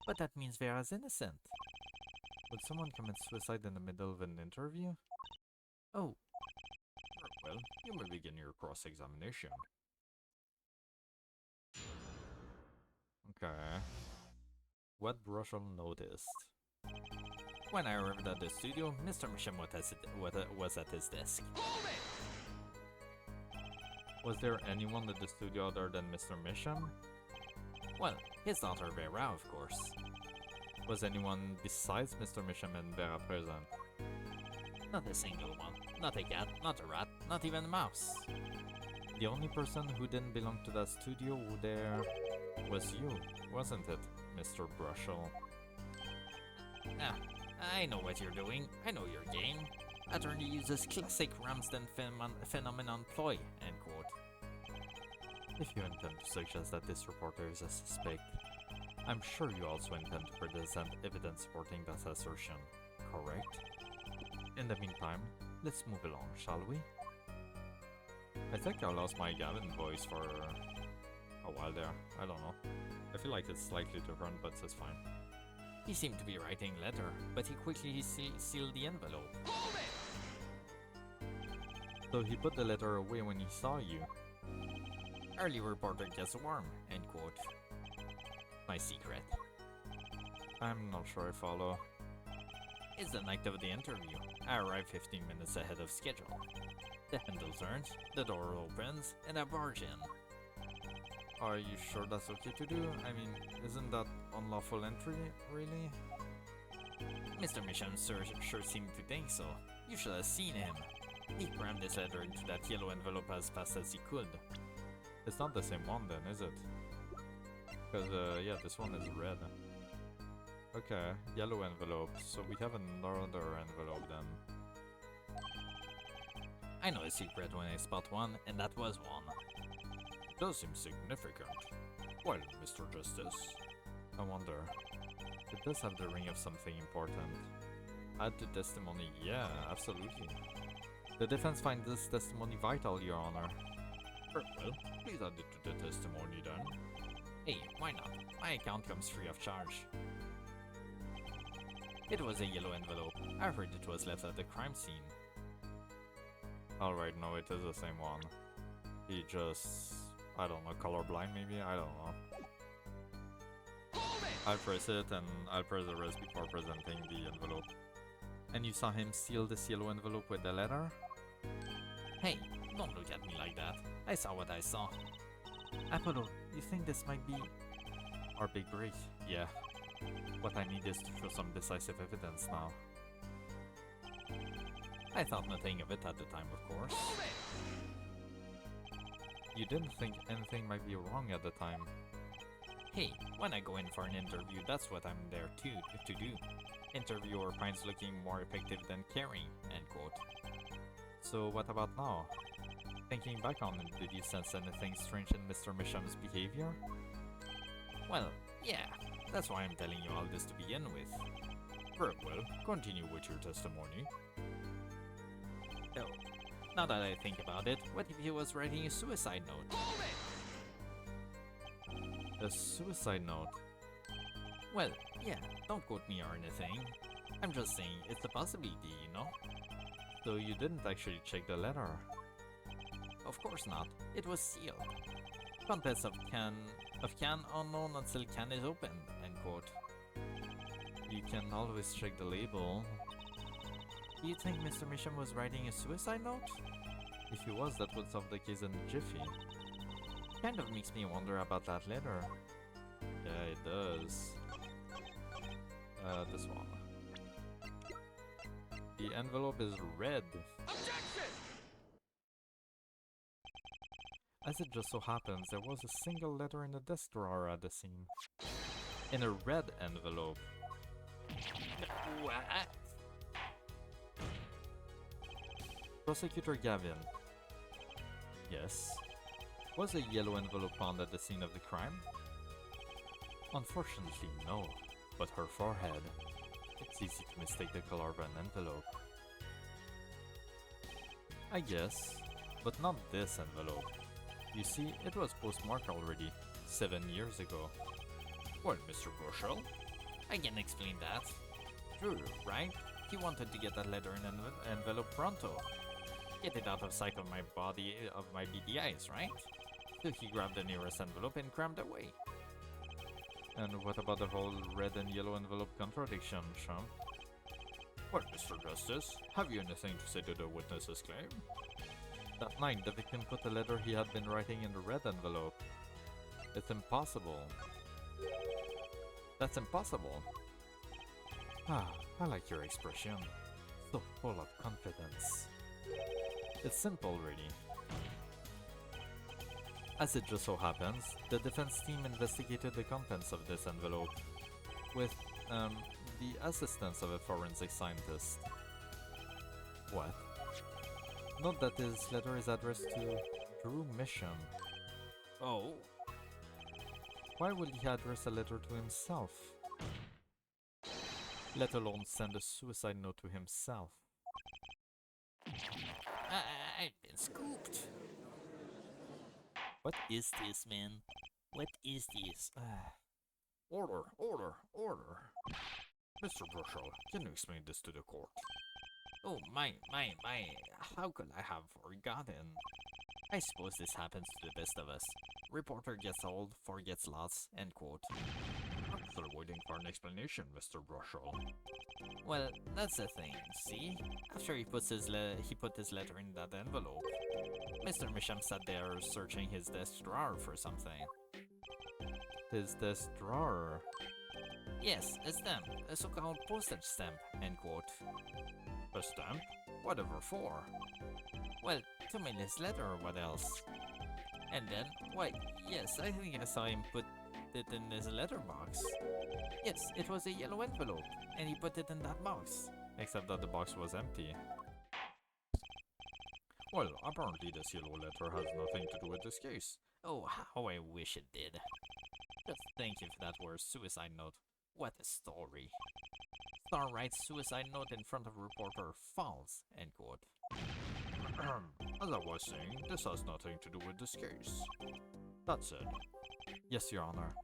But that means Vera's innocent. Would someone commit suicide in the middle of an interview? Oh. Well, you may begin your cross-examination. Okay. What Brushel noticed. When I arrived at the studio, Mr. Misham was at his desk. Was there anyone at the studio other than Mr. Misham? Well, his daughter Vera, of course. Was anyone besides Mr. Misham and Vera present? Not a single one. Not a cat, not a rat, not even a mouse. The only person who didn't belong to that studio there was you, wasn't it, Mr. Brushel? Ah, I know what you're doing. I know your game. Attorney uses classic Ramsden phenomenon ploy, end quote. If you intend to suggest that this reporter is a suspect, I'm sure you also intend to present evidence supporting that assertion, correct? In the meantime, let's move along, shall we? I think I lost my Gavin voice for a while there. I don't know. I feel like it's slightly different, but it's fine. He seemed to be writing a letter, but he quickly sealed the envelope. So he put the letter away when he saw you. Early reporter gets a worm, end quote. My secret. I'm not sure I follow. It's the night of the interview. I arrive 15 minutes ahead of schedule. The handle turns, the door opens, and I barge in. Are you sure that's okay to do? I mean, isn't that unlawful entry, really? Mr. Misham sure seemed to think so. You should have seen him. He crammed this letter into that yellow envelope as fast as he could. It's not the same one then, is it? Because, yeah, this one is red. Okay, yellow envelope. So we have another envelope then. I know a secret when I spot one, and that was one. It does seem significant. Well, Mr. Justice, I wonder. It does have the ring of something important. Add to testimony, yeah, absolutely. The defense finds this testimony vital, Your Honor. Well, please add it to the testimony then. Hey, why not? My account comes free of charge. It was a yellow envelope. I heard it was left at the crime scene. Alright, no, it is the same one. He just... I don't know, colorblind maybe? I don't know. I'll press it and I'll press the rest before presenting the envelope. And you saw him seal this yellow envelope with the letter? Hey, don't look at me like that. I saw what I saw. Apollo, you think this might be our big break? Yeah. What I need is to show some decisive evidence now. I thought nothing of it at the time, of course. You didn't think anything might be wrong at the time. Hey, when I go in for an interview, that's what I'm there to do. Interviewer finds looking more effective than caring, end quote. So what about now? Thinking back on it, did you sense anything strange in Mr. Misham's behavior? Well, yeah. That's why I'm telling you all this to begin with. Very well, continue with your testimony. So, now that I think about it, what if he was writing a suicide note? A suicide note? Well, yeah, don't quote me or anything. I'm just saying it's a possibility, you know? So you didn't actually check the letter? Of course not. It was sealed. Contents of can unknown until can is opened, end quote. You can always check the label. Do you think Mr. Misham was writing a suicide note? If he was, that would solve the case in a jiffy. Kind of makes me wonder about that letter. Yeah, it does. This one. The envelope is red. Objection! As it just so happens, there was a single letter in the desk drawer at the scene. In a red envelope. What? Prosecutor Gavin. Yes. Was a yellow envelope found at the scene of the crime? Unfortunately, no. But her forehead. It's easy to mistake the color of an envelope. I guess. But not this envelope. You see, it was postmarked already, 7 years ago. Well, Mr. Bushel, I can explain that. True, right? He wanted to get that letter in an envelope pronto. Get it out of sight of my body, of my beady eyes, right? So he grabbed the nearest envelope and crammed away. And what about the whole red and yellow envelope contradiction, Sean? Well, Mr. Justice, have you anything to say to the witness's claim? That night, the victim put the letter he had been writing in the red envelope. It's impossible. That's impossible. Ah, I like your expression. So full of confidence. It's simple, really. As it just so happens, the defense team investigated the contents of this envelope with, the assistance of a forensic scientist. What? Note that his letter is addressed to Drew Mission. Oh? Why would he address a letter to himself? Let alone send a suicide note to himself. I've been scooped. What is this, man? What is this? Order, order, order. Mr. Bushel, can you explain this to the court? Oh, my. How could I have forgotten? I suppose this happens to the best of us. Reporter gets old, forgets lots, end quote. I'm still waiting for an explanation, Mr. Bushel. Well, that's the thing, see? After he put his letter in that envelope, Mr. Misham sat there searching his desk drawer for something. His desk drawer? Yes, a stamp, a so-called postage stamp, end quote. A stamp? Whatever for? Well, to mail his letter or what else? And then, why, yes, I think I saw him put it in his letterbox. Yes, it was a yellow envelope, and he put it in that box. Except that the box was empty. Well, apparently this yellow letter has nothing to do with this case. Oh, how I wish it did. Just think if that were a suicide note. What a story. Star writes suicide note in front of reporter, false, end quote. As I was saying, this has nothing to do with this case. That said, Yes, Your Honor.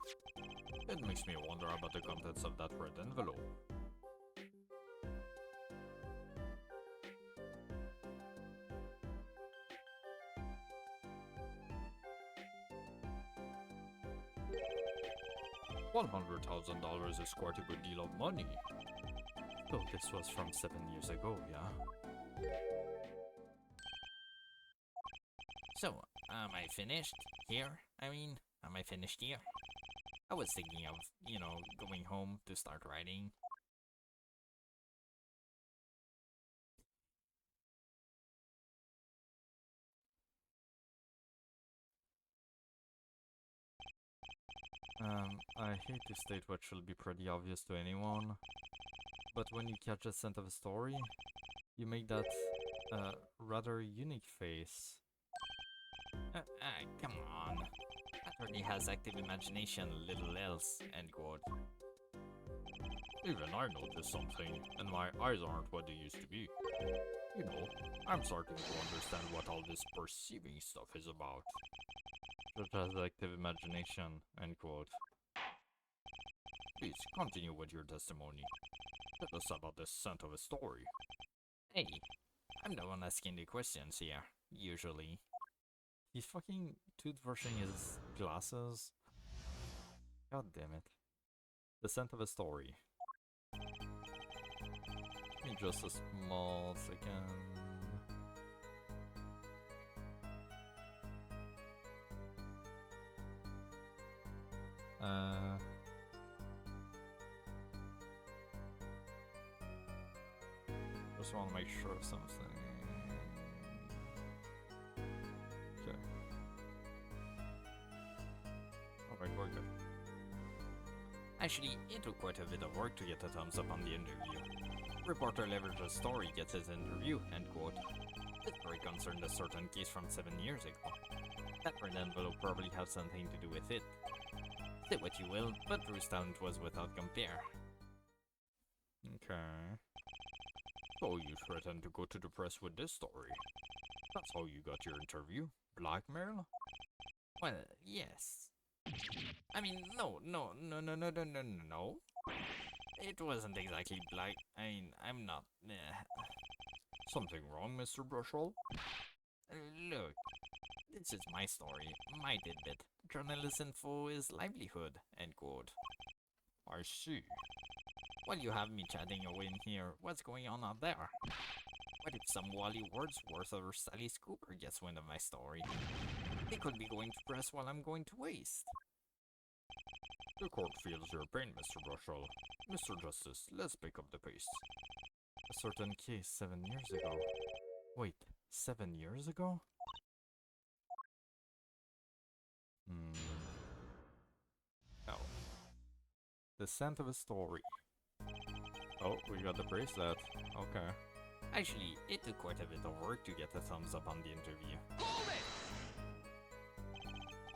it makes me wonder about the contents of that red envelope. $100,000 is quite a good deal of money. So this was from 7 years ago, yeah? So, am I finished here? Am I finished here? I was thinking of, going home to start writing. I hate to state what should be pretty obvious to anyone, but when you catch a scent of a story, you make that, rather unique face. Come on. Attorney has active imagination, little else, end quote. Even I noticed something, and my eyes aren't what they used to be. You know, I'm starting to understand what all this perceiving stuff is about. Such as active imagination, end quote. Please, continue with your testimony. Tell us about the scent of a story. Hey, I'm the one asking the questions here, usually. He's fucking toothbrushing his glasses. God damn it. The scent of a story. me just a small second. Just want to make sure of something. Okay. Alright, we're good. Actually, it took quite a bit of work to get a thumbs up on the interview. Reporter leverages story gets his interview, end quote. This story concerned a certain case from 7 years ago. That red envelope probably had something to do with it. Say what you will, but Drew's talent was without compare. Okay. So you threatened to go to the press with this story. That's how you got your interview? Blackmail? Well, yes. I mean, no. It wasn't exactly I'm not. Something wrong, Mr. Brushall? Look, this is my story, my tidbit. Journalist info is livelihood, end quote. I see. While you have me chatting away in here, what's going on out there? What if some Wally Wordsworth or Sally Scooper gets wind of my story? They could be going to press while I'm going to waste. The court feels your pain, Mr. Brushall. Mr. Justice, let's pick up the pace. A certain case 7 years ago. Wait, 7 years ago? No. The scent of a story. Oh, we got the bracelet. Okay. Actually, it took quite a bit of work to get a thumbs up on the interview.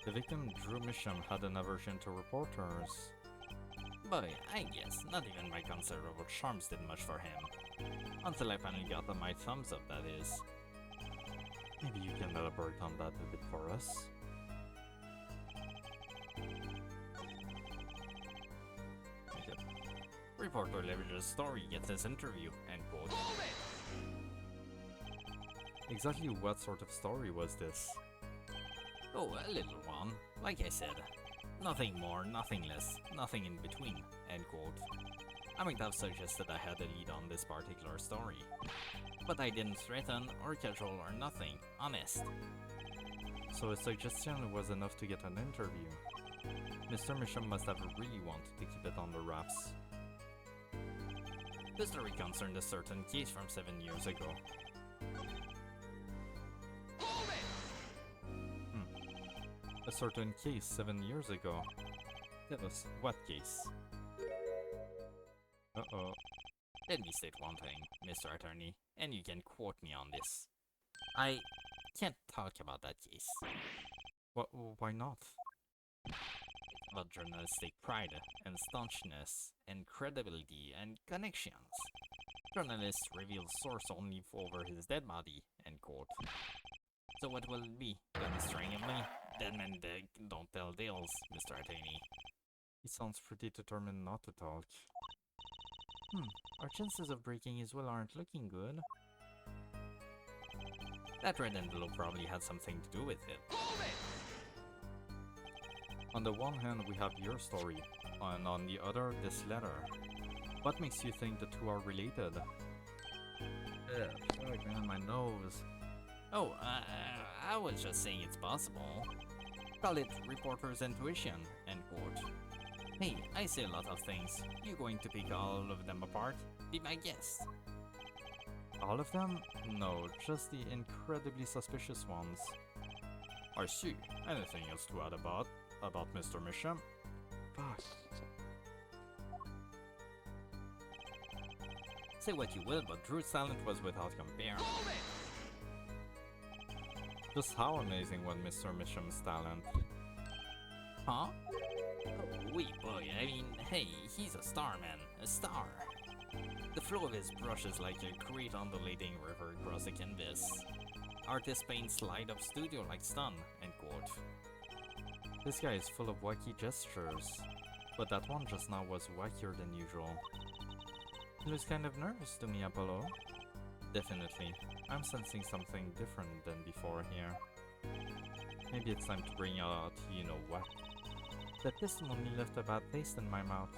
The victim, Drew Misham, had an aversion to reporters. Boy, I guess not even my considerable charms did much for him. Until I finally got my thumbs up, that is. Maybe you can elaborate on that a bit for us? Okay. Reporter leverages story gets his interview, end quote. Exactly what sort of story was this? Oh, a little one. Like I said. Nothing more, nothing less, nothing in between, end quote. I might have suggested I had a lead on this particular story. But I didn't threaten or casual or nothing, honest. So a suggestion was enough to get an interview. Mr. Misham must have really wanted to keep it on the wraps. The story concerned a certain case from 7 years ago. A certain case 7 years ago. Tell us, what case? Uh-oh. Let me state one thing, Mr. Attorney, and you can quote me on this. I can't talk about that case. Why not? It's about journalistic pride and staunchness and credibility and connections. Journalist reveals source only over his dead body, end quote. So what will it be? Gonna strangle me? Dead men don't tell tales, Mr. Attorney. He sounds pretty determined not to talk. Our chances of breaking his will aren't looking good. That red envelope probably had something to do with it. On the one hand, we have your story, and on the other, this letter. What makes you think the two are related? Ugh, man, my nose. Oh, I was just saying it's possible. Call it reporter's intuition, end quote. Hey, I say a lot of things. You going to pick all of them apart? Be my guest. All of them? No, just the incredibly suspicious ones. I see. Anything else to add about Mr. Misham? Fuck. Say what you will, but Drew's talent was without compare. Just how amazing was Mr. Misham's talent? Huh? Oh, wait, boy, I mean, hey, he's a star, man. A star. The flow of his brush is like a great undulating river across a canvas. Artist paints light up studio like stun, end quote. This guy is full of wacky gestures, but that one just now was wackier than usual. He looks kind of nervous to me, Apollo. Definitely. I'm sensing something different than before here. Maybe it's time to bring out you-know-what. That testimony left a bad taste in my mouth.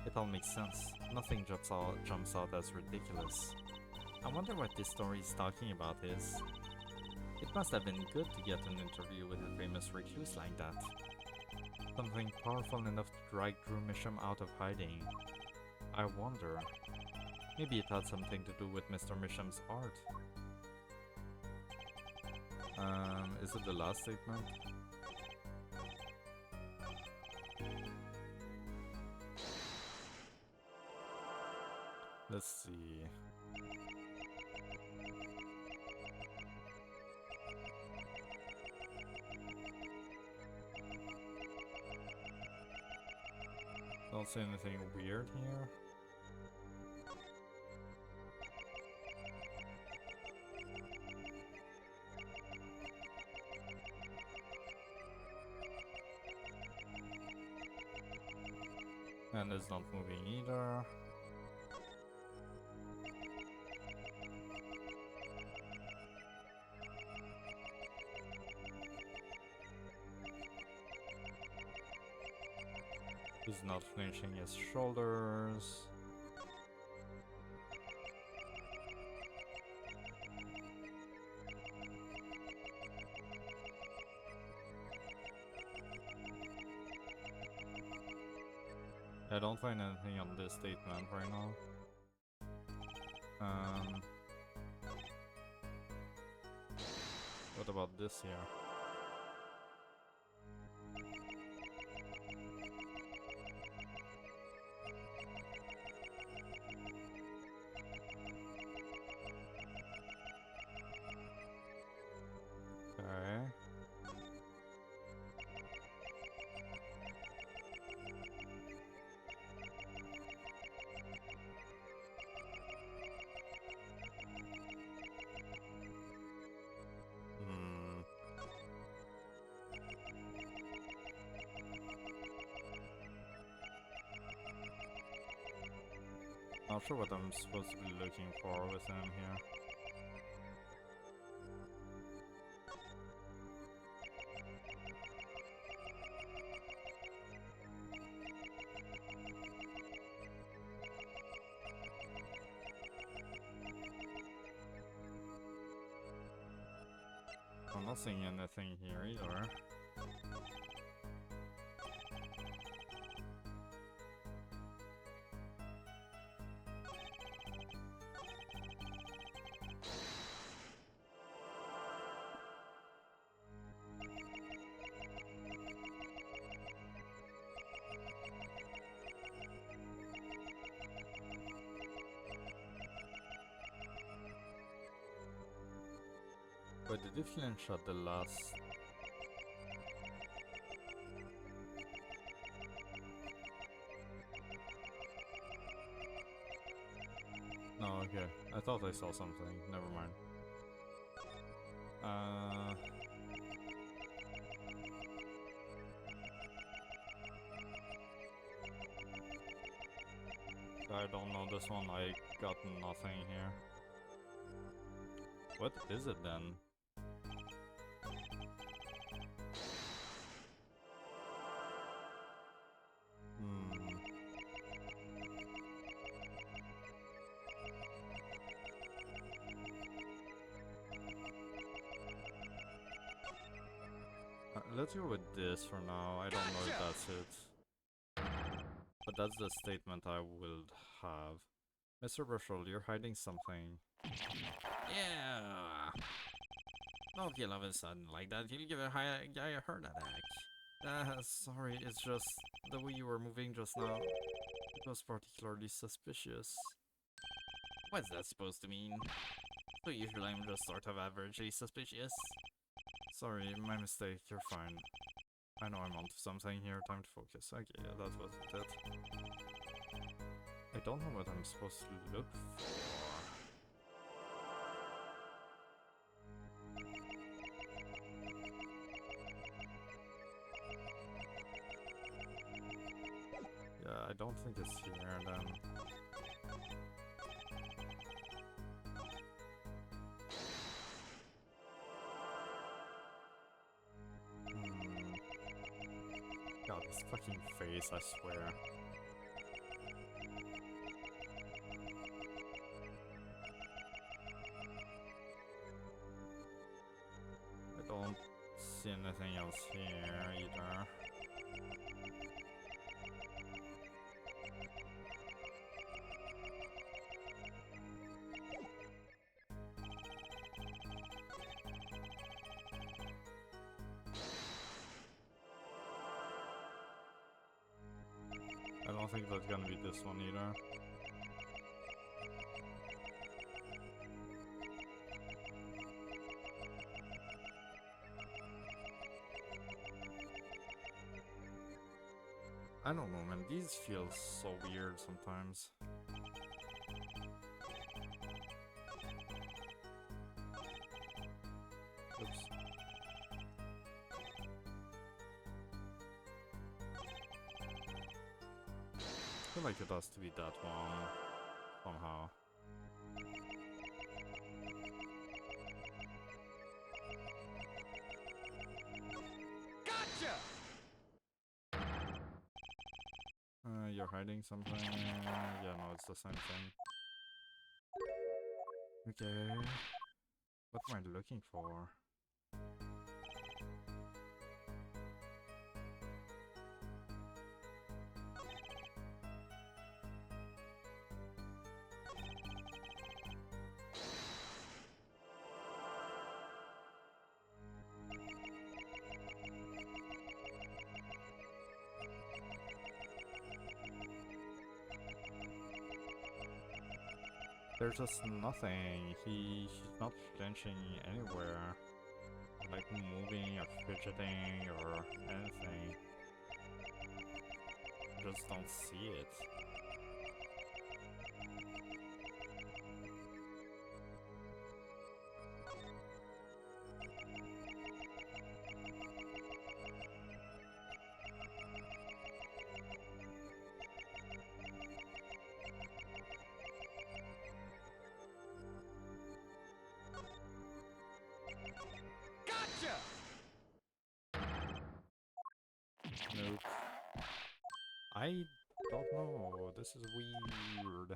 It all makes sense. Nothing jumps out as ridiculous. I wonder what this story is talking about is. It must have been good to get an interview with a famous recluse like that. Something powerful enough to drag Drew Misham out of hiding. I wonder. Maybe it had something to do with Mr. Misham's art. Is it the last statement? Let's see. Don't see anything weird here. And it's not moving either. He's not flinching his shoulders. I don't find anything on this statement right now. What about this here? Okay. Not sure what I'm supposed to be looking for with him here. I'm not seeing anything here either. But did he flinch at the last? No, okay. I thought I saw something. Never mind. I don't know this one. I got nothing here. What is it then? Let's go with this for now. I don't know if that's it. But that's the statement I will have. Mr. Brushel, you're hiding something. Yeah. Don't feel all of a sudden like that. You'll give a guy a heart attack. Sorry, it's just the way you were moving just now. It was particularly suspicious. What's that supposed to mean? So usually I'm just sort of averagely suspicious. Sorry, my mistake. You're fine. I know I'm onto something here. Time to focus. Okay, yeah, that wasn't it. I don't know what I'm supposed to look for. Yeah, I don't think it's here then. God, this fucking face, I swear. see anything else here either. I don't think that's gonna be this one either. I don't know, man. These feel so weird sometimes. Oops. I feel like it has to be that one somehow. Gotcha! You're hiding something. Yeah, no, it's the same thing. Okay. What am I looking for? There's just nothing. He's not flinching anywhere. Like moving or fidgeting or anything. Just don't see it. Gotcha! Nope. I don't know. This is weird.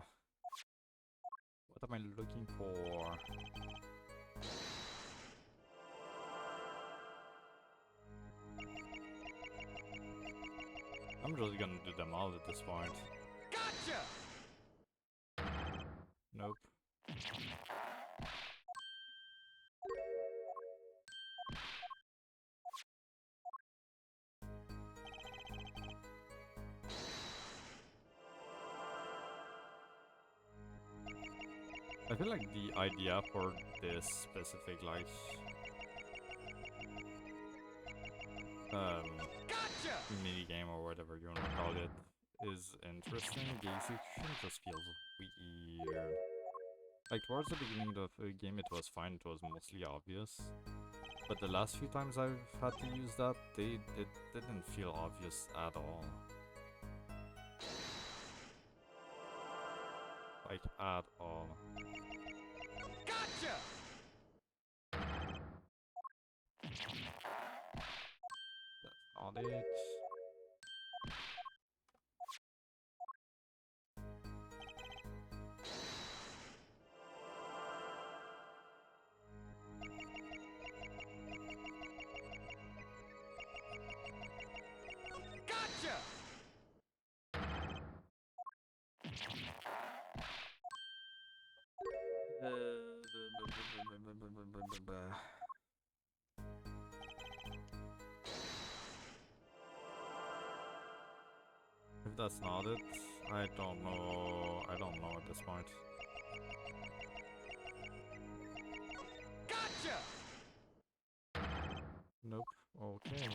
What am I looking for? I'm just gonna do them all at this point. Gotcha! Nope. I feel like the idea for this specific like Gotcha! mini game or whatever you wanna call it is interesting. The execution just feels weird. Like towards the beginning of the game it was fine, it was mostly obvious. But the last few times I've had to use that, it didn't feel obvious at all. Like at all. Gotcha! That's not it. Gotcha! If that's not it, I don't know. I don't know at this point. Gotcha! Nope. Okay.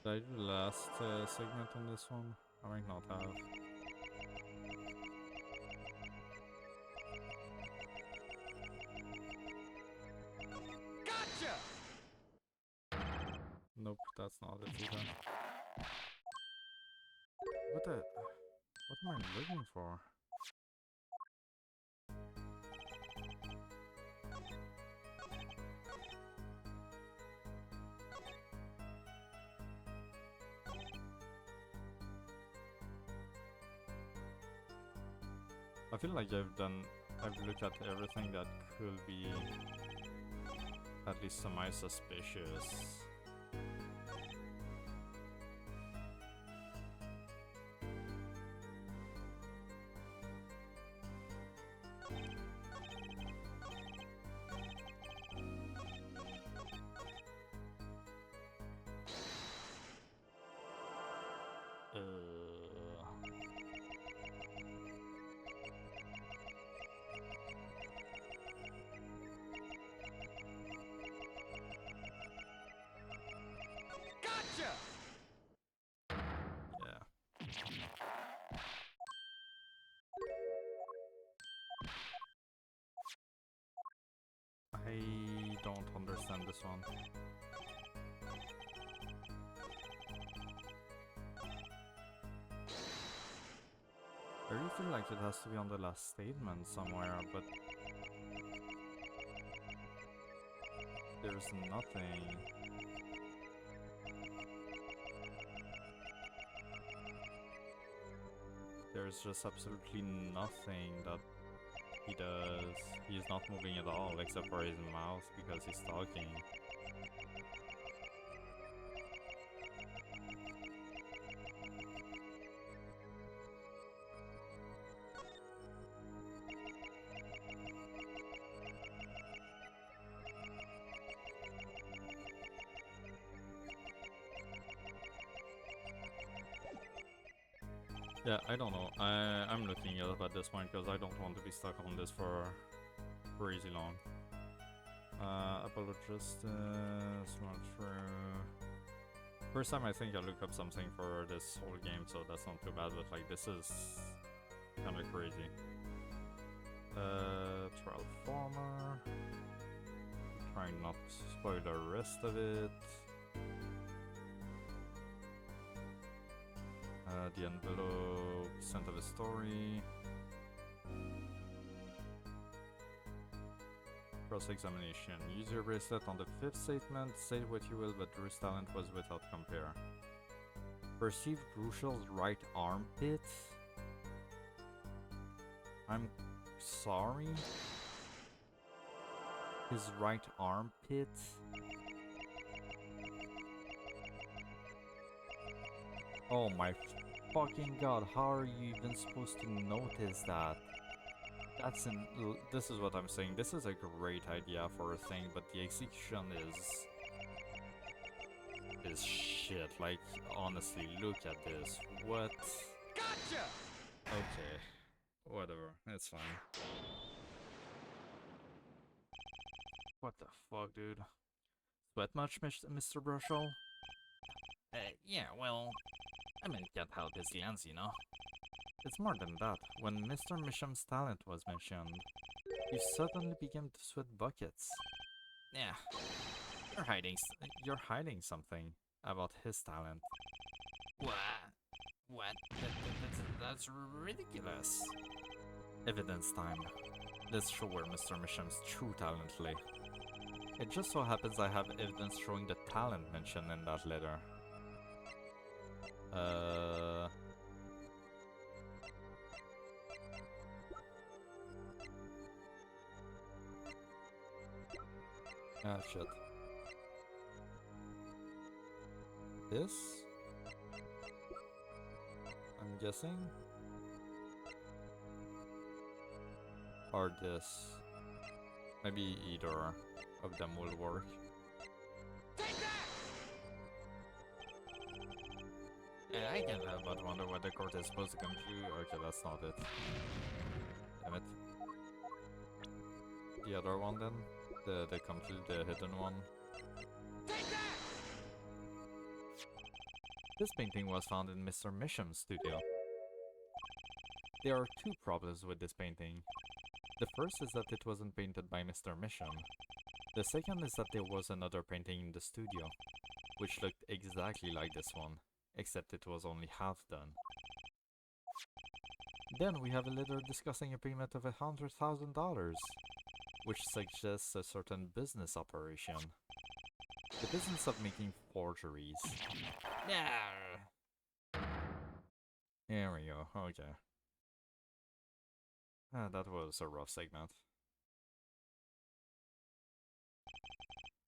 Did I do the last segment on this one? I might not have. Gotcha! Nope, that's not it either. What the? What am I looking for? I feel like I've looked at everything that could be at least semi-suspicious. Yeah. I don't understand this one. I really feel like it has to be on the last statement somewhere, but there's nothing. There's just absolutely nothing that he does. He's not moving at all except for his mouth because he's talking. Yeah, I don't know. I'm looking it up at this point because I don't want to be stuck on this for crazy long. Apologists, not true. First time I think I looked up something for this whole game, so that's not too bad, but like this is kind of crazy. Trial Farmer. Trying not to spoil the rest of it. The envelope, scent of a story. Cross-examination. Use your bracelet on the fifth statement. Say what you will, but Drew's talent was without compare. Perceived Brucial's right armpit. I'm sorry? His right armpit? Oh my fucking god, how are you even supposed to notice that? This is what I'm saying. This is a great idea for a thing, but the execution is shit. Like, honestly, look at this. What? Gotcha! Okay. Whatever. It's fine. What the fuck, dude? Sweat much, Mr. Brushall? Yeah, well, I mean, can't help his glance, you know? It's more than that. When Mr. Misham's talent was mentioned, you suddenly began to sweat buckets. Yeah, You're hiding something about his talent. what? What? That's ridiculous. Evidence time. Let's show where Mr. Misham's true talent lay. It just so happens I have evidence showing the talent mentioned in that letter. Ah, shit. This? I'm guessing? Or this? Maybe either of them will work. I can't help but wonder what the court is supposed to conclude. Okay, that's not it. Damn it. The other one then? The hidden one? This painting was found in Mr. Misham's studio. There are two problems with this painting. The first is that it wasn't painted by Mr. Misham. The second is that there was another painting in the studio, which looked exactly like this one, except it was only half done. Then we have a letter discussing a payment of $100,000, which suggests a certain business operation. The business of making forgeries. Yeah. There we go, okay. That was a rough segment.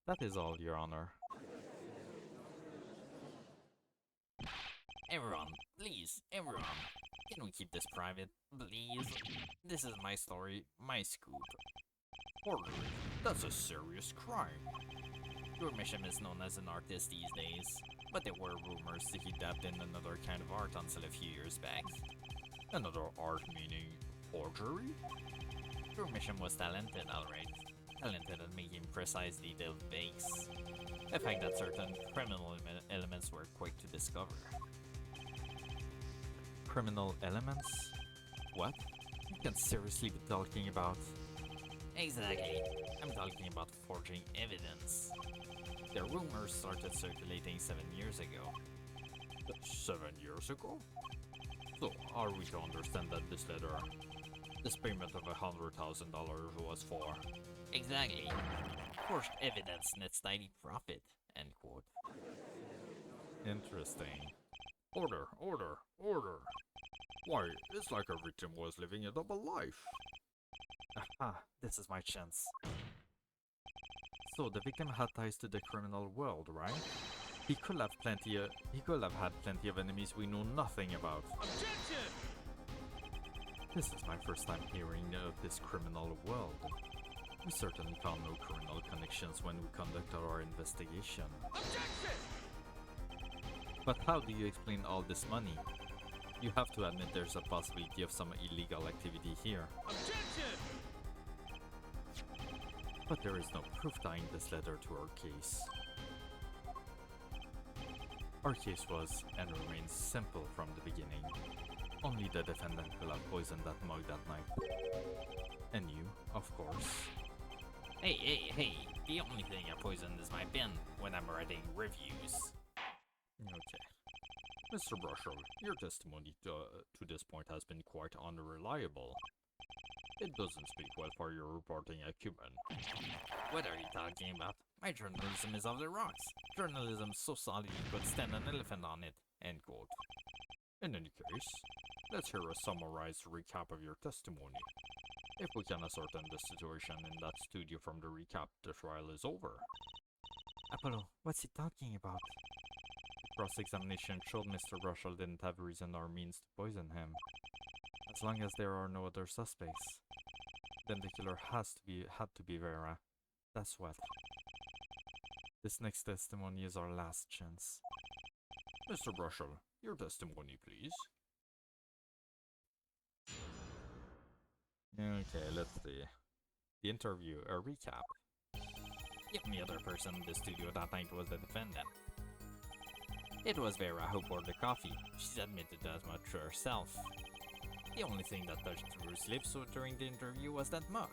That is all, Your Honor. Everyone, please, everyone. Can we keep this private, please? This is my story, my scoop. Forgery. That's a serious crime. Your mission is known as an artist these days, but there were rumors that he dabbed in another kind of art until a few years back. Another art meaning forgery? Your mission was talented, alright. Talented at making precise detailed fakes. A fact that certain criminal elements were quick to discover. Criminal elements? What? You can seriously be talking about? Exactly. I'm talking about forging evidence. The rumors started circulating 7 years ago. 7 years ago? So, are we to understand that this letter, this payment of $100,000 was for? Exactly. Forged evidence nets tidy profit, end quote. Interesting. Order, order, order. Why, it's like a victim was living a double life. Aha, this is my chance. So the victim had ties to the criminal world, right? He could have had plenty of enemies we know nothing about. Objection! This is my first time hearing of this criminal world. We certainly found no criminal connections when we conducted our investigation. Objection! But how do you explain all this money? You have to admit there's a possibility of some illegal activity here. Objection! But there is no proof tying this letter to our case. Our case was and remains simple from the beginning. Only the defendant could have poisoned that mug that night. And you, of course. Hey, the only thing I poisoned is my pen when I'm writing reviews. Okay. Mr. Brushel, your testimony to this point has been quite unreliable. It doesn't speak well for your reporting acumen. What are you talking about? My journalism is off the rocks. Journalism so solid you could stand an elephant on it, end quote. In any case, let's hear a summarized recap of your testimony. If we can ascertain the situation in that studio from the recap, the trial is over. Apollo, what's he talking about? The cross-examination showed Mr. Brushel didn't have reason or means to poison him. As long as there are no other suspects, then the killer had to be Vera. That's what. This next testimony is our last chance. Mr. Brushel, your testimony, please. Okay, let's see. The interview, a recap. The only other person in the studio that night was the defendant. It was Vera who poured the coffee. She's admitted as much to herself. The only thing that touched Drew's lips during the interview was that mug.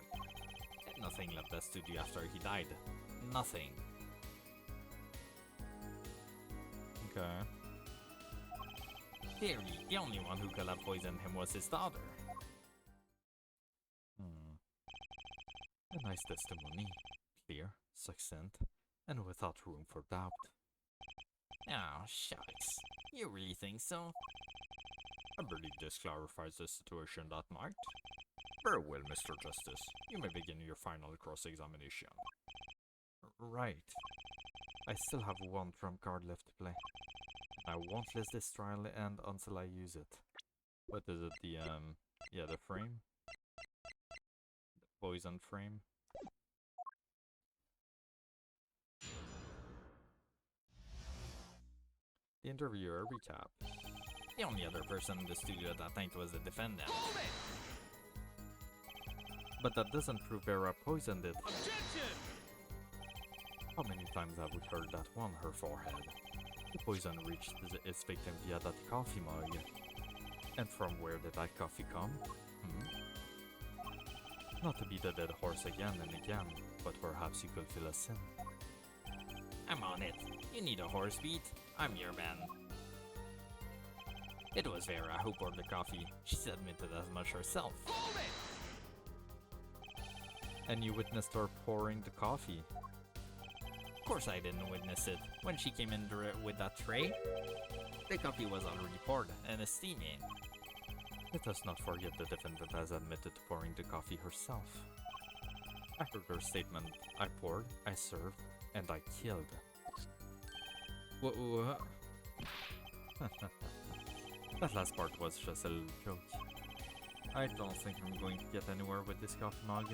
And nothing left the studio after he died. Nothing. Okay. Clearly, the only one who could have poisoned him was his daughter. A nice testimony. Clear, succinct, and without room for doubt. Oh, shucks. You really think so? I believe this clarifies the situation that night. Very well, Mr. Justice. You may begin your final cross-examination. Right. I still have one trump card left to play. I won't let this trial end until I use it. What is it? The frame? The poison frame? The interviewer recap. The only other person in the studio that night was the defendant. But that doesn't prove Vera poisoned it. Objection! How many times have we heard that on her forehead? The poison reached its victim via that coffee mug. And from where did that coffee come? Not to beat the dead horse again and again, but perhaps you could fill us in. I'm on it. You need a horse beat? I'm your man. It was Vera who poured the coffee. She's admitted as much herself. Hold it! And you witnessed her pouring the coffee. Of course I didn't witness it. When she came in with that tray, the coffee was already poured and steaming. Let us not forget the defendant has admitted to pouring the coffee herself. I heard her statement. I poured, I served, and I killed. What? That last part was just a little joke. I don't think I'm going to get anywhere with this coffee mug.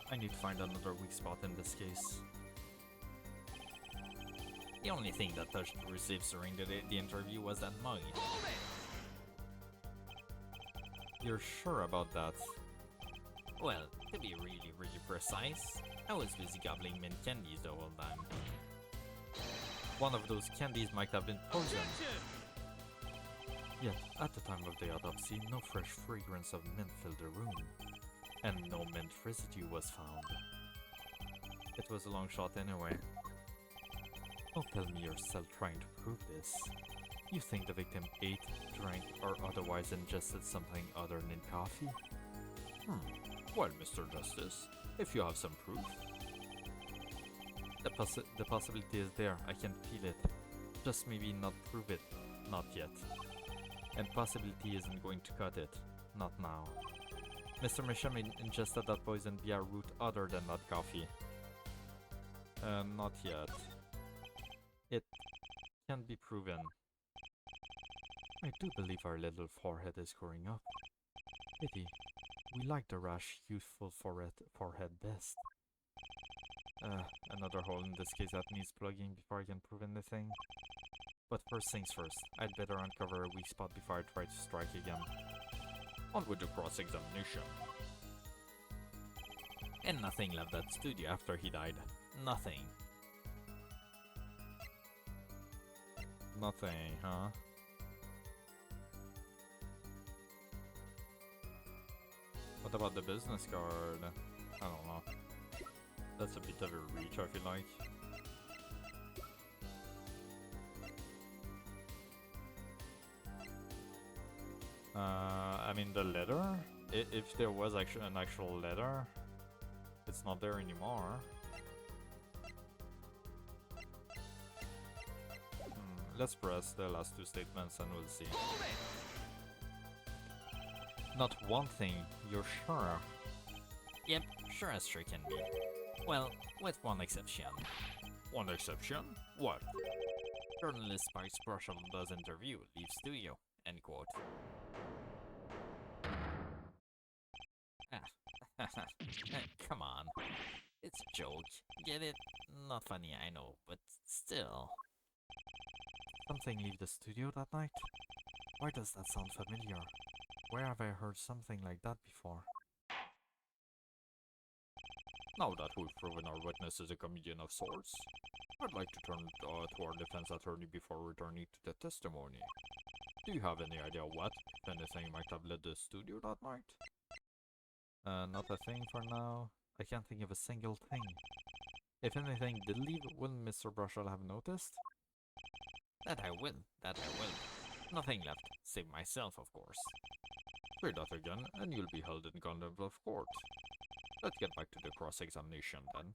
I need to find another weak spot in this case. The only thing that touched the receipts during the interview was that mug. You're sure about that? Well, to be really precise, I was busy gobbling mint candies the whole time. One of those candies might have been poisoned. Yet, at the time of the autopsy, no fresh fragrance of mint filled the room, and no mint residue was found. It was a long shot anyway. Don't tell me you're still trying to prove this. You think the victim ate, drank, or otherwise ingested something other than coffee? Well, Mr. Justice, if you have some proof. The possibility is there, I can feel it. Just maybe not prove it. Not yet. And possibility isn't going to cut it. Not now. Mr. Misham ingested that poison via a route other than that coffee. Not yet. It can't be proven. I do believe our little forehead is growing up. Pity. We like the rash, youthful forehead best. Another hole in this case that needs plugging before I can prove anything. But first things first, I'd better uncover a weak spot before I try to strike again. On with the cross-examination. And nothing left that studio after he died. Nothing. Nothing, huh? What about the business card? I don't know. That's a bit of a reach, I feel like. I mean the letter? If there was actually an actual letter, it's not there anymore. Let's press the last two statements and we'll see. Not one thing, you're sure? Yep, sure as sure can be. Well, with one exception. One exception? What? Journalist Sparks Brushel does interview, leaves studio. End quote. Come on. It's a joke. Get it? Not funny, I know, but still. Something leave the studio that night? Why does that sound familiar? Where have I heard something like that before? Now that we've proven our witness is a comedian of sorts, I'd like to turn to our defense attorney before returning to the testimony. Do you have any idea what, if anything, might have led the studio that night? Not a thing for now. I can't think of a single thing. If anything did leave, wouldn't Mr. Brushel have noticed? That I will. Nothing left, save myself, of course. Say that again, and you'll be held in contempt of court. Let's get back to the cross-examination, then.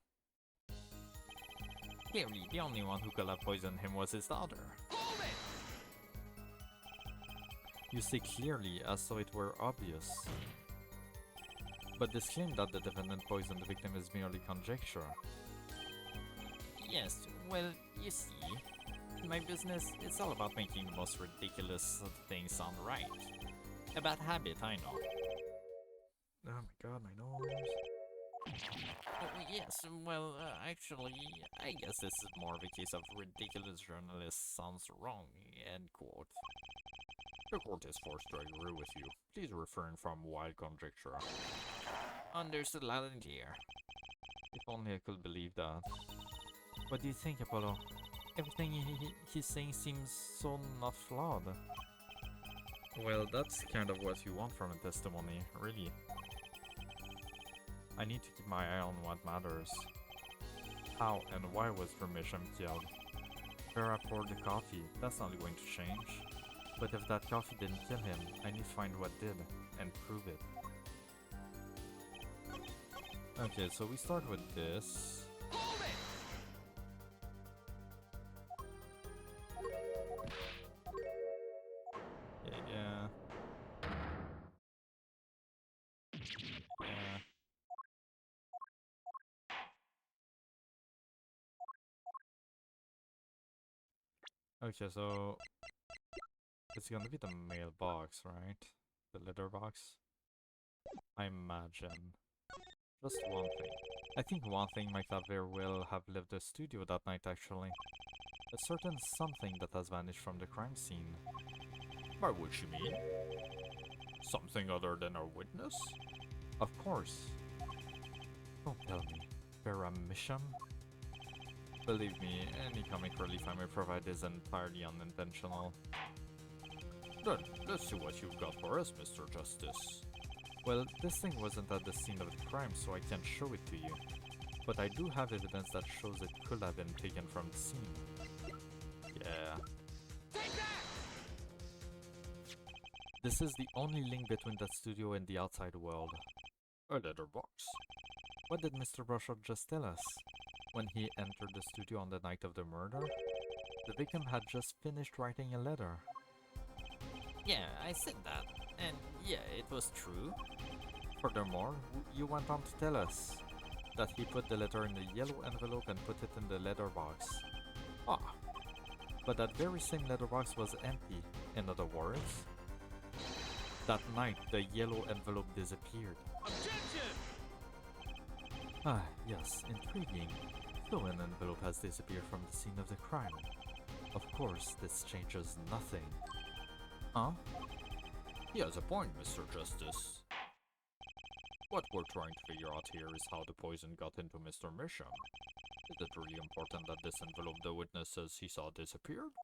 Clearly, the only one who could have poisoned him was his daughter. You say clearly, as though it were obvious. But this claim that the defendant poisoned the victim is merely conjecture. Yes, well, you see, in my business, it's all about making the most ridiculous things sound right. A bad habit, I know. Oh my god, my nose. Oh, yes, well, actually, I guess this is more of a case of ridiculous journalist sounds wrong, end quote. The court is forced to agree with you. Please refrain from wild conjecture. Understood loud and clear. If only I could believe that. What do you think, Apollo? Everything he's saying seems so not flawed. Well, that's kind of what you want from a testimony, really. I need to keep my eye on what matters. How and why was Misham killed? Vera poured the coffee, that's not going to change. But if that coffee didn't kill him, I need to find what did, and prove it. Okay, so we start with this. Yeah. Okay, so it's gonna be the mailbox, right? The letterbox. I imagine. Just one thing. I think one thing might have very well have left the studio that night actually. A certain something that has vanished from the crime scene. By which you mean? Something other than our witness? Of course. Don't tell me. They're a mission? Believe me, any comic relief I may provide is entirely unintentional. Then, let's see what you've got for us, Mr. Justice. Well, this thing wasn't at the scene of the crime, so I can't show it to you. But I do have evidence that shows it could have been taken from the scene. Yeah. This is the only link between that studio and the outside world. A letterbox? What did Mr. Brushard just tell us? When he entered the studio on the night of the murder, the victim had just finished writing a letter. Yeah, I said that. And yeah, it was true. Furthermore, you went on to tell us that he put the letter in a yellow envelope and put it in the letterbox. Ah, But that very same letterbox was empty. In other words, that night the yellow envelope disappeared. objection! Ah, yes, intriguing. So an envelope has disappeared from the scene of the crime. Of course, this changes nothing. Huh? He has a point, Mr. Justice. What we're trying to figure out here is how the poison got into Mr. Misham. Is it really important that this envelope the witness says he saw disappeared?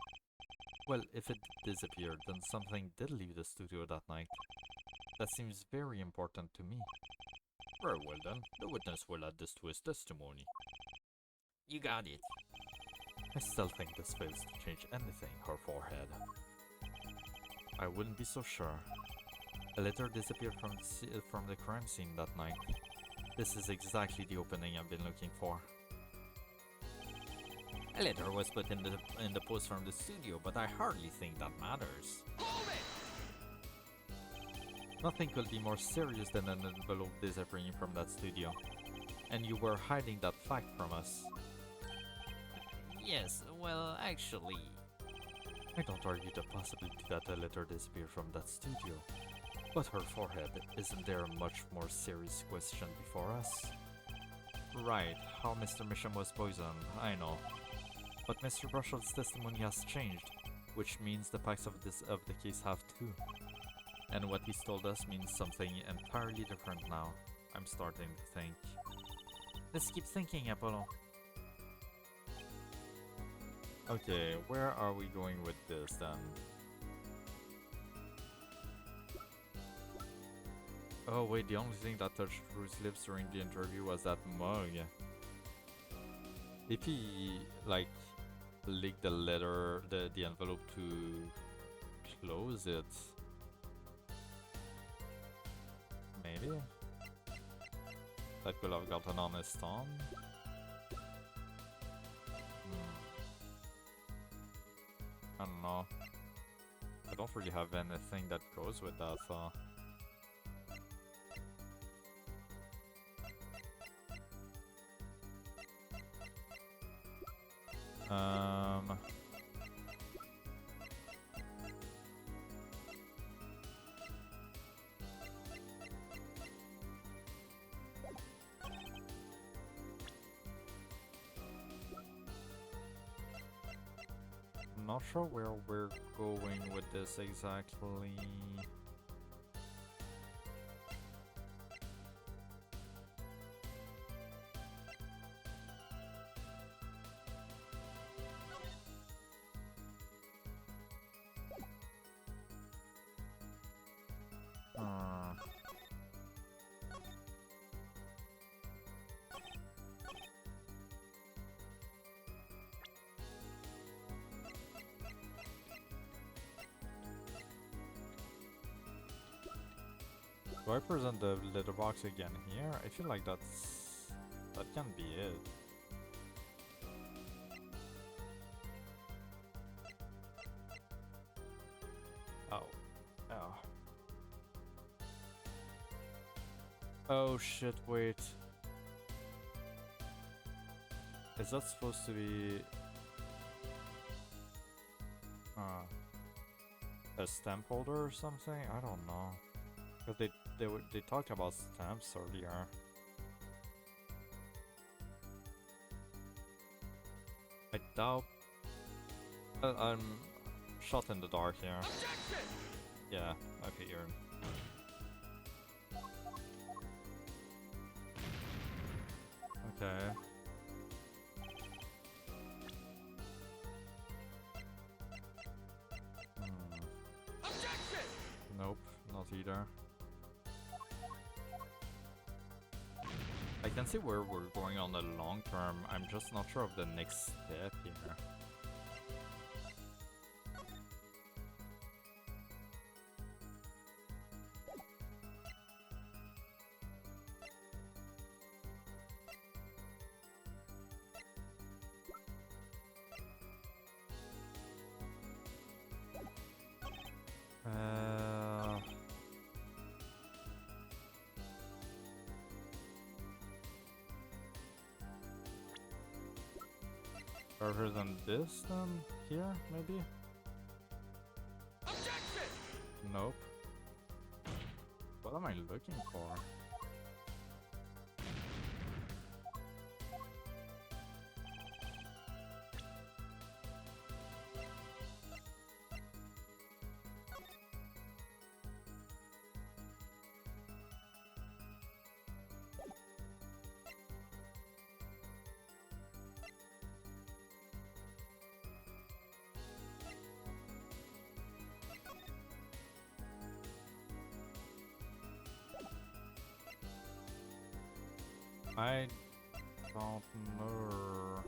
Well, if it disappeared, then something did leave the studio that night. That seems very important to me. Very well then, the witness will add this to his testimony. You got it. I still think this fails to change anything, her forehead. I wouldn't be so sure. A letter disappeared from the crime scene that night. This is exactly the opening I've been looking for. A letter was put in the post from the studio, but I hardly think that matters. Nothing could be more serious than an envelope disappearing from that studio. And you were hiding that fact from us. Yes, well, actually... I don't argue the possibility that a letter disappeared from that studio. But her forehead, isn't there a much more serious question before us? Right, how Mr. Misham was poisoned, I know. But Mr. Brushell's testimony has changed, which means the facts of the case have too. And what he's told us means something entirely different now. I'm starting to think. Let's keep thinking, Apollo. Okay, where are we going with this then? Oh wait, the only thing that touched Drew's lips during the interview was that mug. If he, like, licked the letter, the envelope to close it, maybe? That could have gotten on his tongue? I don't know. I don't really have anything that goes with that, so... I'm not sure where we're going with this exactly. Do I present the letterbox again here? I feel like that can be it. Oh. Oh. Oh shit, wait. Is that supposed to be... a stamp holder or something? I don't know. Because they talked about stamps earlier. I doubt. I'm shot in the dark here. Objection! Yeah, I figured. Okay. Objection! Nope, not either. I can see where we're going on the long term. I'm just not sure of the next step here. Further than this, then? Here, maybe? Objection! Nope. What am I looking for? I don't know.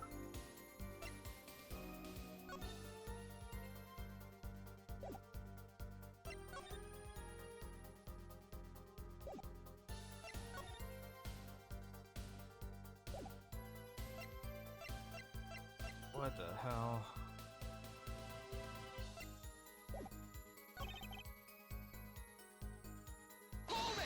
What the hell? Hold it!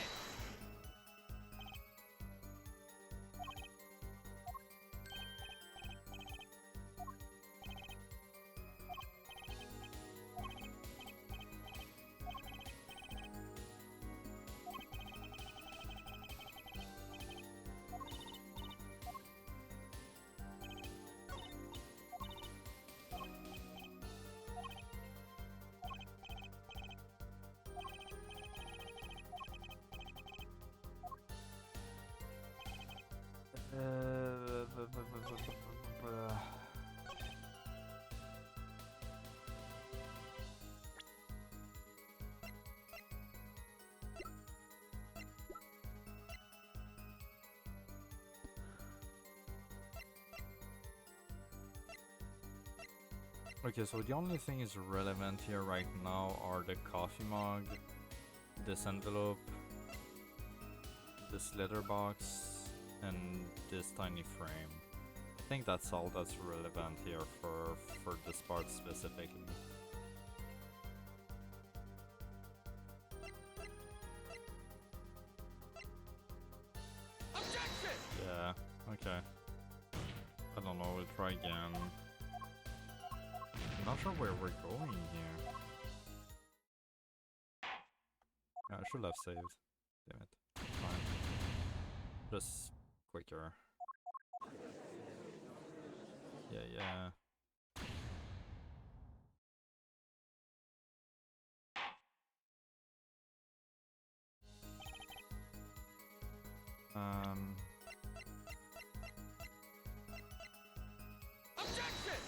Okay, so the only thing is relevant here right now are the coffee mug, this envelope, this letter box, and this tiny frame. I think that's all that's relevant here for this part specifically. Objection! Yeah, okay. I don't know, we'll try again. I'm not sure where we're going here. Yeah, I should have saved. Damn it. Fine. Just quicker. Yeah. Objection!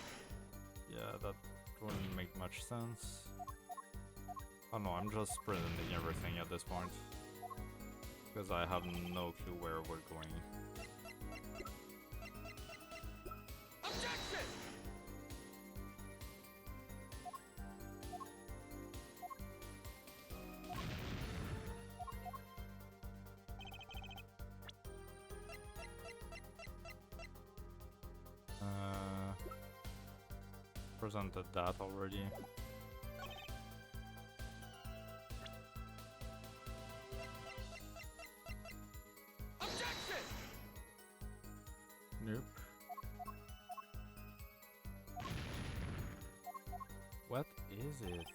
Yeah, that wouldn't make much sense. Oh no, I'm just presenting everything at this point. Because I have no clue where we're going. Objection! Presented that already. Objection! Nope. What is it?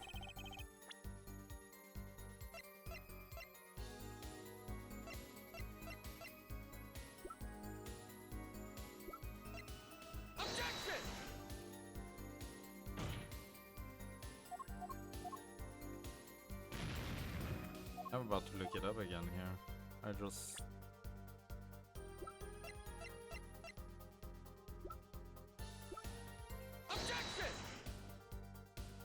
I'm about to look it up again here. I just...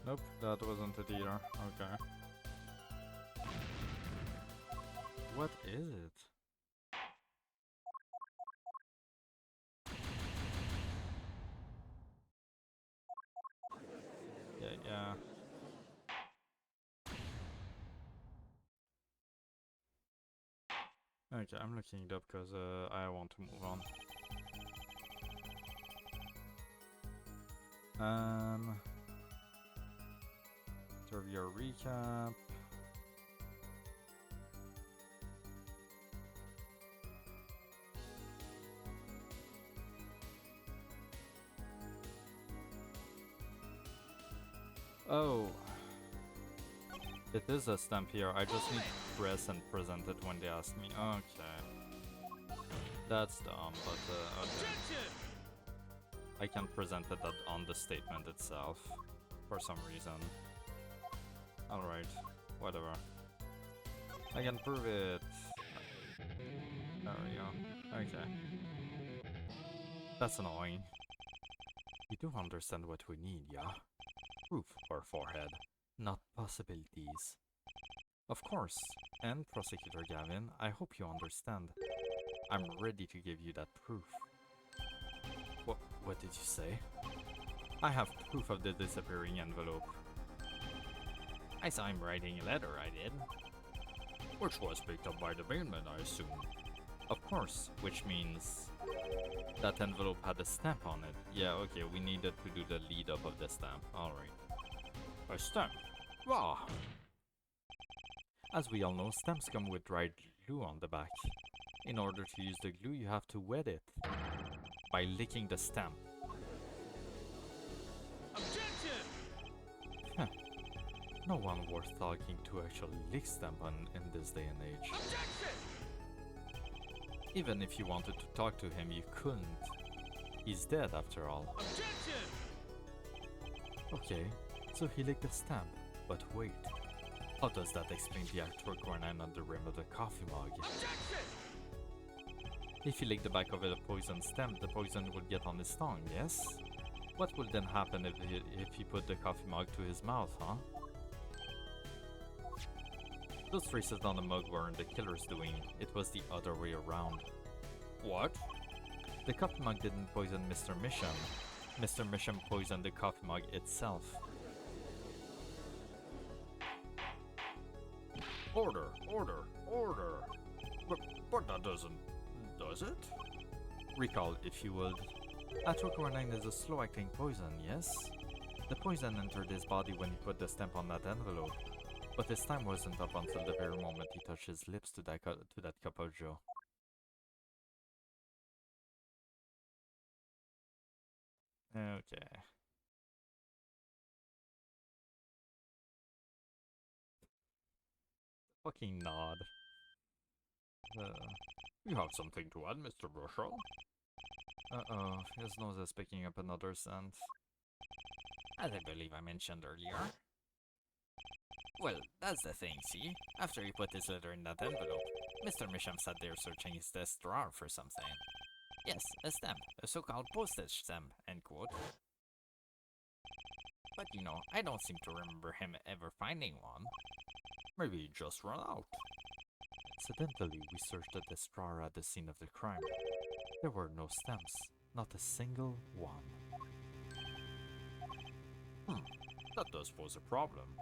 Nope, that wasn't it either. Okay. What is it? Yeah. Okay, I'm looking it up because I want to move on. Trivia recap. Oh. It is a stamp here. I just need to press and present it when they ask me. Okay. That's dumb, but okay. I can present it on the statement itself for some reason. Alright, whatever. I can prove it. There we go. Okay. That's annoying. You do understand what we need, yeah? Proof or forehead, not possibilities. Of course. And Prosecutor Gavin, I hope you understand. I'm ready to give you that proof. What did you say? I have proof of the disappearing envelope. I saw him writing a letter, I did. Which was picked up by the mailman, I assume. Of course, which means that envelope had a stamp on it. Yeah, okay, we needed to do the lead up of the stamp. Alright. A stamp? Wow. As we all know, stamps come with dried glue on the back. In order to use the glue, you have to wet it by licking the stamp. Objection! Huh. No one worth talking to actually lick stamp in this day and age. Objection! Even if you wanted to talk to him, you couldn't. He's dead after all. Objection! Okay, so he licked the stamp. But wait, how does that explain the actual quinine on the rim of the coffee mug? Objection! If he licked the back of a poison stamp, the poison would get on his tongue, yes? What would then happen if he put the coffee mug to his mouth, huh? Those traces on the mug weren't the killer's doing, it was the other way around. What? The coffee mug didn't poison Mr. Misham. Mr. Misham poisoned the coffee mug itself. Order, order, order. But that doesn't... does it? Recall, if you would. Atroquinine is a slow-acting poison, yes? The poison entered his body when he put the stamp on that envelope. But his time wasn't up until the very moment he touched his lips to that cup of joe. Okay. Fucking nod. You have something to add, Mr. Brushall? Uh-oh, his nose is picking up another scent. As I believe I mentioned earlier. Well, that's the thing, see? After he put his letter in that envelope, Mr. Misham sat there searching his desk drawer for something. Yes, a stamp, a so-called postage stamp, end quote. But you know, I don't seem to remember him ever finding one. Maybe he just ran out. Incidentally, we searched the desk drawer at the scene of the crime. There were no stamps, not a single one. That does pose a problem.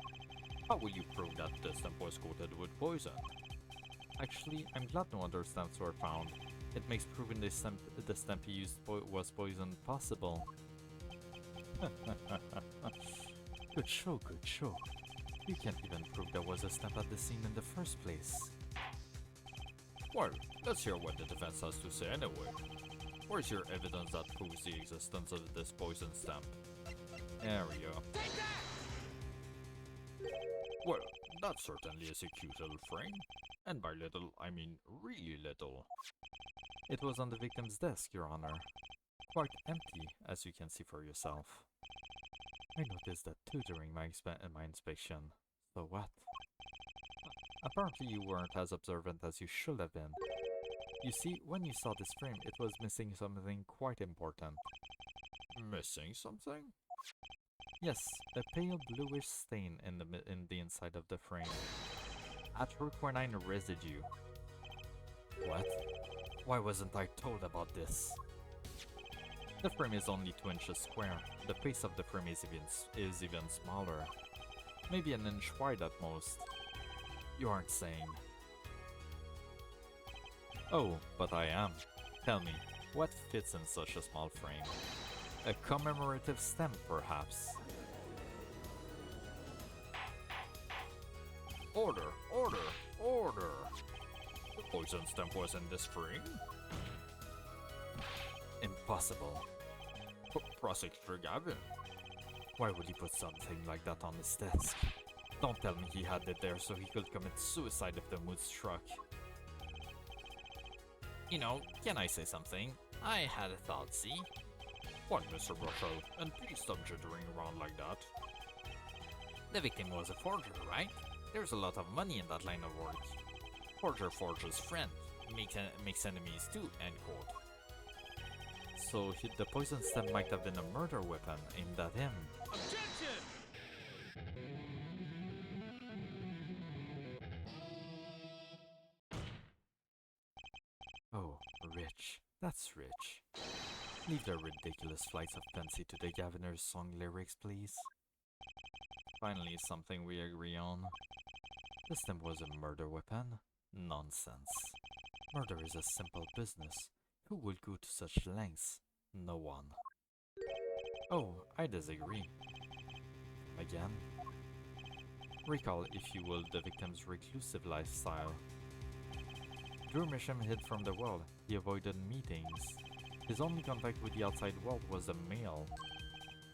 How will you prove that the stamp was coated with poison? Actually, I'm glad no other stamps were found. It makes proving the stamp he used was poisoned possible. Good show, good show. You can't even prove there was a stamp at the scene in the first place. Well, let's hear what the defense has to say anyway. Where's your evidence that proves the existence of this poison stamp? There we go. Well, that certainly is a cute little frame. And by little, I mean really little. It was on the victim's desk, Your Honor. Quite empty, as you can see for yourself. I noticed that too during my inspection. So what? Apparently you weren't as observant as you should have been. You see, when you saw this frame, it was missing something quite important. Missing something? Yes, a pale bluish stain in the inside of the frame. Atroquinine residue. What? Why wasn't I told about this? The frame is only 2 inches square. The base of the frame is even smaller. Maybe an inch wide at most. You aren't saying. Oh, but I am. Tell me, what fits in such a small frame? A commemorative stamp, perhaps? Order, order, order! The poison stamp was in this frame? Impossible. Prosecutor Gavin. Why would he put something like that on his desk? Don't tell me he had it there so he could commit suicide if the mood struck. You know, can I say something? I had a thought, see? What, Mr. Brushel? And please stop jittering around like that. The victim was a forger, right? There's a lot of money in that line of work. Forger forges friend, makes enemies too, end quote. So the poison stem might have been a murder weapon aimed at him. Objection! Oh, rich. That's rich. Leave the ridiculous flights of fancy to the Gaviner's song lyrics, please. Finally, something we agree on. The stem was a murder weapon? Nonsense. Murder is a simple business. Who would go to such lengths? No one. Oh, I disagree. Again? Recall, if you will, the victim's reclusive lifestyle. Drew Misham hid from the world. He avoided meetings. His only contact with the outside world was the mail.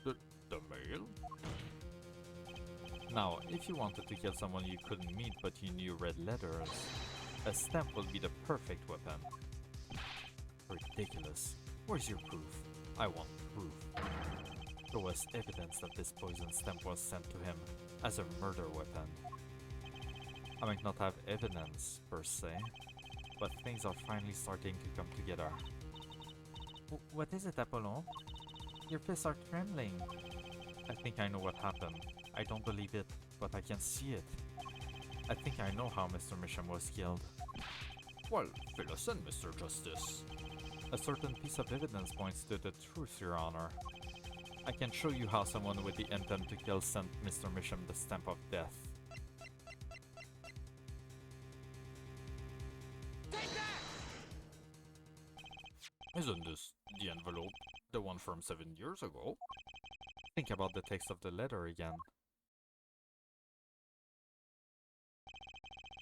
The mail? Now, if you wanted to kill someone you couldn't meet but you knew read letters, a stamp would be the perfect weapon. Ridiculous. Where's your proof? I want proof. Show us evidence that this poison stamp was sent to him as a murder weapon. I might not have evidence, per se, but things are finally starting to come together. What is it, Apollon? Your fists are trembling. I think I know what happened. I don't believe it, but I can see it. I think I know how Mr. Misham was killed. Well, fill us in, Mr. Justice. A certain piece of evidence points to the truth, Your Honor. I can show you how someone with the intent to kill sent Mr. Misham the stamp of death. Isn't this the envelope? The one from 7 years ago? Think about the text of the letter again.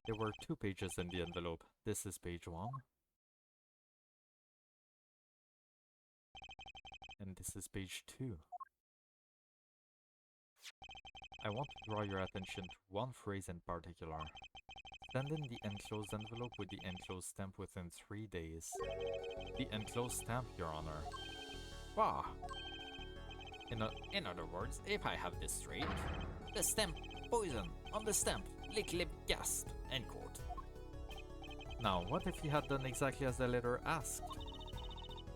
There were 2 pages in the envelope. This is page 1. And this is page 2. I want to draw your attention to one phrase in particular. Send in the enclosed envelope with the enclosed stamp within 3 days. The enclosed stamp, Your Honor. Ah! In other words, if I have this straight, the stamp poison on the stamp, lick lip gasp, end quote. Now, what if he had done exactly as the letter asked?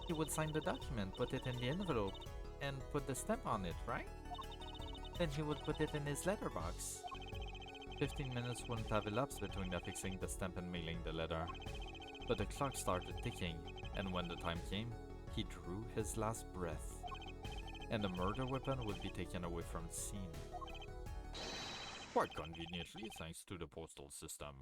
He would sign the document, put it in the envelope, and put the stamp on it, right? Then he would put it in his letterbox. 15 minutes wouldn't have elapsed between affixing the stamp and mailing the letter. But the clock started ticking, and when the time came, he drew his last breath. And the murder weapon would be taken away from the scene. Quite conveniently, thanks to the postal system.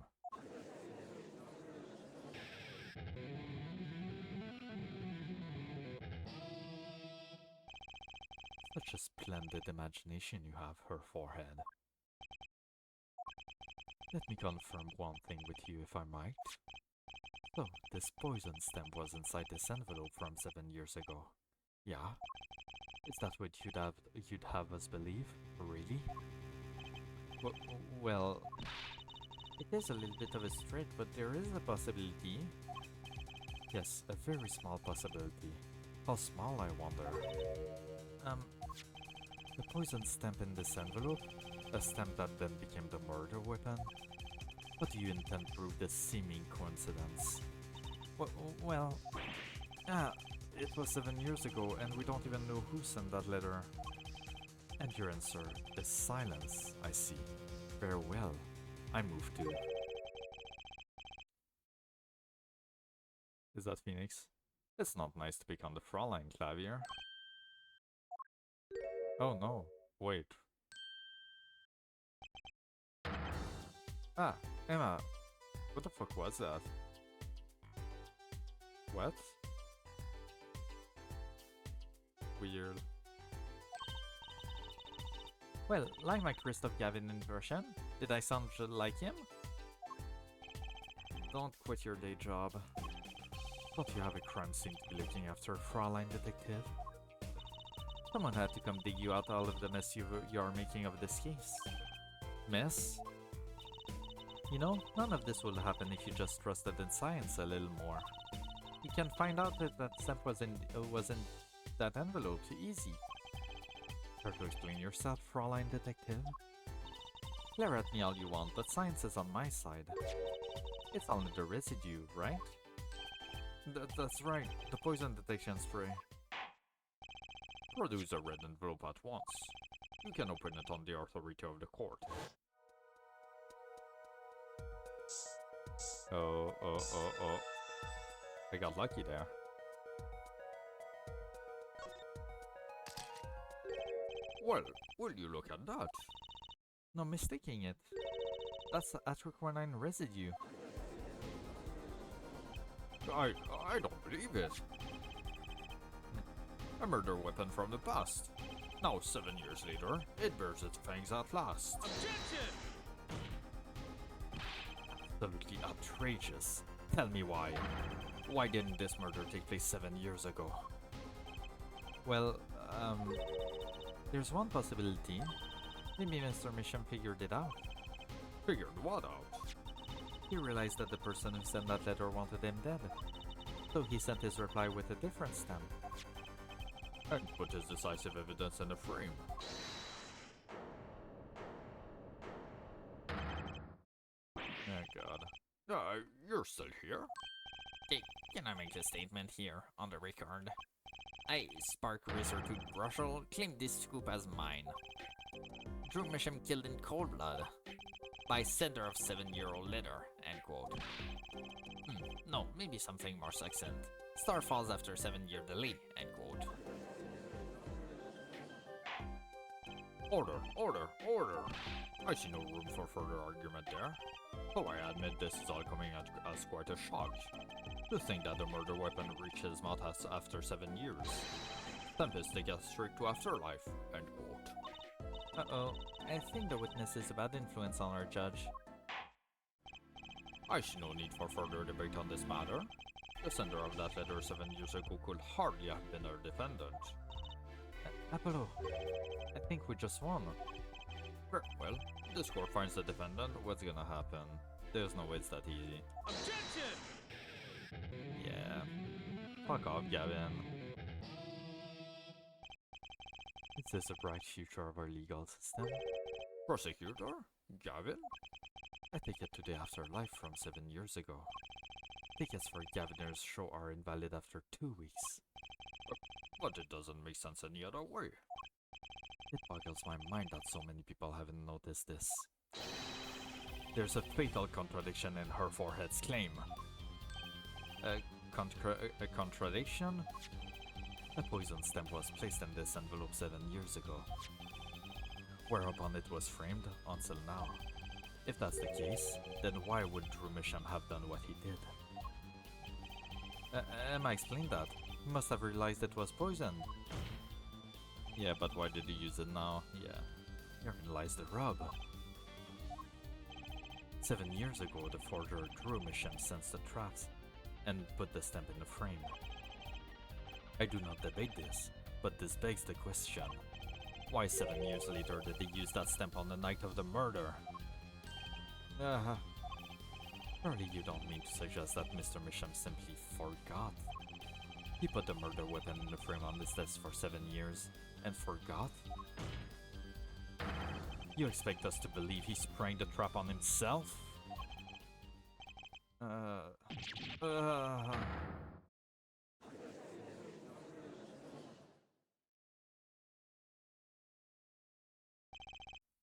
Such a splendid imagination you have, her forehead. Let me confirm one thing with you, if I might. So, this poison stamp was inside this envelope from 7 years ago. Yeah? Is that what you'd have us believe? Really? Well, it is a little bit of a stretch, but there is a possibility. Yes, a very small possibility. How small, I wonder? The poison stamp in this envelope, a stamp that then became the murder weapon. What do you intend to prove this seeming coincidence? Well, it was 7 years ago, and we don't even know who sent that letter. And your answer is silence, I see. Very well. I move to... Is that Phoenix? It's not nice to pick on the Fraulein Clavier. Oh no, wait. Ah, Emma. What the fuck was that? What? Weird. Well, like my Christoph Gavin impression, did I sound like him? Don't quit your day job. Don't you have a crime scene to be looking after, Fraulein Detective? Someone had to come dig you out all of the mess you are making of this case. Mess? You know, none of this will happen if you just trusted in science a little more. You can find out that that stamp was in that envelope easy. Try to explain yourself, Fraulein Detective. Glare at me all you want, but science is on my side. It's only the residue, right? That's right, the poison detection spray. Produce a red envelope at once. You can open it on the authority of the court. Oh. I got lucky there. Well, will you look at that? No mistaking it. That's the atriquinine residue. I don't believe it. A murder weapon from the past. Now, 7 years later, it bears its fangs at last. Objection! Absolutely outrageous. Tell me why. Why didn't this murder take place 7 years ago? Well, there's one possibility. Maybe Mr. Mission figured it out. Figured what out? He realized that the person who sent that letter wanted him dead. So he sent his reply with a different stamp. And put his decisive evidence in a frame. Oh god. You're still here? Hey, can I make a statement here, on the record? I, Spark Racer to Brussels, claim this scoop as mine. Drew Misham killed in cold blood. By sender of 7-year-old letter, end quote. No, maybe something more succinct. Star falls after 7-year delay, end quote. Order. I see no room for further argument there. Though I admit this is all coming as quite a shock. To think that the murder weapon reached his mouth after 7 years. Tempest take us straight to afterlife, end quote. Uh-oh, I think the witness is a bad influence on our judge. I see no need for further debate on this matter. The sender of that letter 7 years ago could hardly have been our defendant. Apollo, I think we just won. Well, this court finds the defendant, what's gonna happen? There's no way it's that easy. Objection! Yeah. Fuck off, Gavin. Is this a bright future of our legal system? Prosecutor? Gavin? I take it to the afterlife from 7 years ago. Tickets for Gaviner's show are invalid after 2 weeks. But it doesn't make sense any other way. It boggles my mind that so many people haven't noticed this. There's a fatal contradiction in her forehead's claim. A contradiction? A poison stamp was placed in this envelope 7 years ago. Whereupon it was framed until now. If that's the case, then why would Drew Misham have done what he did? Emma explained that. He must have realized it was poison. Yeah, but why did he use it now? Yeah. Herein lies the rub. 7 years ago, the forger Drew Misham sensed the traps and put the stamp in the frame. I do not debate this, but this begs the question. Why 7 years later did they use that stamp on the night of the murder? Surely you don't mean to suggest that Mr. Misham simply forgot? He put the murder weapon in the frame on his desk for 7 years and forgot? You expect us to believe he sprang the trap on himself?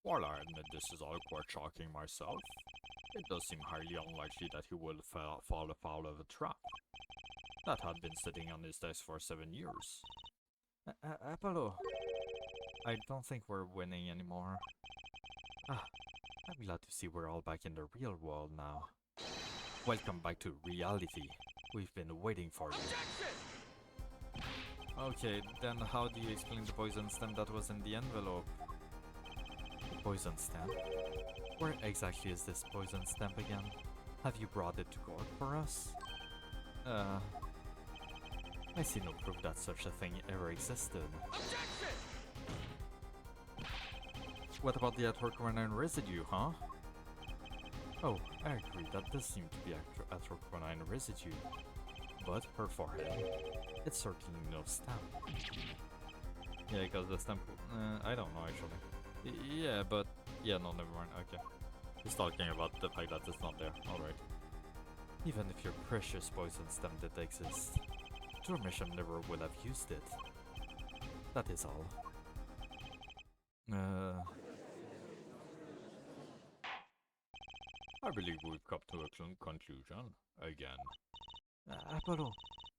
While I admit this is all quite shocking myself, it does seem highly unlikely that he will fall foul of a trap that had been sitting on his desk for 7 years. Apollo, I don't think we're winning anymore. I'm glad to see we're all back in the real world now. Welcome back to reality. We've been waiting for you. Okay, then how do you explain the poison stamp that was in the envelope? The poison stamp? Where exactly is this poison stamp again? Have you brought it to court for us? I see no proof that such a thing ever existed. Objection! What about the atroquinine residue, huh? Oh, I agree, that does seem to be atroquinine residue. But her forehead, it's certainly no stamp. Yeah, because the stamp... I don't know, actually. Yeah, but... Yeah, no, never mind, okay. He's talking about the fact that it's not there, alright. Even if your precious poison stamp did exist, Misham never would have used it. That is all. I believe we've come to a conclusion, again. Apollo,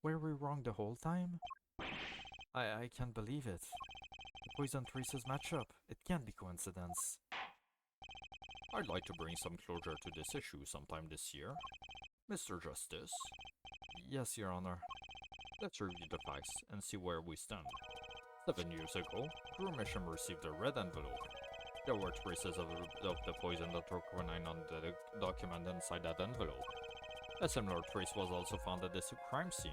were we wrong the whole time? I can't believe it. The poison traces match up. It can't be coincidence. I'd like to bring some closure to this issue sometime this year. Mr. Justice? Yes, Your Honor. Let's review the facts and see where we stand. 7 years ago, Drew Misham received a red envelope. There were traces of the poison atroquinine on the document inside that envelope. A similar trace was also found at the crime scene.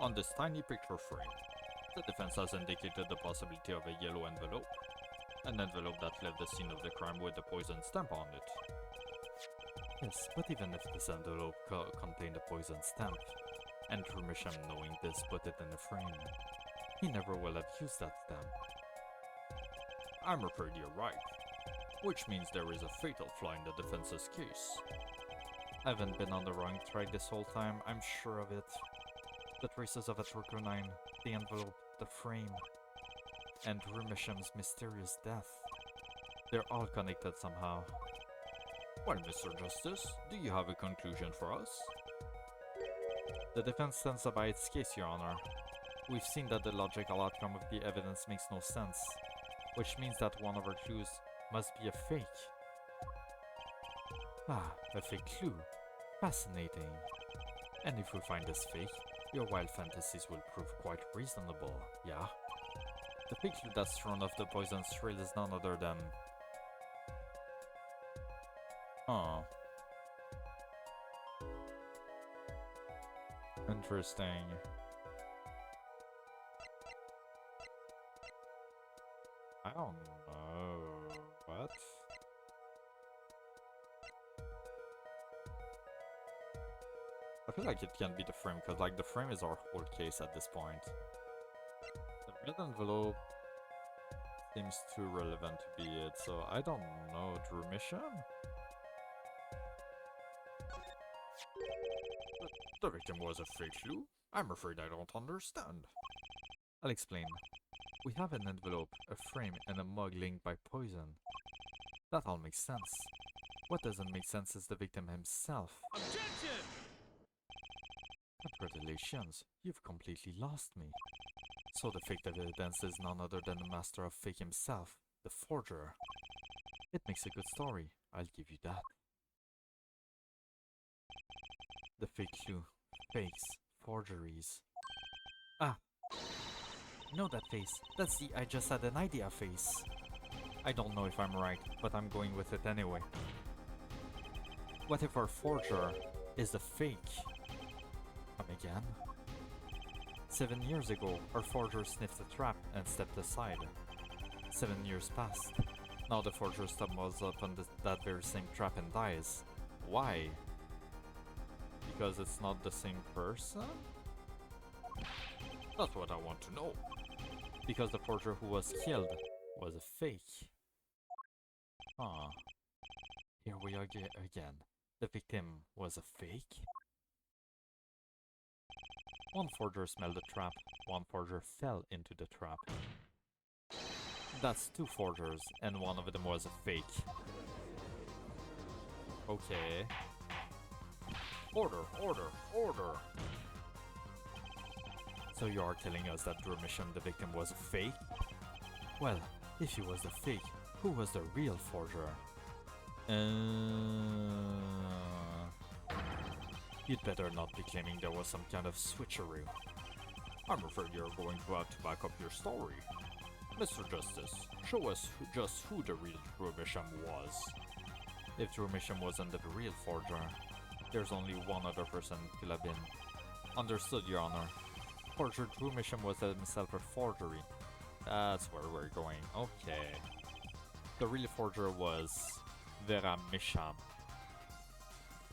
On this tiny picture frame, the defense has indicated the possibility of a yellow envelope. An envelope that left the scene of the crime with the poison stamp on it. Yes, but even if this envelope contained a poison stamp, and Drew Misham, knowing this, put it in the frame, he never will have used that stamp. I'm afraid you're right, which means there is a fatal flaw in the defense's case. I haven't been on the wrong track this whole time, I'm sure of it. The traces of atroquinine, the envelope, the frame, and Drew Misham's mysterious death. They're all connected somehow. Well, Mr. Justice, do you have a conclusion for us? The defense stands by its case, Your Honor. We've seen that the logical outcome of the evidence makes no sense, which means that one of our clues must be a fake. Ah, a fake clue. Fascinating. And if we find this fake, your wild fantasies will prove quite reasonable, yeah? The fake clue that's thrown off the poison's trail is none other than... Huh. Interesting. I don't know. What? I feel like it can't be the frame, because like the frame is our whole case at this point. The red envelope seems too relevant to be it, so I don't know. Drew Mission? The victim was a fake clue? I'm afraid I don't understand. I'll explain. We have an envelope, a frame, and a mug linked by poison. That all makes sense. What doesn't make sense is the victim himself. Objection! Congratulations, you've completely lost me. So the fake evidence is none other than the master of fake himself, the forger. It makes a good story, I'll give you that. The fake clue, fakes, forgeries. Ah! Know that face. That's the I just had an idea face. I don't know if I'm right, but I'm going with it anyway. What if our forger is the fake? Come again? 7 years ago, our forger sniffed the trap and stepped aside. 7 years passed. Now the forger stumbles upon that very same trap and dies. Why? Because it's not the same person? That's what I want to know. Because the forger who was killed was a fake. Huh. Here we are again. The victim was a fake? One forger smelled the trap, one forger fell into the trap. That's two forgers, and one of them was a fake. Okay. Order, order, order! So you are telling us that Durmisham, the victim, was a fake? Well, if he was the fake, who was the real forger? You'd better not be claiming there was some kind of switcheroo. I'm afraid you're going to have to back up your story. Mr. Justice, show us just who the real Durmisham was. If Durmisham wasn't the real forger, there's only one other person could have been. Understood, Your Honor. Forger Durmisham was himself a forgery. That's where we're going. Okay. The real forger was Vera Misham.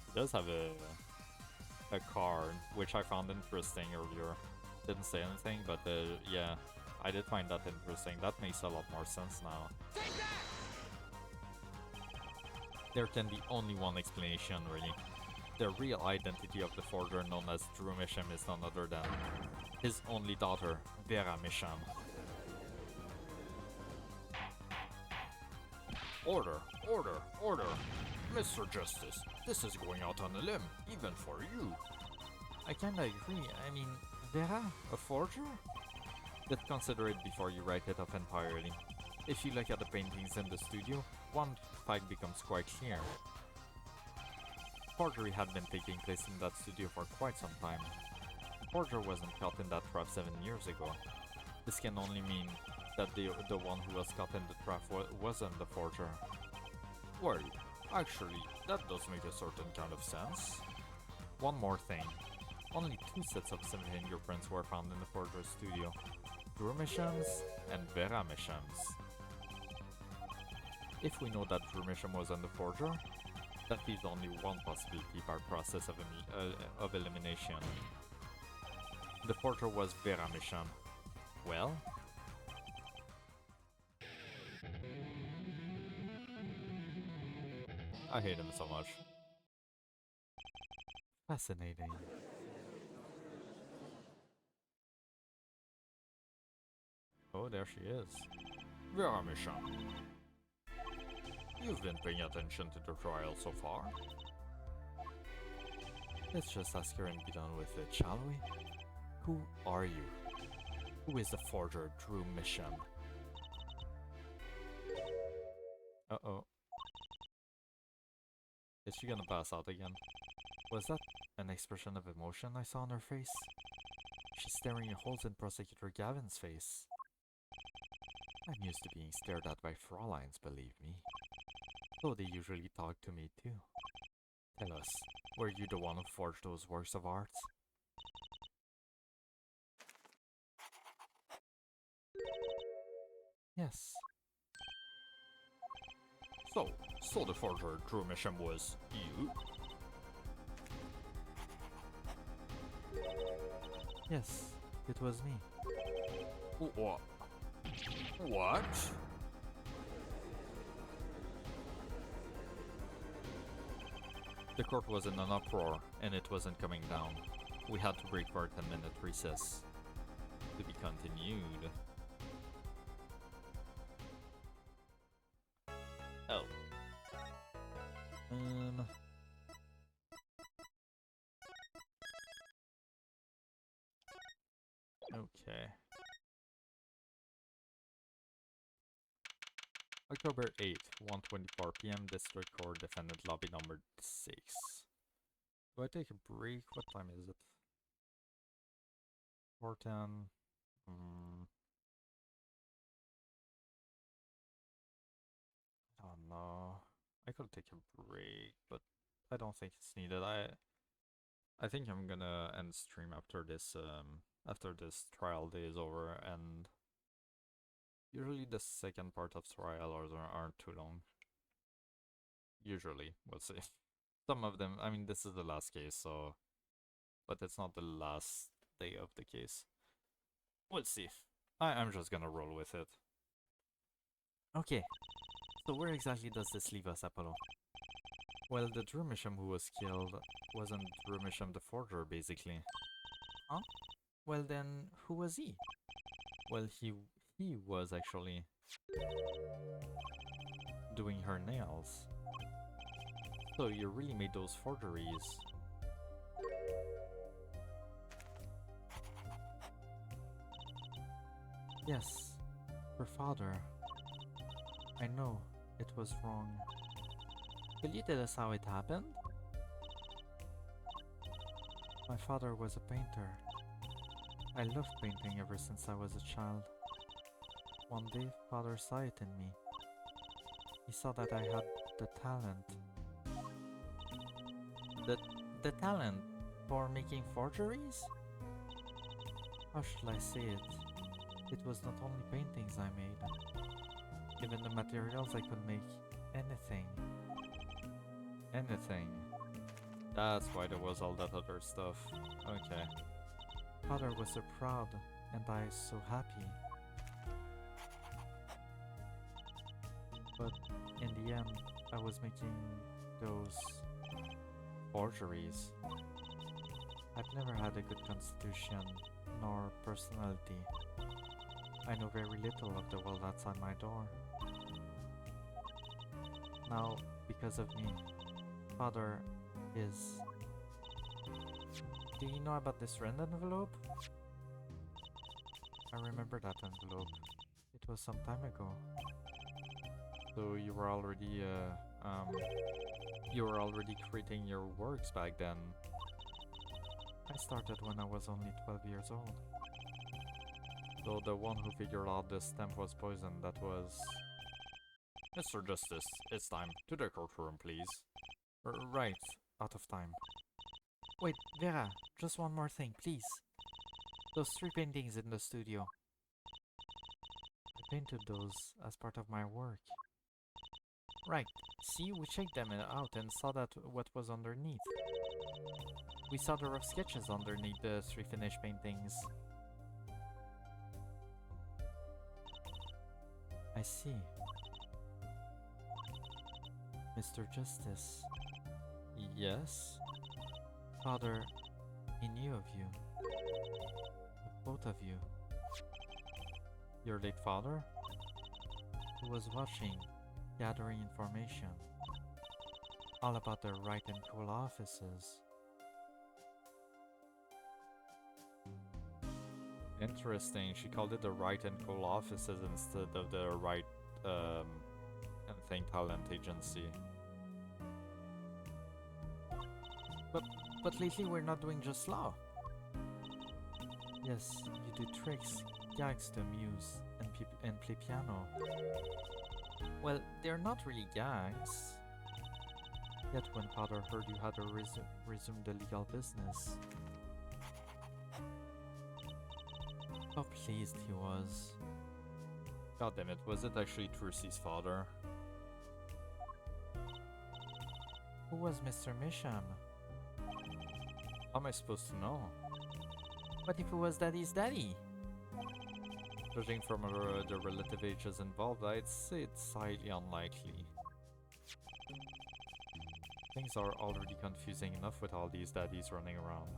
He does have a card, which I found interesting earlier. Didn't say anything, but yeah, I did find that interesting. That makes a lot more sense now. There can be only one explanation, really. The real identity of the forger known as Drew Misham is none other than his only daughter, Vera Misham. Order, order, order! Mr. Justice, this is going out on a limb, even for you. I kinda agree. I mean, Vera? A forger? But consider it before you write it off entirely. If you look at the paintings in the studio, one fact becomes quite clear. Forgery had been taking place in that studio for quite some time. The forger wasn't caught in that trap 7 years ago. This can only mean that the one who was caught in the trap wasn't the forger. Well, actually, that does make a certain kind of sense. One more thing. Only 2 sets of fingerprints were found in the forger's studio. Drew Misham's and Vera Misham's. If we know that Drew Misham wasn't the forger, that leaves only one possibility by process of elimination. The forger was Vera Misham. Well? I hate him so much. Fascinating. Oh, there she is. Vera Misham, you've been paying attention to the trial so far? Let's just ask her and be done with it, shall we? Who are you? Who is the forger, Drew Misham? Uh-oh. Is she gonna pass out again? Was that an expression of emotion I saw on her face? She's staring at holes in Prosecutor Gavin's face. I'm used to being stared at by Frauleins, believe me. Though they usually talk to me too. Tell us, were you the one who forged those works of art? Yes. So the forger Drew Misham was you? Yes, it was me. What? What? The court was in an uproar, and it wasn't coming down. We had to break for a 10-minute recess. To be continued. Oh. Okay. October 8th, 1:24 p.m. District Court, Defendant Lobby number 6. Do I take a break? What time is it? 4:10. Oh no. I could take a break, but I don't think it's needed. I think I'm gonna end stream after this trial day is over, and Usually the second part of trial aren't too long. Usually, we'll see. Some of them, I mean, this is the last case, so... But it's not the last day of the case. We'll see. I'm just gonna roll with it. Okay, so where exactly does this leave us, Apollo? Well, the Drumisham who was killed wasn't Drumisham the forger, basically. Huh? Well then, who was he? Well, he was actually doing her nails. So you really made those forgeries. Yes, her father. I know, it was wrong. Will you tell us how it happened? My father was a painter. I loved painting ever since I was a child. One day, father saw it in me. He saw that I had the talent. The talent for making forgeries? How should I say it? It was not only paintings I made. Given the materials, I could make anything. Anything. That's why there was all that other stuff. Okay. Father was so proud, and I so happy. But in the end, I was making those Forgeries. I've never had a good constitution, nor personality. I know very little of the world outside my door. Now, because of me, Father is... Do you know about this red envelope? I remember that envelope. It was some time ago. So you were already creating your works back then. I started when I was only 12 years old. So the one who figured out the stamp was poisoned, that was... Mr. Justice, it's time. To the courtroom, please. Right, out of time. Wait, Vera, just one more thing, please. Those 3 paintings in the studio. I painted those as part of my work. Right, see, we checked them out and saw that what was underneath. We saw the rough sketches underneath the 3 finished paintings. I see. Mr. Justice. Yes? Father, he knew of you. Of both of you. Your late father? He was watching, gathering information. All about the right and cool offices. Interesting, she called it the right and cool offices instead of the right and think talent agency. But lately we're not doing just law. Yes, you do tricks, gags to amuse, and play piano. Well, they're not really gags. Yet when Father heard you had to resume the legal business, how pleased he was. God damn it, was it actually Trucy's father? Who was Mr. Misham? How am I supposed to know? What if it was Daddy's daddy? Judging from the relative ages involved, I'd say it's highly unlikely. Things are already confusing enough with all these daddies running around.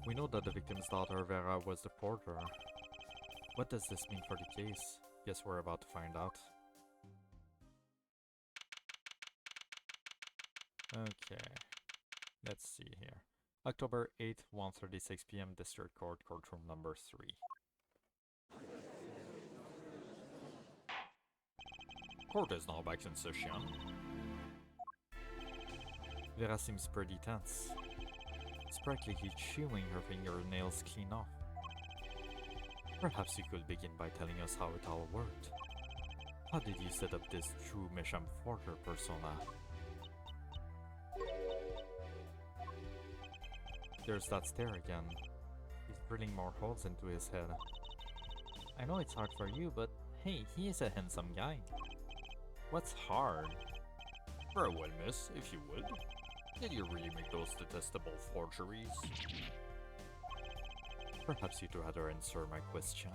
We know that the victim's daughter, Vera, was the forger. What does this mean for the case? Guess we're about to find out. Okay, let's see here. October 8th, 1:36 p.m. District Court, courtroom number 3. Court is now back in session. Vera seems pretty tense. It's practically chewing her fingernails clean off. Perhaps you could begin by telling us how it all worked. How did you set up this true Misham Forger persona? There's that stare again. He's drilling more holes into his head. I know it's hard for you, but hey, he is a handsome guy. What's hard? Very well, miss, if you would. Did you really make those detestable forgeries? Perhaps you'd rather answer my question.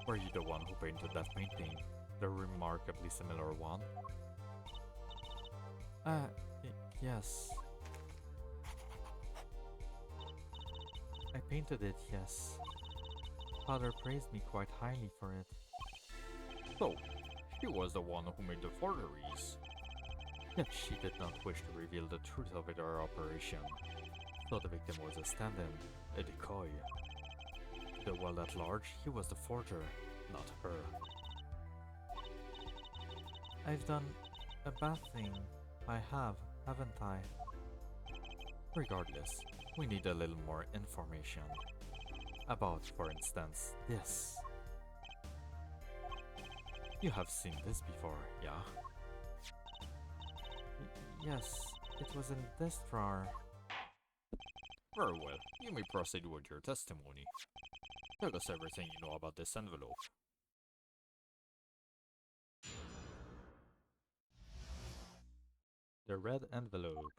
Were you the one who painted that painting? The remarkably similar one? Yes. I painted it, yes. Father praised me quite highly for it. So, she was the one who made the forgeries. Yet she did not wish to reveal the truth of their operation. So the victim was a stand-in, a decoy. To the world at large, he was the forger, not her. I've done a bad thing. I have, haven't I? Regardless, we need a little more information. About, for instance, this. You have seen this before, yeah? Yes, it was in this drawer. Very well, you may proceed with your testimony. Tell us everything you know about this envelope. The red envelope.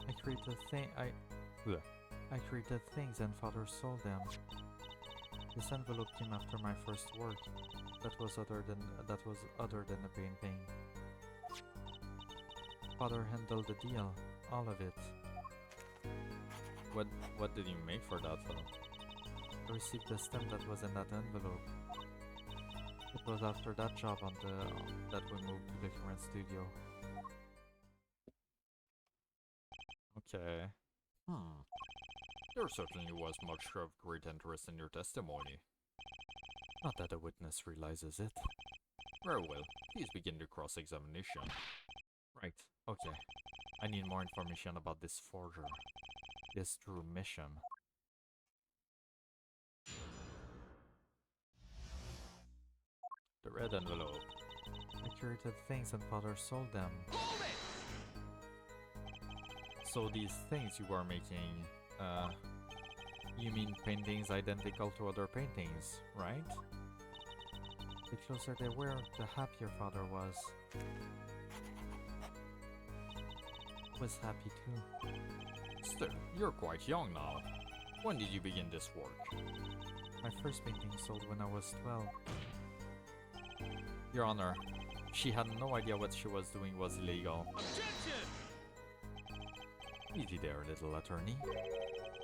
I created things and Father sold them. This envelope came after my first work. That was other than a painting. Father handled the deal, all of it. What did you make for that fellow? I received the stamp that was in that envelope. It was after that job that we moved to the current studio. Okay. There certainly was much of great interest in your testimony. Not that a witness realizes it. Very well, please begin the cross-examination. Right, okay. I need more information about this forger. This true mission. The red envelope. I created things and Father sold them. So these things you are making, you mean paintings identical to other paintings, right? The closer they were, the happier Father was. Was happy too. Still, you're quite young now. When did you begin this work? My first painting sold when I was 12. Your Honor, she had no idea what she was doing was illegal. Objection! Easy there, little attorney.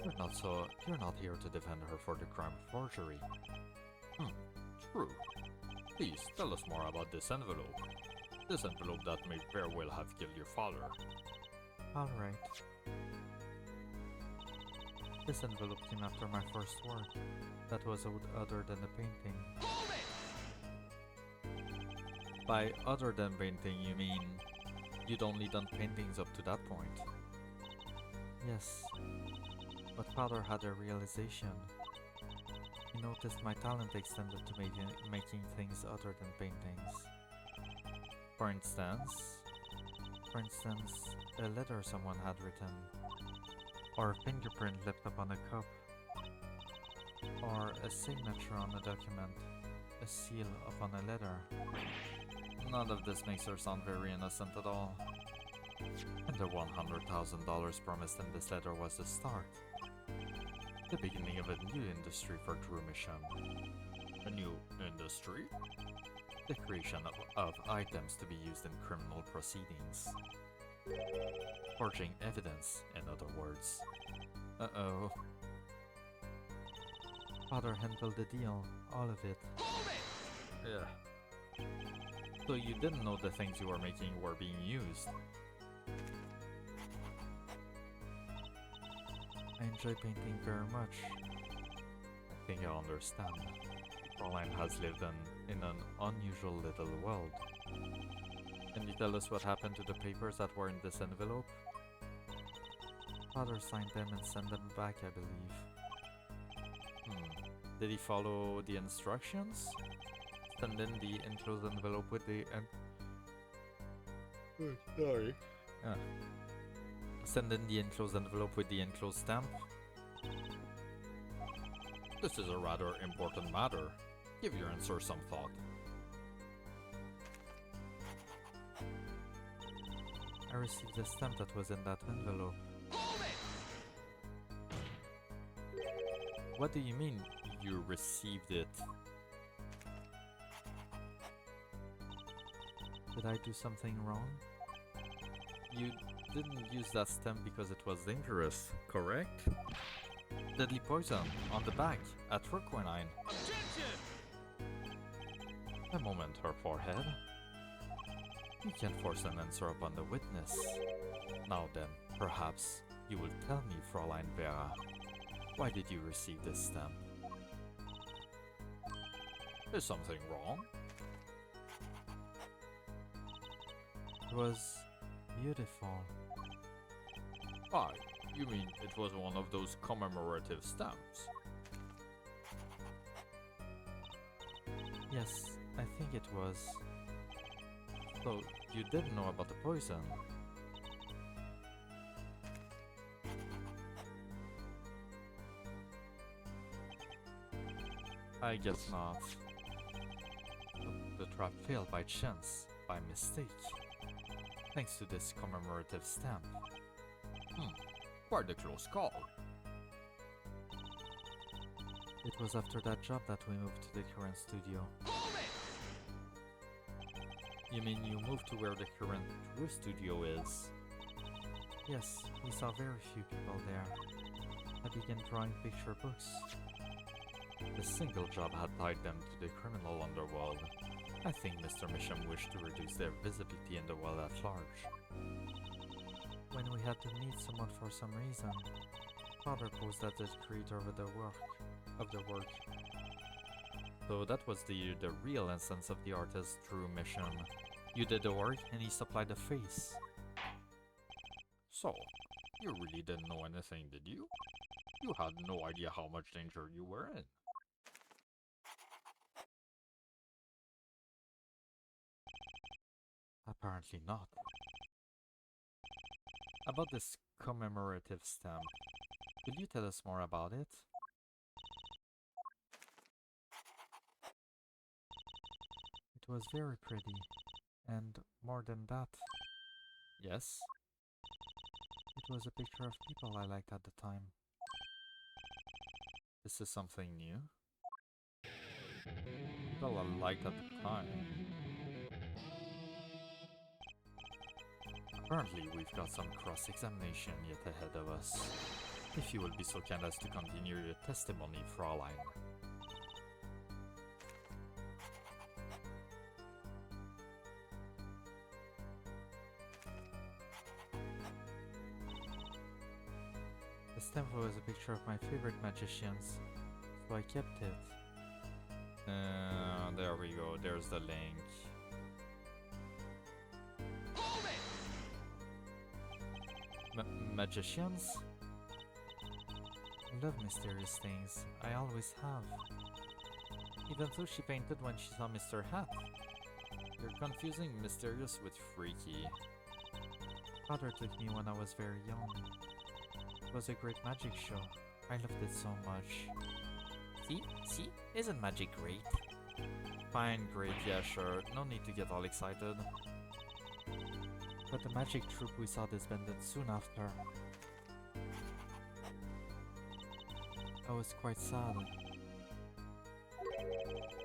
You're not here to defend her for the crime of forgery. True. Please, tell us more about this envelope. This envelope that may very well have killed your father. Alright. This envelope came after my first work. That was other than a painting. By other than painting, you mean you'd only done paintings up to that point? Yes. But Father had a realization. He noticed my talent extended to making things other than paintings. For instance, a letter someone had written, or a fingerprint left upon a cup, or a signature on a document, a seal upon a letter. None of this makes her sound very innocent at all. And the $100,000 promised in this letter was the start. The beginning of a new industry for True Mission. A new industry? The creation of items to be used in criminal proceedings. Forging evidence, in other words. Uh-oh. Father handled the deal, all of it. Yeah. So you didn't know the things you were making were being used? I enjoy painting very much. I think I understand. Fraulein has lived in an unusual little world. Can you tell us what happened to the papers that were in this envelope? Father signed them and sent them back, I believe. Did he follow the instructions? Send in the enclosed envelope with the Sorry. Send in the enclosed envelope with the enclosed stamp. This is a rather important matter. Give your answer some thought. I received the stamp that was in that envelope. What do you mean you received it? Did I do something wrong? You didn't use that stamp because it was dangerous, correct? Deadly poison on the back at Rookwenine. Objection! A moment, her forehead. You can't force an answer upon the witness. Now then, perhaps you will tell me, Fräulein Vera, why did you receive this stamp? Is something wrong? It was beautiful. Why? You mean it was one of those commemorative stamps? Yes, I think it was. So, you didn't know about the poison? I guess not. The trap failed by chance, by mistake. Thanks to this commemorative stamp. Quite a close call. It was after that job that we moved to the current studio. You mean you moved to where the current True studio is? Yes, we saw very few people there. I began drawing picture books. The single job had tied them to the criminal underworld. I think Mr. Misham wished to reduce their visibility in the world at large. When we had to meet someone for some reason, Father posed as the creator of the work. So that was the real essence of the artist's true mission. You did the work and he supplied the face. So, you really didn't know anything, did you? You had no idea how much danger you were in. Apparently not. About this commemorative stamp, will you tell us more about it? It was very pretty. And more than that, Yes? it was a picture of people I liked at the time. This is something new? People I liked at the time. Apparently we've got some cross-examination yet ahead of us. If you will be so kind as to continue your testimony, Fräulein. The stamp was a picture of my favorite magicians, so I kept it. There we go, there's the link. Magicians? I love mysterious things. I always have. Even though she fainted when she saw Mr. Hat. You're confusing mysterious with freaky. Father took me when I was very young. It was a great magic show. I loved it so much. See? Isn't magic great? Fine, great, yeah, sure. No need to get all excited. But the magic troupe we saw disbanded soon after. I was quite sad.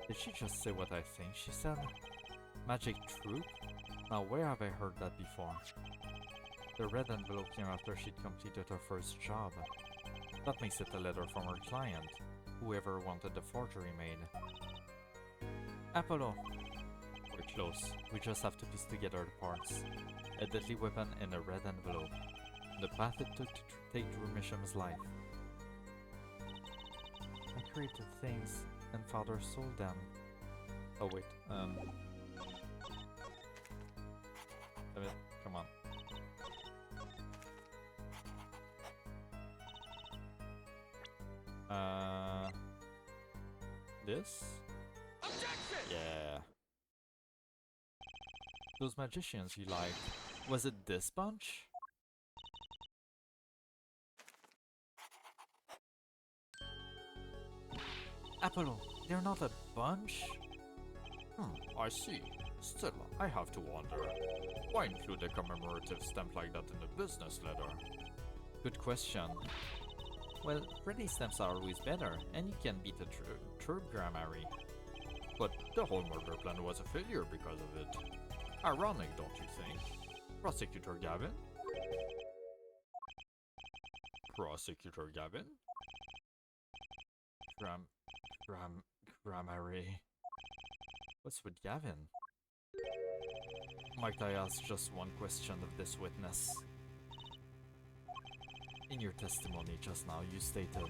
Did she just say what I think she said? Magic troupe? Now where have I heard that before? The red envelope came after she'd completed her first job. That makes it a letter from her client, whoever wanted the forgery made. Apollo! We're close. We just have to piece together the parts. A deadly weapon in a red envelope. The path it took to take Drew Misham's life. I created things, and Father sold them. Oh wait, Damn it, come on. This? Objection! Yeah. Those magicians you liked, was it this bunch? Apollo, they're not a bunch? I see. Still, I have to wonder. Why include a commemorative stamp like that in the business letter? Good question. Well, pretty stamps are always better, and you can beat a true grammary. But the whole murder plan was a failure because of it. Ironic, don't you think? Prosecutor Gavin? Prosecutor Gavin? Grammary. What's with Gavin? Might I ask just one question of this witness? In your testimony just now, you stated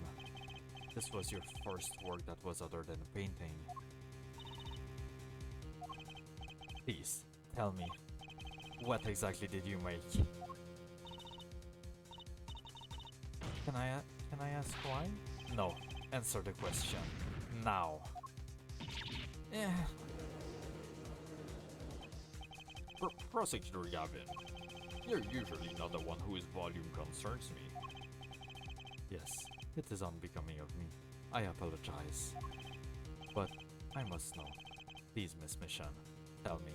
this was your first work that was other than a painting. Please, tell me, what exactly did you make? Can I ask why? No, answer the question. Now. Prosecutor Gavin, you're usually not the one whose volume concerns me. Yes, it is unbecoming of me. I apologize. But I must know. Please, Miss Mission, tell me.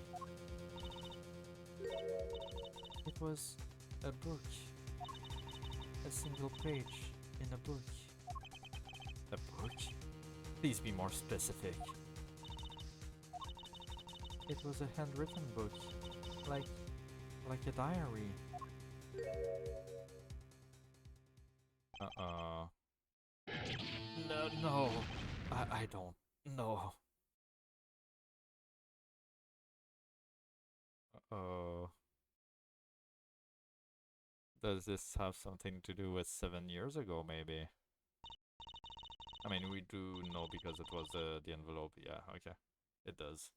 It was a book. A single page in a book. A book? Please be more specific. It was a handwritten book. Like a diary. No, I don't know. Does this have something to do with 7 years ago, maybe? I mean, we do know because it was the envelope. Yeah, okay. It does.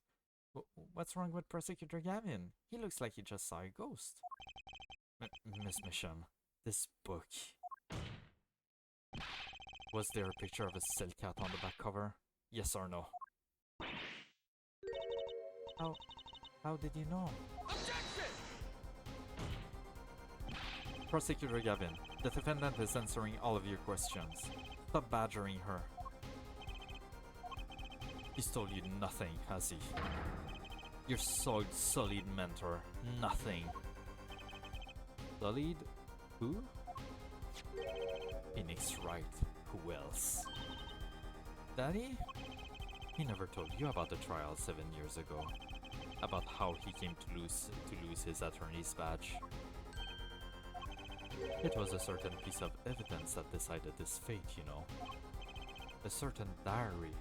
What's wrong with Prosecutor Gavin? He looks like he just saw a ghost. Miss Mission, this book. Was there a picture of a silk cat on the back cover? Yes or no? How did you know? Objection! Prosecutor Gavin, the defendant is answering all of your questions. Stop badgering her. He's told you nothing, has he? Your solid mentor. Nothing. Solid? Who? Phoenix Wright. Who else? Daddy? He never told you about the trial 7 years ago. About how he came to lose his attorney's badge. It was a certain piece of evidence that decided his fate, you know. A certain diary.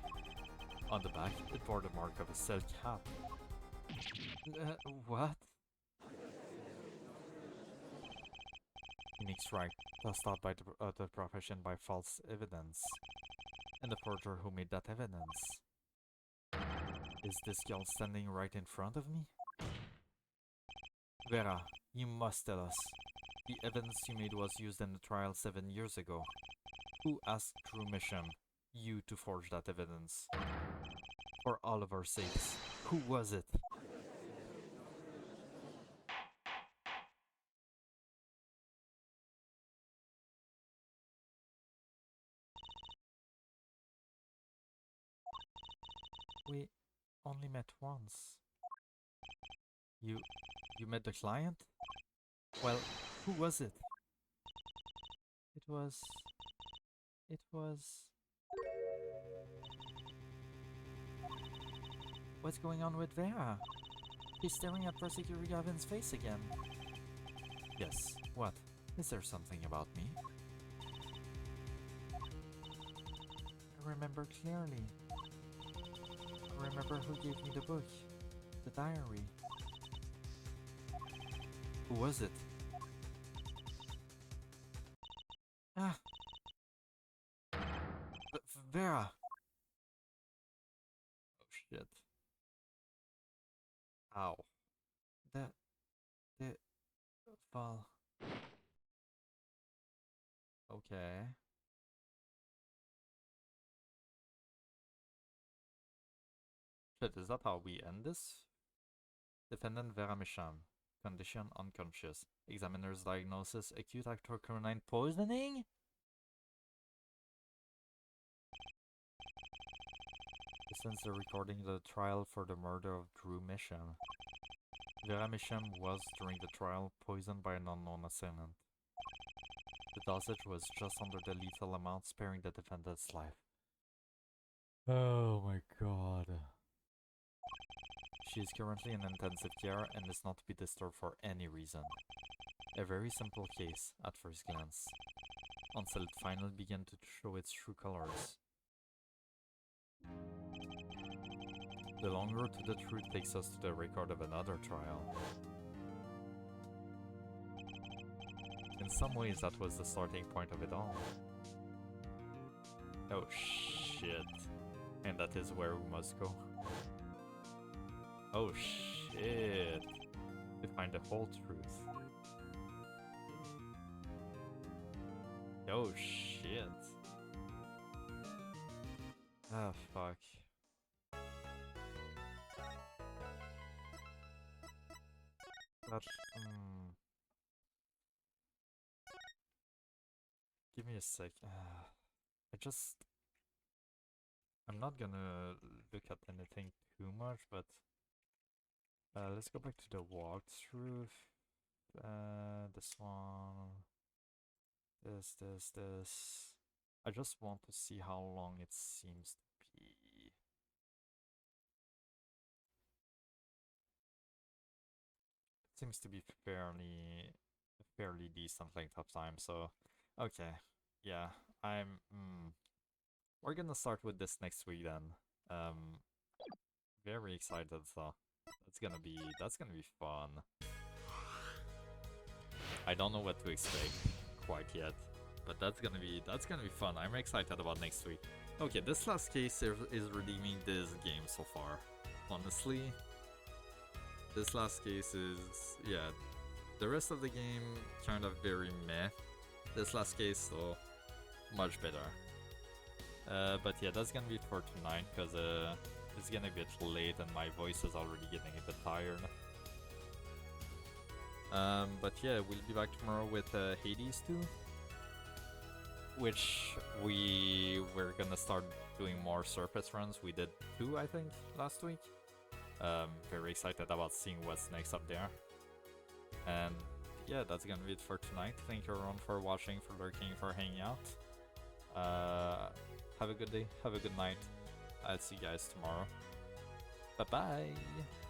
On the back, it bore the mark of a silk hat. What? Phoenix Wright, tossed out by the profession by false evidence. And the forger who made that evidence. Is this girl standing right in front of me? Vera, you must tell us. The evidence you made was used in the trial 7 years ago. Who asked True Mission, you, to forge that evidence? For all of our sakes, who was it? We only met once. You met the client? Well, who was it? It was... What's going on with Vera? He's staring at Prosecutor Gavin's face again. Yes, what? Is there something about me? I remember clearly. I remember who gave me the book. The diary. Who was it? Ah! Vera! Oh shit. Ow. The ball. Okay. Shit, is that how we end this? Defendant Vera Misham. Condition unconscious. Examiner's diagnosis acute actocronine poisoning? Since the recording of the trial for the murder of Drew Misham. Vera Misham was, during the trial, poisoned by an unknown assailant. The dosage was just under the lethal amount, sparing the defendant's life. Oh my god. She is currently in intensive care and is not to be disturbed for any reason. A very simple case, at first glance, until it finally began to show its true colors. The long road to the truth takes us to the record of another trial. In some ways, that was the starting point of it all. Oh shit. And that is where we must go. Oh shit. To find the whole truth. Oh shit. Ah, fuck. That, Give me a sec. I'm not gonna look at anything too much, but let's go back to the walkthrough. This one. This. I just want to see how long it seems to be. It seems to be fairly decent length of time, so okay. Yeah, we're gonna start with this next week then. Very excited, so that's gonna be fun. I don't know what to expect quite yet, but that's gonna be fun. I'm excited about next week. Okay, this last case is redeeming this game so far. Honestly, this last case is, yeah. The rest of the game kind of very meh. This last case though, much better. But yeah, that's gonna be it for tonight, because it's gonna get late and my voice is already getting a bit tired. But yeah, we'll be back tomorrow with Hades 2, which we're gonna start doing more surface runs. We did 2, I think, last week. Very excited about seeing what's next up there. And yeah, that's gonna be it for tonight. Thank you everyone for watching, for lurking, for hanging out. Have a good day, have a good night. I'll see you guys tomorrow. Bye bye!